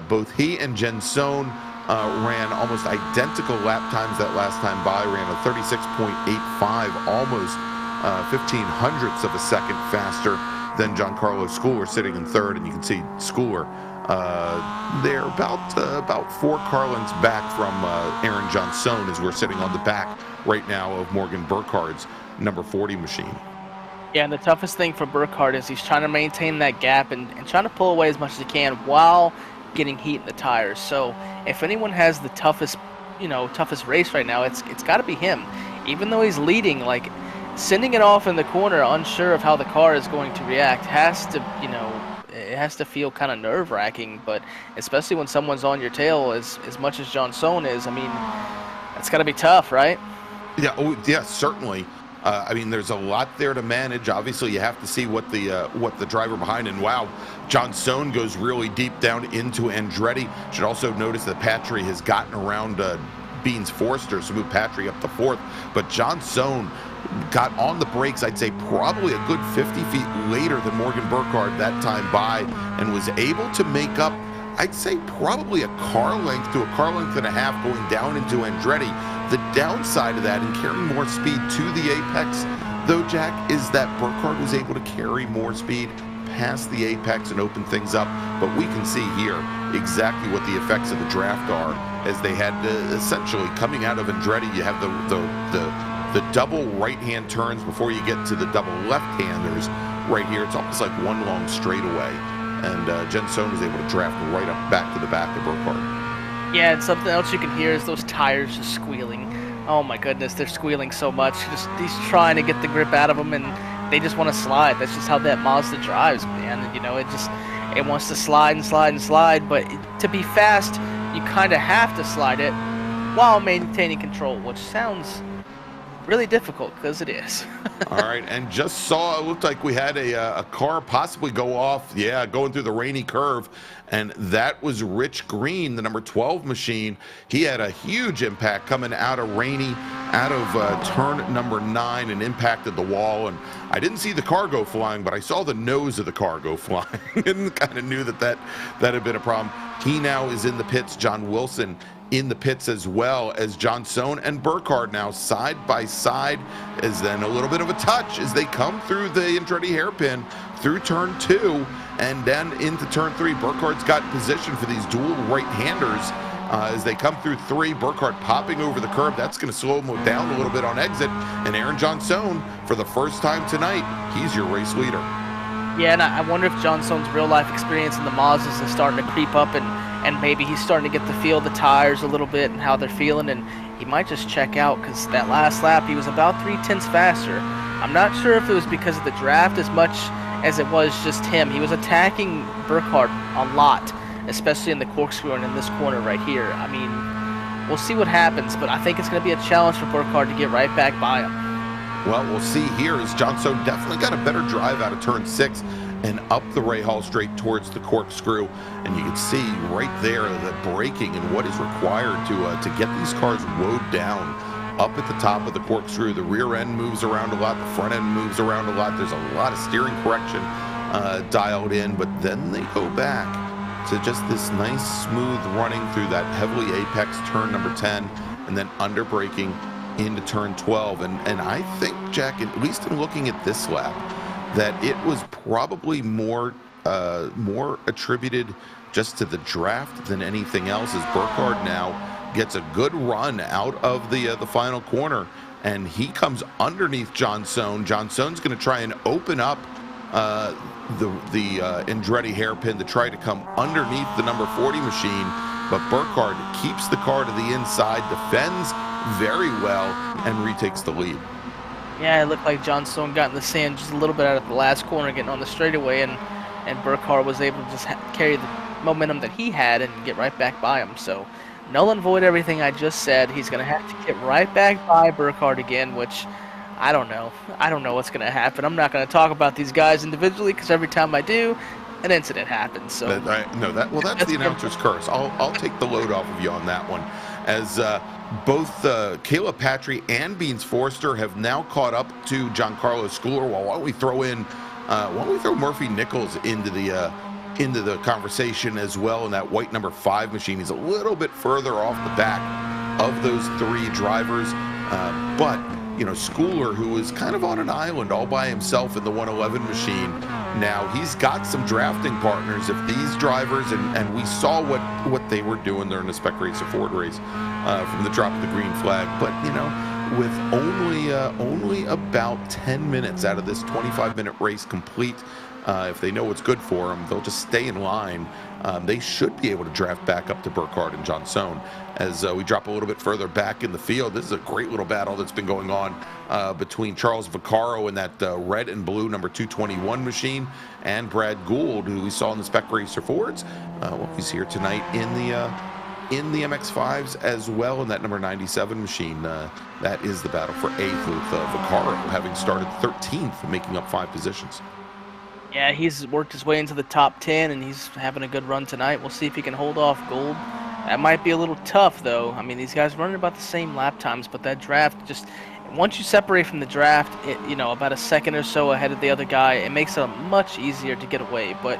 Both he and Jenson ran almost identical lap times that last time by, ran a 36.85, almost 0.15 of a second faster than Giancarlo Schooler sitting in third, and you can see Schooler they're about 4 car lengths back from Aaron Johnson, as we're sitting on the back right now of Morgan Burkhardt's number 40 machine. Yeah, and the toughest thing for Burkhardt is he's trying to maintain that gap and trying to pull away as much as he can while getting heat in the tires. So if anyone has the toughest race right now, it's got to be him. Even though he's leading, like, sending it off in the corner, unsure of how the car is going to react, it has to feel kind of nerve-wracking. But especially when someone's on your tail as much as Johnson is, I mean, it's got to be tough, right? Yeah, certainly. I mean, there's a lot there to manage. Obviously, you have to see what the driver behind, and wow, Johnson goes really deep down into Andretti. Should also notice that Patry has gotten around Beans Forster, so moved Patry up to 4th. But Johnson got on the brakes, I'd say probably a good 50 feet later than Morgan Burkhardt that time by, and was able to make up, I'd say probably a car length to a car length and a half going down into Andretti. The downside of that and carrying more speed to the apex, though, Jack, is that Burkhardt was able to carry more speed past the apex and open things up. But we can see here exactly what the effects of the draft are, as they had essentially coming out of Andretti. You have the double right-hand turns before you get to the double left-handers right here. It's almost like one long straightaway. And Jenson was able to draft right up back to the back of Burkhardt. Yeah, and something else you can hear is those tires just squealing. Oh my goodness, they're squealing so much. He's trying to get the grip out of them, and they just want to slide. That's just how that Mazda drives, man. It wants to slide and slide and slide, but to be fast, you kind of have to slide it while maintaining control, which sounds really difficult, because it is. All right, and just saw, it looked like we had a car possibly go off, yeah, going through the rainy curve, and that was Rich Green, the number 12 machine. He had a huge impact coming out of rainy, out of turn number 9, and impacted the wall, and I didn't see the car go flying, but I saw the nose of the car go flying, and kind of knew that had been a problem. He now is in the pits. John Wilson in the pits, as well as John Sohn and Burkhardt now side by side, as then a little bit of a touch as they come through the Andretti hairpin through turn 2 and then into turn 3. Burkhardt's got position for these dual right-handers as they come through 3. Burkhardt popping over the curb. That's going to slow him down a little bit on exit. And Aaron John Sohn, for the first time tonight, he's your race leader. Yeah, and I wonder if John Sohn's real-life experience in the Mazdas is starting to creep up, and maybe he's starting to get to feel the tires a little bit and how they're feeling, and he might just check out, because that last lap he was about 3/10 faster. I'm not sure if it was because of the draft as much as it was just him. He was attacking Burkhardt a lot, especially in the corkscrew and in this corner right here. I mean, we'll see what happens, but I think it's going to be a challenge for Burkhardt to get right back by him. Well, we'll see here as John Sohn definitely got a better drive out of turn 6 and up the Ray Hall straight towards the corkscrew, and you can see right there the braking and what is required to get these cars woed down up at the top of the corkscrew. The rear end moves around a lot, the front end moves around a lot. There's a lot of steering correction dialed in, but then they go back to just this nice smooth running through that heavily apex turn number 10 and then under braking into turn 12. And I think, Jack, at least in looking at this lap, that it was probably more attributed just to the draft than anything else, as Burkhardt now gets a good run out of the final corner, and he comes underneath John Sohn. John Sohn's going to try and open up the Andretti hairpin to try to come underneath the number 40 machine, but Burkhardt keeps the car to the inside, defends very well, and retakes the lead. Yeah, it looked like John Sohn got in the sand just a little bit out of the last corner, getting on the straightaway, and Burkhardt was able to just carry the momentum that he had and get right back by him. So null and void everything I just said. He's going to have to get right back by Burkhardt again, which I don't know. I don't know what's going to happen. I'm not going to talk about these guys individually, because every time I do, an incident happens. So that's the announcer's curse. I'll take the load off of you on that one, as both Caleb Patry and Beans Forster have now caught up to Giancarlo Schooler. Well, why don't we throw Murphy Nichols into the conversation as well in that white number 5 machine. He's a little bit further off the back of those 3 drivers, but you know, Schooler, who is kind of on an island all by himself in the 111 machine, now he's got some drafting partners. If these drivers, and we saw what they were doing during the Spec Racer Ford race from the drop of the green flag, but you know, with only about 10 minutes out of this 25-minute race complete, if they know what's good for them, they'll just stay in line. They should be able to draft back up to Burkhardt and John Sohn. As we drop a little bit further back in the field, this is a great little battle that's been going on between Charles Vaccaro and that red and blue number 221 machine, and Brad Gould, who we saw in the Spec Racer Fords. Well, he's here tonight in the MX-5s as well, in that number 97 machine. That is the battle for 8th, with Vaccaro having started 13th, making up 5 positions. Yeah, he's worked his way into the top 10, and he's having a good run tonight. We'll see if he can hold off Gould. That might be a little tough, though. I mean, these guys running about the same lap times, but that draft, just once you separate from the draft, about a second or so ahead of the other guy, it makes it much easier to get away. But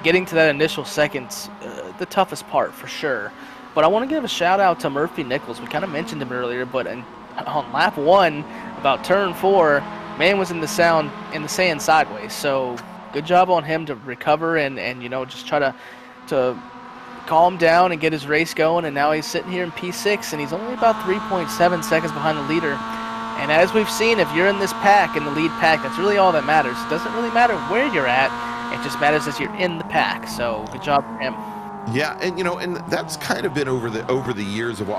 getting to that initial second's the toughest part for sure. But I want to give a shout out to Murphy Nichols. We kind of mentioned him earlier, but on lap 1, about turn 4, man was in the sand sideways. So good job on him to recover and just try to calm down and get his race going. And now he's sitting here in P6, and he's only about 3.7 seconds behind the leader. And as we've seen, if you're in this pack, in the lead pack, that's really all that matters. It doesn't really matter where you're at. It just matters that you're in the pack. So good job for him. Yeah, and that's kind of been over the years of,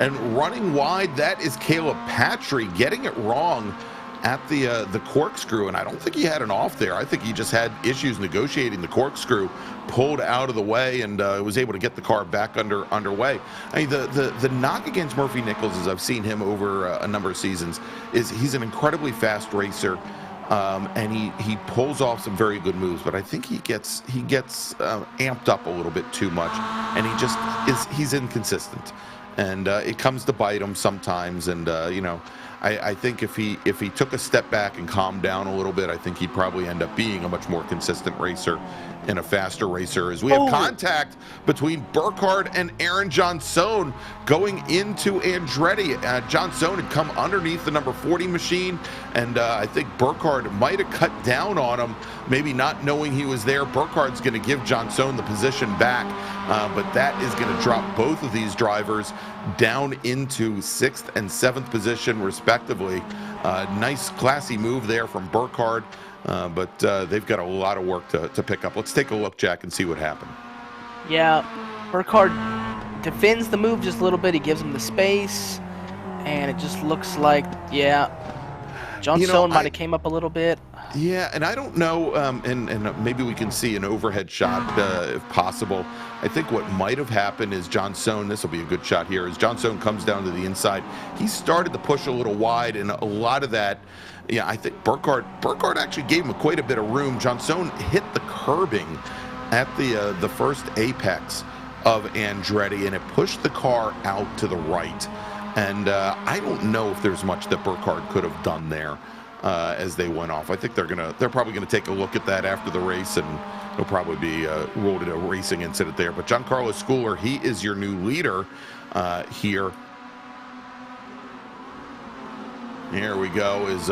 and running wide, that is Caleb Patry getting it wrong at the corkscrew, and I don't think he had an off there. I think he just had issues negotiating the corkscrew, pulled out of the way, and was able to get the car back underway. I mean, the knock against Murphy Nichols, as I've seen him over a number of seasons, is he's an incredibly fast racer. And he pulls off some very good moves, but I think he gets amped up a little bit too much, and he's inconsistent, and it comes to bite him sometimes. And I think if he took a step back and calmed down a little bit, I think he'd probably end up being a much more consistent racer and a faster racer. As we have contact between Burkhardt and Aaron Johnson going into Andretti. Johnson had come underneath the number 40 machine, and I think Burkhardt might have cut down on him, maybe not knowing he was there. Burkhardt's going to give Johnson the position back, but that is going to drop both of these drivers down into 6th and 7th position, respectively. Nice, classy move there from Burkhardt. But they've got a lot of work to pick up. Let's take a look, Jack, and see what happened. Yeah, Burkhardt defends the move just a little bit. He gives him the space, and it just looks like, yeah, Johnson might have came up a little bit. Yeah, and I don't know, and maybe we can see an overhead shot if possible. I think what might have happened is Johnson, this will be a good shot here, as Johnson comes down to the inside. He started to push a little wide, and a lot of that, yeah, I think Burkhardt actually gave him quite a bit of room. Johnson hit the curbing at the first apex of Andretti, and it pushed the car out to the right. And I don't know if there's much that Burkhardt could have done there as they went off. I think they're probably gonna take a look at that after the race, and it'll probably be ruled a racing incident there. But Giancarlo Schooler, he is your new leader here. Here we go, is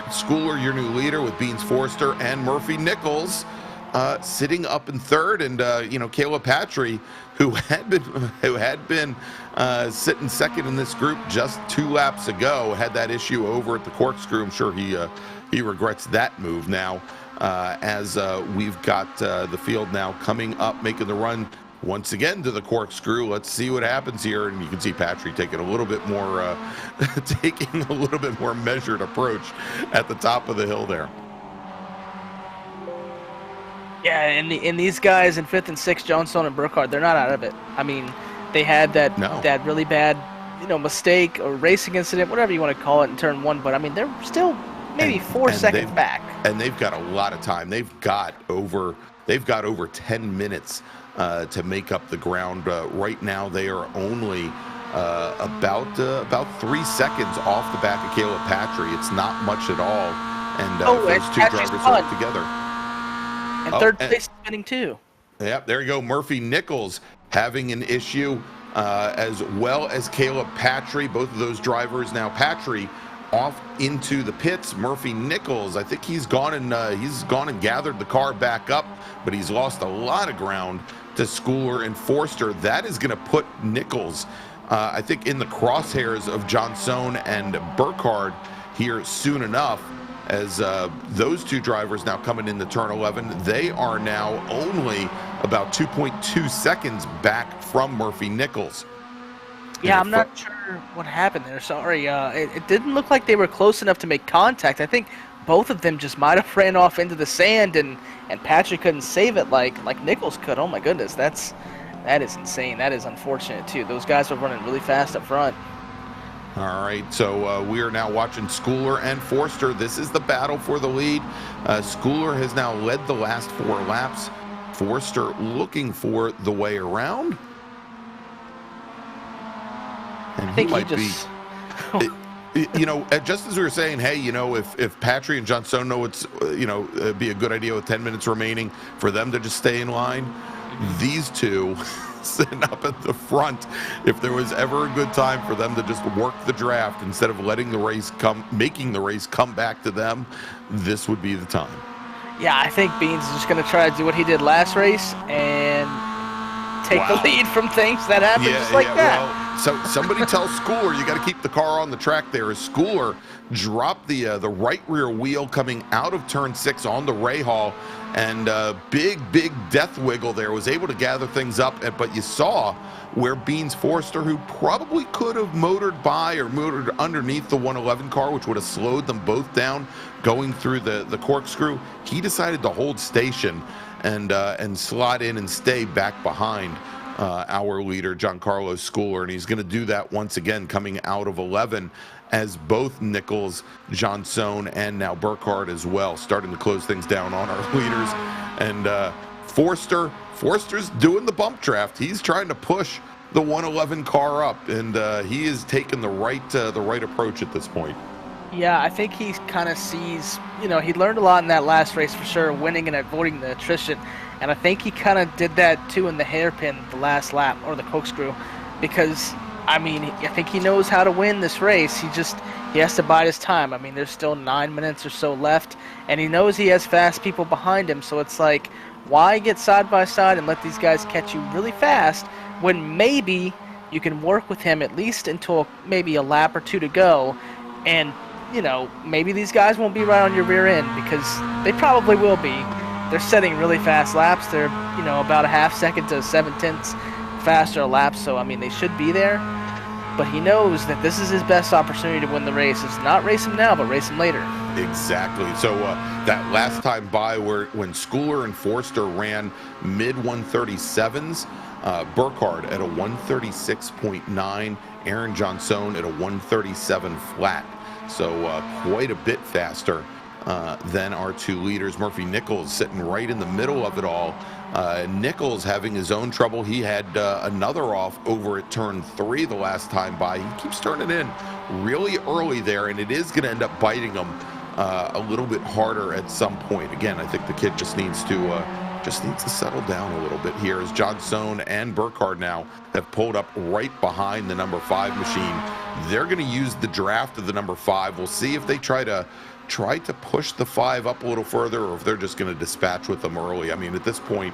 Schooler, your new leader, with Beans Forster and Murphy Nichols sitting up in third, and Caleb Patry, who had been sitting second in this group just 2 laps ago, had that issue over at the corkscrew. I'm sure he regrets that move now, as we've got the field now coming up, making the run once again to the corkscrew. Let's see what happens here, and you can see Patry taking a little bit more measured approach at the top of the hill there. Yeah, and these guys in 5th and 6th, Johnson and Burkhardt, they're not out of it. I mean, they had that really bad, mistake or racing incident, whatever you want to call it, in turn 1. But I mean, they're still maybe 4 seconds back. And they've got a lot of time. They've got over 10 minutes to make up the ground. Right now, they are only about 3 seconds off the back of Caleb Patry. It's not much at all. And those two drivers work together. And third place spinning too. Yep, there you go. Murphy Nichols having an issue, as well as Caleb Patry. Both of those drivers now. Patry off into the pits. Murphy Nichols, I think he's gone and gathered the car back up, but he's lost a lot of ground to Schooler and Forster. That is going to put Nichols, I think, in the crosshairs of Johnson and Burkhardt here soon enough, as those two drivers now coming into turn 11. They are now only about 2.2 seconds back from Murphy Nichols. Yeah, I'm not sure what happened there. Sorry. It didn't look like they were close enough to make contact. I think both of them just might have ran off into the sand, and Patrick couldn't save it like Nichols could. Oh my goodness, that is insane. That is unfortunate too. Those guys were running really fast up front. All right, so we are now watching Schooler and Forster. This is the battle for the lead. Schooler has now led the last 4 laps. Forster looking for the way around. And I think he might be, just as we were saying, hey, if Patry and Johnson know it's, it'd be a good idea with 10 minutes remaining for them to just stay in line. These two sitting up at the front, if there was ever a good time for them to just work the draft instead of making the race come back to them, this would be the time. Yeah, I think Beans is just going to try to do what he did last race and take the lead from things that happen that. So somebody tell Schooler you got to keep the car on the track there. As Schooler dropped the right rear wheel coming out of turn 6 on the Rahal, and big death wiggle there, was able to gather things up. But you saw where Beans Forster, who probably could have motored by or motored underneath the 111 car, which would have slowed them both down going through the corkscrew, he decided to hold station and slot in and stay back behind our leader, Giancarlo Schooler, and he's going to do that once again coming out of 11, as both Nichols, Johnson, and now Burkhardt as well starting to close things down on our leaders. And Forster's doing the bump draft. He's trying to push the 111 car up, and he is taking the right approach at this point. Yeah, I think he kind of sees, he learned a lot in that last race for sure, winning and avoiding the attrition. And I think he kind of did that too in the hairpin, the last lap, or the corkscrew, because, I think he knows how to win this race. He has to bide his time. There's still 9 minutes or so left, and he knows he has fast people behind him, so it's like, why get side by side and let these guys catch you really fast when maybe you can work with him at least until maybe a lap or two to go, and maybe these guys won't be right on your rear end, because they probably will be. They're setting really fast laps. They're, about a half second to 7/10 faster a lap, so, they should be there. But he knows that this is his best opportunity to win the race. It's not race him now, but race him later. Exactly. So that last time by when Schooler and Forster ran mid-137s, Burkhardt at a 136.9, Aaron Johnson at a 137 flat. So quite a bit faster than our two leaders. Murphy Nichols sitting right in the middle of it all. Nichols having his own trouble. He had another off over at turn 3 the last time by. He keeps turning in really early there, and it is going to end up biting him a little bit harder at some point. Again, I think the kid just needs to settle down a little bit here, as Johnson and Burkhardt now have pulled up right behind the number 5 machine. They're going to use the draft of the number 5. We'll see if they try to push the 5 up a little further, or if they're just going to dispatch with them early. At this point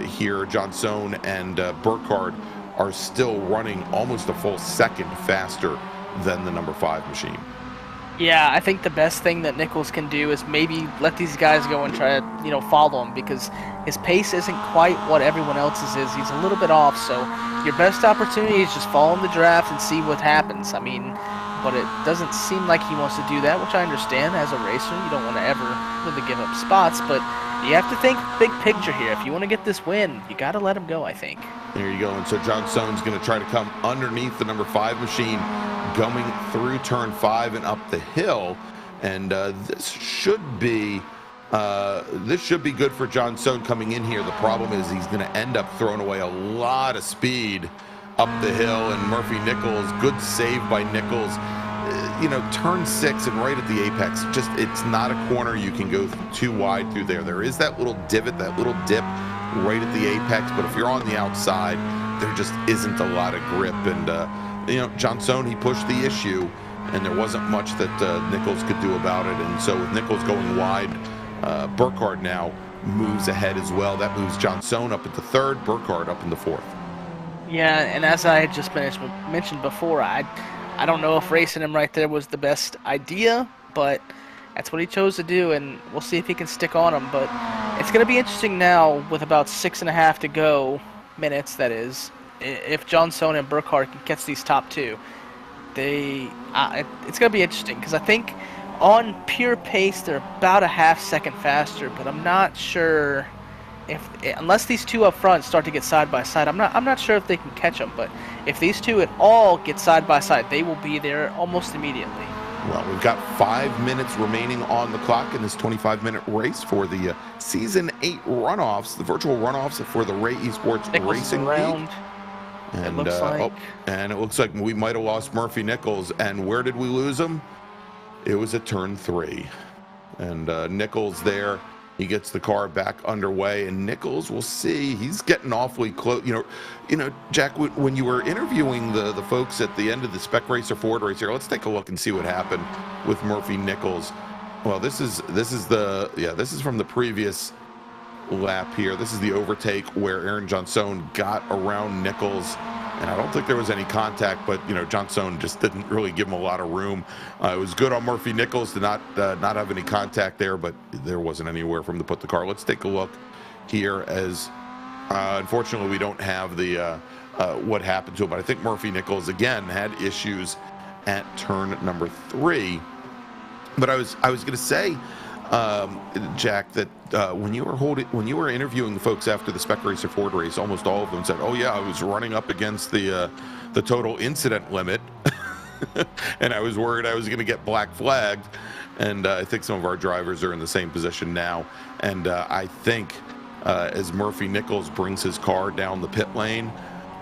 here, Johnson and Burkhardt are still running almost a full second faster than the number 5 machine. Yeah, I think the best thing that Nichols can do is maybe let these guys go and try to, follow him, because his pace isn't quite what everyone else's is. He's a little bit off, so your best opportunity is just follow him the draft and see what happens. But it doesn't seem like he wants to do that, which I understand. As a racer, you don't want to ever really give up spots, but you have to think big picture here. If you want to get this win, you got to let him go, I think. There you go. And so Johnson's going to try to come underneath the number 5 machine, going through turn 5 and up the hill. And this should be good for Johnson coming in here. The problem is he's going to end up throwing away a lot of speed up the hill, and Murphy Nichols, good save by Nichols. Turn 6 and right at the apex, it's not a corner you can go too wide through there. There is that little divot, that little dip right at the apex, but if you're on the outside, there just isn't a lot of grip. And Johnson, he pushed the issue, and there wasn't much that Nichols could do about it. And so with Nichols going wide, Burkhardt now moves ahead as well. That moves Johnson up at the 3rd, Burkhardt up in the 4th. Yeah, and as I had just mentioned before, I don't know if racing him right there was the best idea, but that's what he chose to do, and we'll see if he can stick on him. But it's going to be interesting now with about 6.5 to go, minutes that is, if Johnson and Burkhardt can catch these top 2. It's going to be interesting, because I think on pure pace they're about a half second faster, but I'm not sure unless these two up front start to get side by side, I'm not sure if they can catch them. But if these two at all get side by side, they will be there almost immediately. Well, we've got 5 minutes remaining on the clock in this 25-minute race for the Season 8 runoffs, the virtual runoffs for the Ray Esports Racing League. And it looks like we might have lost Murphy Nichols. And where did we lose him? It was at turn 3. And Nichols there, he gets the car back underway, and Nichols, we'll see, he's getting awfully close. Jack, when you were interviewing the folks at the end of the Spec Racer Ford race here, let's take a look and see what happened with Murphy Nichols. Well, this is from the previous lap here. This is the overtake where Aaron Johnson got around Nichols and I don't think there was any contact, but Johnson just didn't really give him a lot of room. It was good on Murphy Nichols to not have any contact there, but there wasn't anywhere for him to put the car. Let's take a look here, as unfortunately we don't have the what happened to him, but I think Murphy Nichols again had issues at turn number 3. But I was going to say, Jack, that when you were interviewing the folks after the Spec Racer Ford race, almost all of them said, "Oh yeah, I was running up against the total incident limit, and I was worried I was going to get black flagged." And I think some of our drivers are in the same position now. And I think as Murphy Nichols brings his car down the pit lane,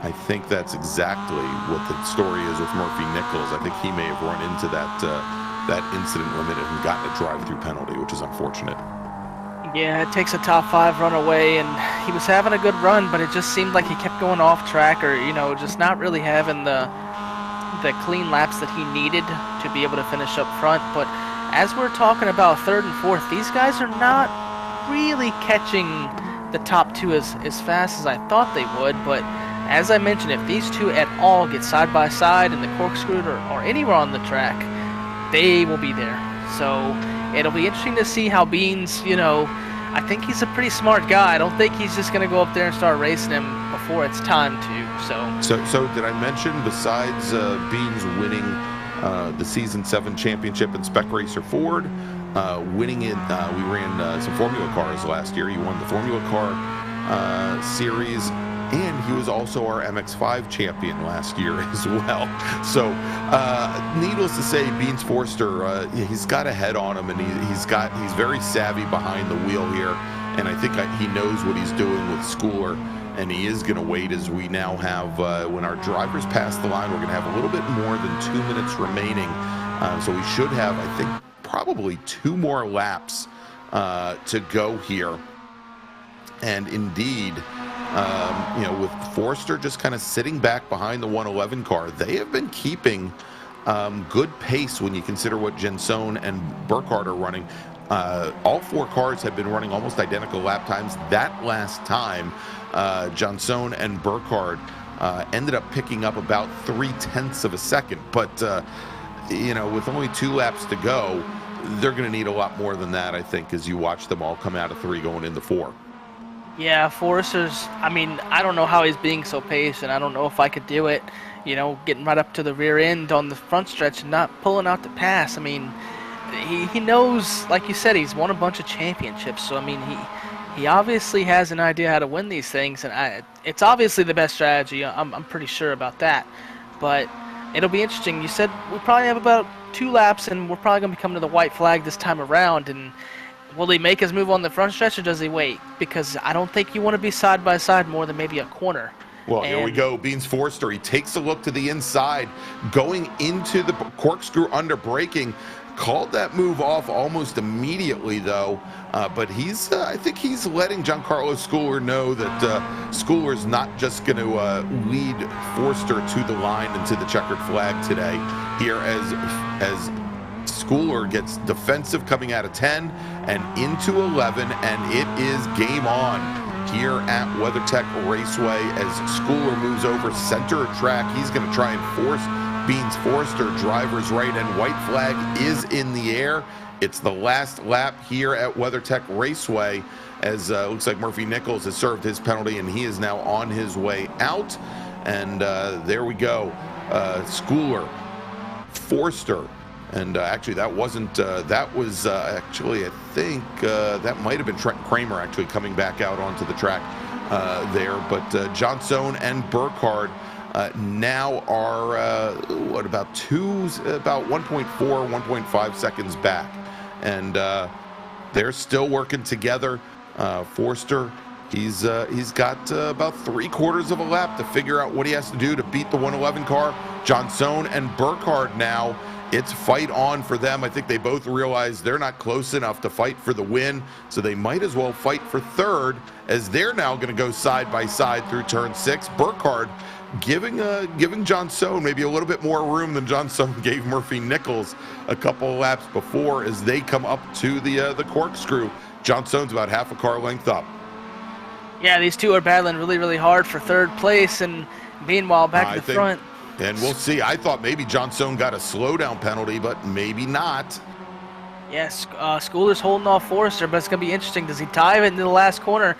I think that's exactly what the story is with Murphy Nichols. I think he may have run into that incident limit and gotten a drive-through penalty, which is unfortunate. Yeah, it takes a top 5 run away, and he was having a good run, but it just seemed like he kept going off track, or just not really having the clean laps that he needed to be able to finish up front. But as we're talking about 3rd and 4th, these guys are not really catching the top 2 as fast as I thought they would. But as I mentioned, if these 2 at all get side by side in the corkscrew or anywhere on the track, they will be there. So it'll be interesting to see how Beans, I think he's a pretty smart guy. I don't think he's just going to go up there and start racing him before it's time to. So did I mention, besides Beans winning the Season 7 championship in Spec Racer Ford, winning it, we ran some Formula cars last year. He won the Formula Car Series, and he was also our MX-5 champion last year as well. So, needless to say, Beans Forster, he's got a head on him, and he's very savvy behind the wheel here. And I think he knows what he's doing with Schooler, and he is going to wait, as we now have, when our drivers pass the line, we're going to have a little bit more than 2 minutes remaining. So we should have, I think, probably 2 more laps to go here. And indeed, with Forster just kind of sitting back behind the 111 car, they have been keeping good pace when you consider what Jenson and Burkhardt are running. All 4 cars have been running almost identical lap times. That last time, Jenson and Burkhardt ended up picking up about 0.3 of a second. But, with only 2 laps to go, they're going to need a lot more than that, I think, as you watch them all come out of 3 going into 4. Yeah, Forrester's, I don't know how he's being so patient. I don't know if I could do it, getting right up to the rear end on the front stretch and not pulling out the pass. He knows, like you said, he's won a bunch of championships. So, he obviously has an idea how to win these things. And it's obviously the best strategy. I'm pretty sure about that. But it'll be interesting. You said we probably have about 2 laps, and we're probably going to be coming to the white flag this time around. And will he make his move on the front stretch, or does he wait? Because I don't think you want to be side by side more than maybe a corner. Well, here we go. Beans Forster, he takes a look to the inside, going into the corkscrew under braking. Called that move off almost immediately, though. But I think he's letting Giancarlo Schooler know that Schooler's not just going to lead Forster to the line and to the checkered flag today. Here as Schooler gets defensive coming out of 10 and into 11, and it is game on here at WeatherTech Raceway as Schooler moves over center of track. He's going to try and force Beans Forster, driver's right, and white flag is in the air. It's the last lap here at WeatherTech Raceway, as looks like Murphy Nichols has served his penalty and he is now on his way out. And there we go. Schooler, Forster, and actually that wasn't, that was actually, I think that might have been Trent Kramer actually coming back out onto the track there. But Johnson and Burkhardt now are about 1.4, 1.5 seconds back, and they're still working together. Forster, he's got about 3/4 of a lap to figure out what he has to do to beat the 111 car. Johnson and Burkhardt now, it's fight on for them. I think they both realize they're not close enough to fight for the win, so they might as well fight for third, as they're now going to go side by side through turn 6. Burkhardt giving Johnson maybe a little bit more room than Johnson gave Murphy Nichols a couple of laps before, as they come up to the corkscrew. Johnson's about half a car length up. Yeah, these two are battling really, really hard for third place, and meanwhile, back to the front. And we'll see. I thought maybe Johnson got a slowdown penalty, but maybe not. Yes, Schooler's holding off Forrester, but it's going to be interesting. Does he dive into the last corner?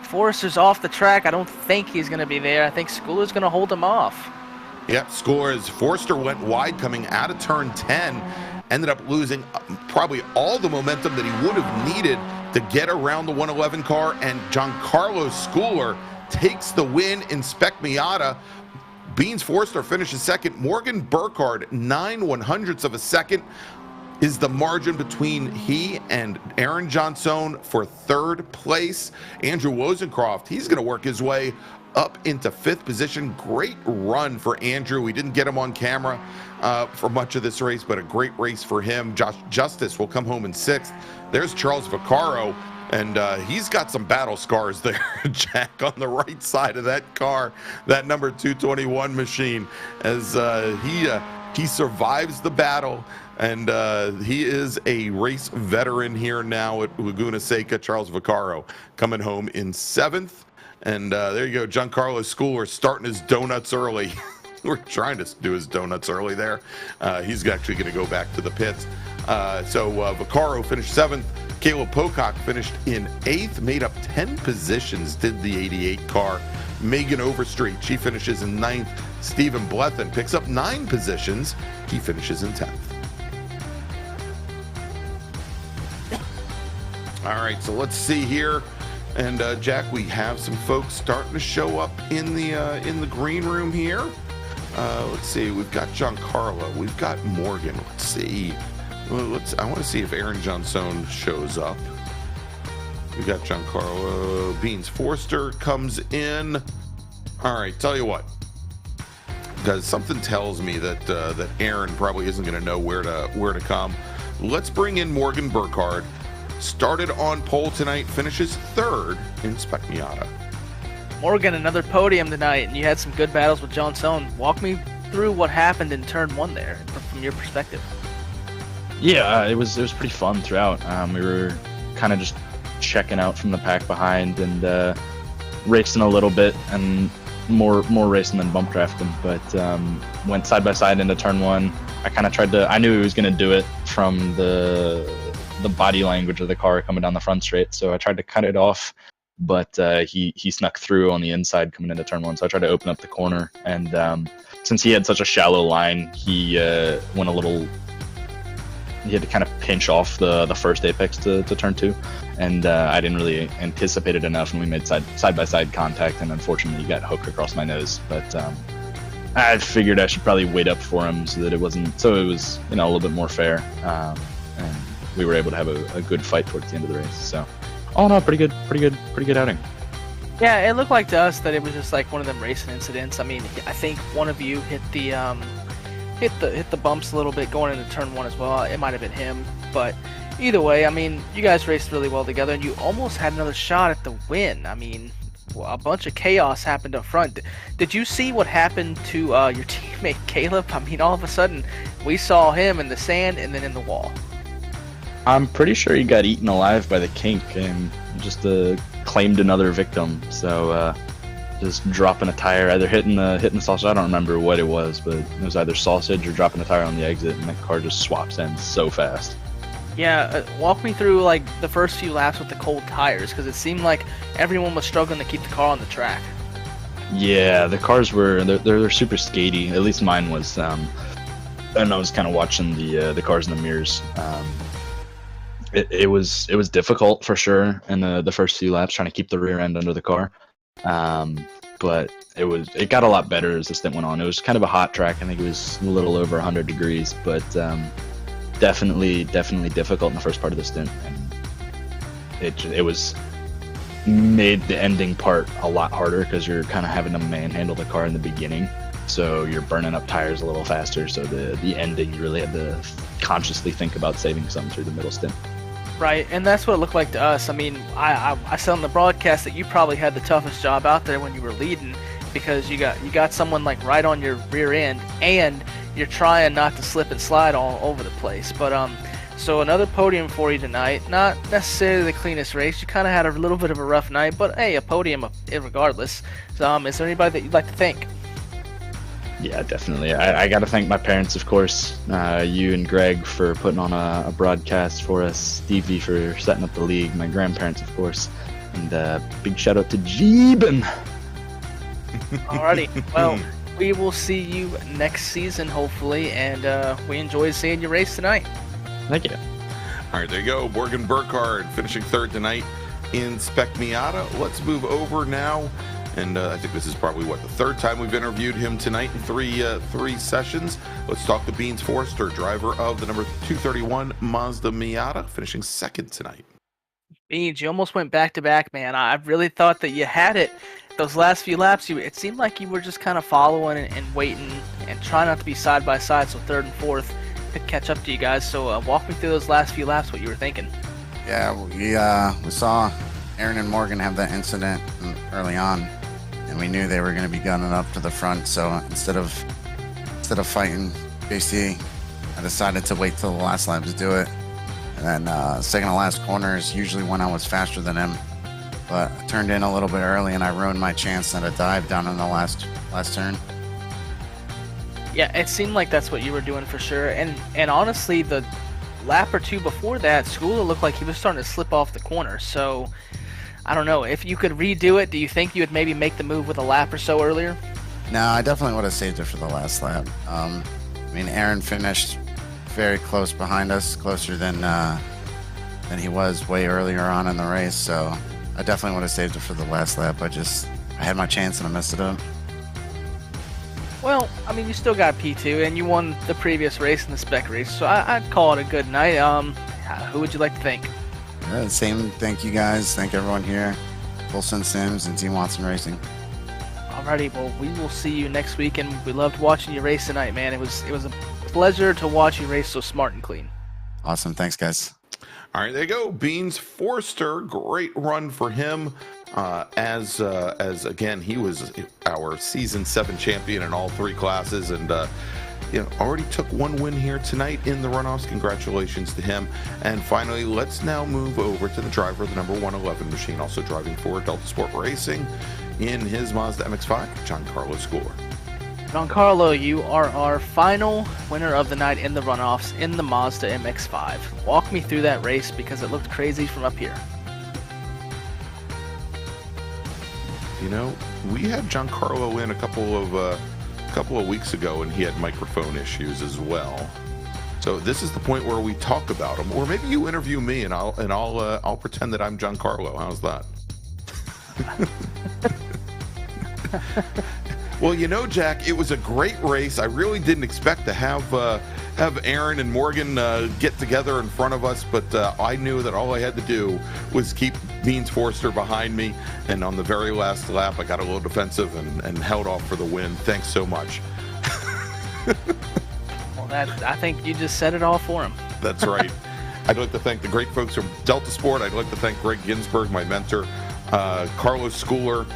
Forrester's off the track. I don't think he's going to be there. I think Schooler's going to hold him off. Yep, Forrester went wide coming out of turn 10. Ended up losing probably all the momentum that he would have needed to get around the 111 car, and Giancarlo Schooler takes the win in Spec Miata. Beans Forrester finishes second. Morgan Burkhardt, 9/100ths of a second, is the margin between he and Aaron Johnson for third place. Andrew Wozencroft, he's going to work his way up into fifth position. Great run for Andrew. We didn't get him on camera for much of this race, but a great race for him. Josh Justice will come home in sixth. There's Charles Vaccaro, and he's got some battle scars there, Jack, on the right side of that car, that number 221 machine, as he survives the battle, and he is a race veteran here now at Laguna Seca. Charles Vaccaro coming home in seventh. And there you go, Giancarlo Schooler starting his donuts early. We're trying to do his donuts early there. He's actually going to go back to the pits. So Vaccaro finished seventh. Caleb Pocock finished in eighth, made up 10 positions, did the 88 car. Megan Overstreet, she finishes in ninth. Stephen Blethen picks up 9 positions. He finishes in 10th. All right, so let's see here. And Jack, we have some folks starting to show up in the green room here. Let's see, we've got Giancarlo, we've got Morgan. Let's see. I want to see if Aaron Johnson shows up. We got Giancarlo. Beans Forster comes in. All right, tell you what, guys, something tells me that that Aaron probably isn't going to know where to come. Let's bring in Morgan Burkhardt. Started on pole tonight, finishes third in Spec Miata. Morgan, another podium tonight, and you had some good battles with Johnson. Walk me through what happened in turn 1 there, from your perspective. Yeah, it was pretty fun throughout. We were kind of just checking out from the pack behind and racing a little bit, and more racing than bump drafting. But went side by side into turn 1. I kind of tried to. I knew he was going to do it from the body language of the car coming down the front straight, so I tried to cut it off, but he snuck through on the inside coming into turn 1, so I tried to open up the corner, and since he had such a shallow line, he went a little. He had to kind of pinch off the first apex to turn 2, and I didn't really anticipate it enough, and we made side by side contact, and unfortunately he got hooked across my nose. But I figured I should probably wait up for him so that it was a little bit more fair, and we were able to have a good fight towards the end of the race. So all in all, pretty good outing. Yeah, it looked like to us that it was just like one of them racing incidents. I mean, I think one of you hit the bumps a little bit going into turn 1 as well. It might have been him, but either way, I mean, you guys raced really well together, and you almost had another shot at the win. I mean, a bunch of chaos happened up front. Did you see what happened to your teammate Caleb? I mean, all of a sudden, we saw him in the sand and then in the wall. I'm pretty sure he got eaten alive by the kink and just claimed another victim. So just dropping a tire, either hitting the sausage. I don't remember what it was, but it was either sausage or dropping a tire on the exit, and the car just swaps ends so fast. Yeah, walk me through like the first few laps with the cold tires, because it seemed like everyone was struggling to keep the car on the track. Yeah, the cars they're super skatey. At least mine was. And I was kind of watching the cars in the mirrors. It was difficult for sure in the first few laps, trying to keep the rear end under the car. But it got a lot better as the stint went on. It was kind of a hot track. I think it was a little over 100 degrees, but definitely difficult in the first part of the stint, and it was made the ending part a lot harder because you're kind of having to manhandle the car in the beginning, so you're burning up tires a little faster. So the ending, you really had to consciously think about saving some through the middle stint. Right, and that's what it looked like to us. I mean, I said on the broadcast that you probably had the toughest job out there when you were leading, because you got someone like right on your rear end, and you're trying not to slip and slide all over the place. But So another podium for you tonight. Not necessarily the cleanest race. You kind of had a little bit of a rough night, but hey, a podium regardless. So, is there anybody that you'd like to thank? Yeah, definitely. I got to thank my parents, of course. You and Greg for putting on a broadcast for us. Stevie for setting up the league. My grandparents, of course. And big shout out to Jeeben. Alrighty. Well, we will see you next season, hopefully. And we enjoyed seeing you race tonight. Thank you. All right, there you go. Morgan Burkhardt finishing third tonight in Spec Miata. Let's move over now. And I think this is probably, the third time we've interviewed him tonight in three sessions. Let's talk to Beans Forrester, driver of the number 231 Mazda Miata, finishing second tonight. Beans, you almost went back-to-back, man. I really thought that you had it. Those last few laps, it seemed like you were just kind of following and waiting and trying not to be side-by-side, so third and fourth could catch up to you guys. So walk me through those last few laps, what you were thinking. Yeah, we saw Aaron and Morgan have that incident early on, and we knew they were going to be gunning up to the front. So instead of fighting JC, I decided to wait till the last lap to do it. And then second to last corner is usually when I was faster than him, but I turned in a little bit early and I ruined my chance at a dive down in the last turn. Yeah, it seemed like that's what you were doing for sure. And honestly, the lap or two before that, Schooler looked like he was starting to slip off the corner. So I don't know. If you could redo it, do you think you would maybe make the move with a lap or so earlier? No, I definitely would have saved it for the last lap. Aaron finished very close behind us, closer than he was way earlier on in the race. So I definitely would have saved it for the last lap. I had my chance and I messed it up. Well, you still got P2, and you won the previous race in the spec race, so I'd call it a good night. Who would you like to thank? Same. Thank you guys. Thank everyone here. Wilson Sims and Team Watson Racing. Alrighty, well, we will see you next week, and we loved watching you race tonight, man. It was a pleasure to watch you race so smart and clean. Awesome. Thanks, guys. All right, there you go. Beans Forrester, great run for him. As again, he was our season 7 champion in all 3 classes, and already took 1 win here tonight in the runoffs. Congratulations to him. And finally, let's now move over to the driver of the number 111 machine, also driving for Delta Sport Racing in his Mazda MX-5, Giancarlo Schooler. Giancarlo, you are our final winner of the night in the runoffs in the Mazda MX-5. Walk me through that race because it looked crazy from up here. We had Giancarlo in a couple of weeks ago, and he had microphone issues as well. So this is the point where we talk about him, or maybe you interview me, and I'll pretend that I'm Giancarlo. How's that? Well, Jack, it was a great race. I really didn't expect to have Aaron and Morgan get together in front of us, but I knew that all I had to do was keep Beans Forrester behind me, and on the very last lap, I got a little defensive and held off for the win. Thanks so much. Well, I think you just said it all for him. That's right. I'd like to thank the great folks from Delta Sport. I'd like to thank Greg Ginsberg, my mentor, Carlos Schooler,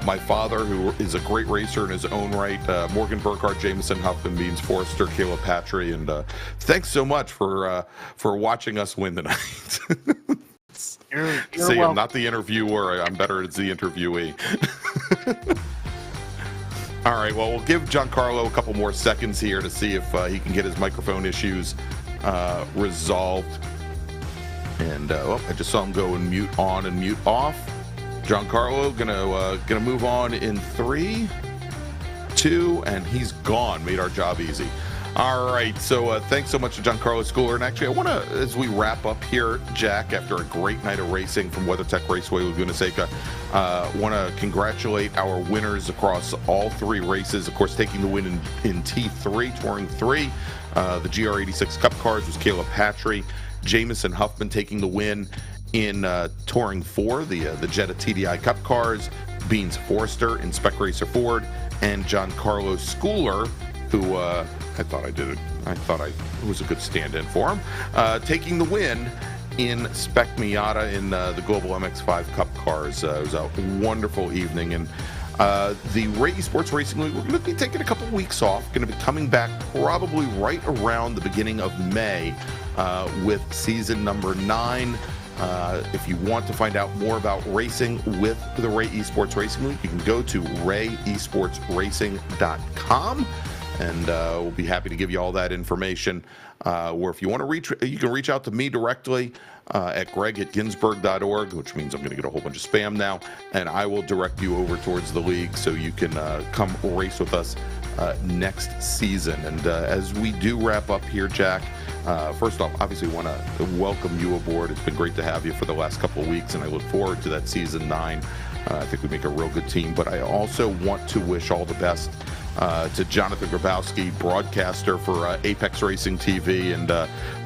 my father, who is a great racer in his own right, Morgan Burkhardt, Jameson Huffman, Beans Forrester, Caleb Patry, and thanks so much for watching us win tonight. You're See, welcome. I'm not the interviewer. I'm better as the interviewee. All right, well, we'll give Giancarlo a couple more seconds here to see if he can get his microphone issues resolved. And I just saw him go and mute on and mute off. Giancarlo gonna move on in 3, 2, and he's gone. Made our job easy. All right, so thanks so much to Giancarlo Schooler. And actually, I want to, as we wrap up here, Jack, after a great night of racing from WeatherTech Raceway, Laguna Seca, want to congratulate our winners across all 3 races. Of course, taking the win in T3, Touring 3. The GR86 Cup cars was Caleb Patry. Jameson Huffman taking the win in Touring 4, the Jetta TDI Cup cars. Beans Forrester in Spec Racer Ford. And Giancarlo Schooler, who I thought it was a good stand-in for him, taking the win in Spec Miata in the Global MX-5 Cup cars. It was a wonderful evening, and The Ray Esports Racing League, we're going to be taking a couple weeks off. Going to be coming back probably right around the beginning of May with season number 9. If you want to find out more about racing with the Ray Esports Racing League, you can go to rayesportsracing.com, and we'll be happy to give you all that information. Or if you want to reach, you can reach out to me directly at greg@ginsburg.org, which means I'm going to get a whole bunch of spam now, and I will direct you over towards the league so you can come race with us next season. And as we do wrap up here, Jack, first off, obviously want to welcome you aboard. It's been great to have you for the last couple of weeks, and I look forward to that season 9. I think we make a real good team, but I also want to wish all the best to Jonathan Grabowski, broadcaster for Apex Racing TV, and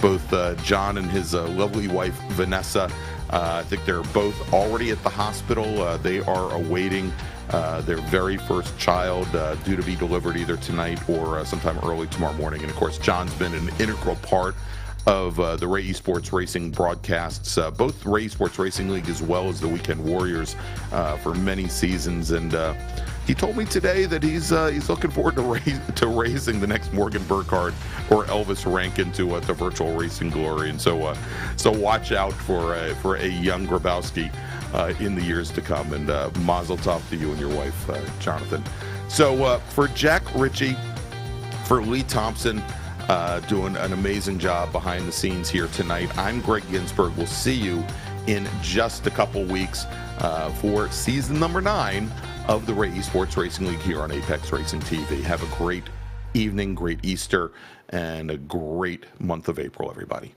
both John and his lovely wife, Vanessa. I think they're both already at the hospital. They are awaiting their very first child, due to be delivered either tonight or sometime early tomorrow morning. And of course, John's been an integral part of the Ray Esports Racing broadcasts, both Ray Esports Racing League as well as the Weekend Warriors, for many seasons. And he told me today that he's looking forward to racing the next Morgan Burkhardt or Elvis Rankin to virtual racing glory. And so watch out for a young Grabowski in the years to come. And mazel tov to you and your wife, Jonathan. So for Jack Ritchie, for Lee Thompson, doing an amazing job behind the scenes here tonight, I'm Greg Ginsburg. We'll see you in just a couple weeks for season number 9 of the Ray Esports Racing League here on Apex Racing TV. Have a great evening, great Easter, and a great month of April, everybody.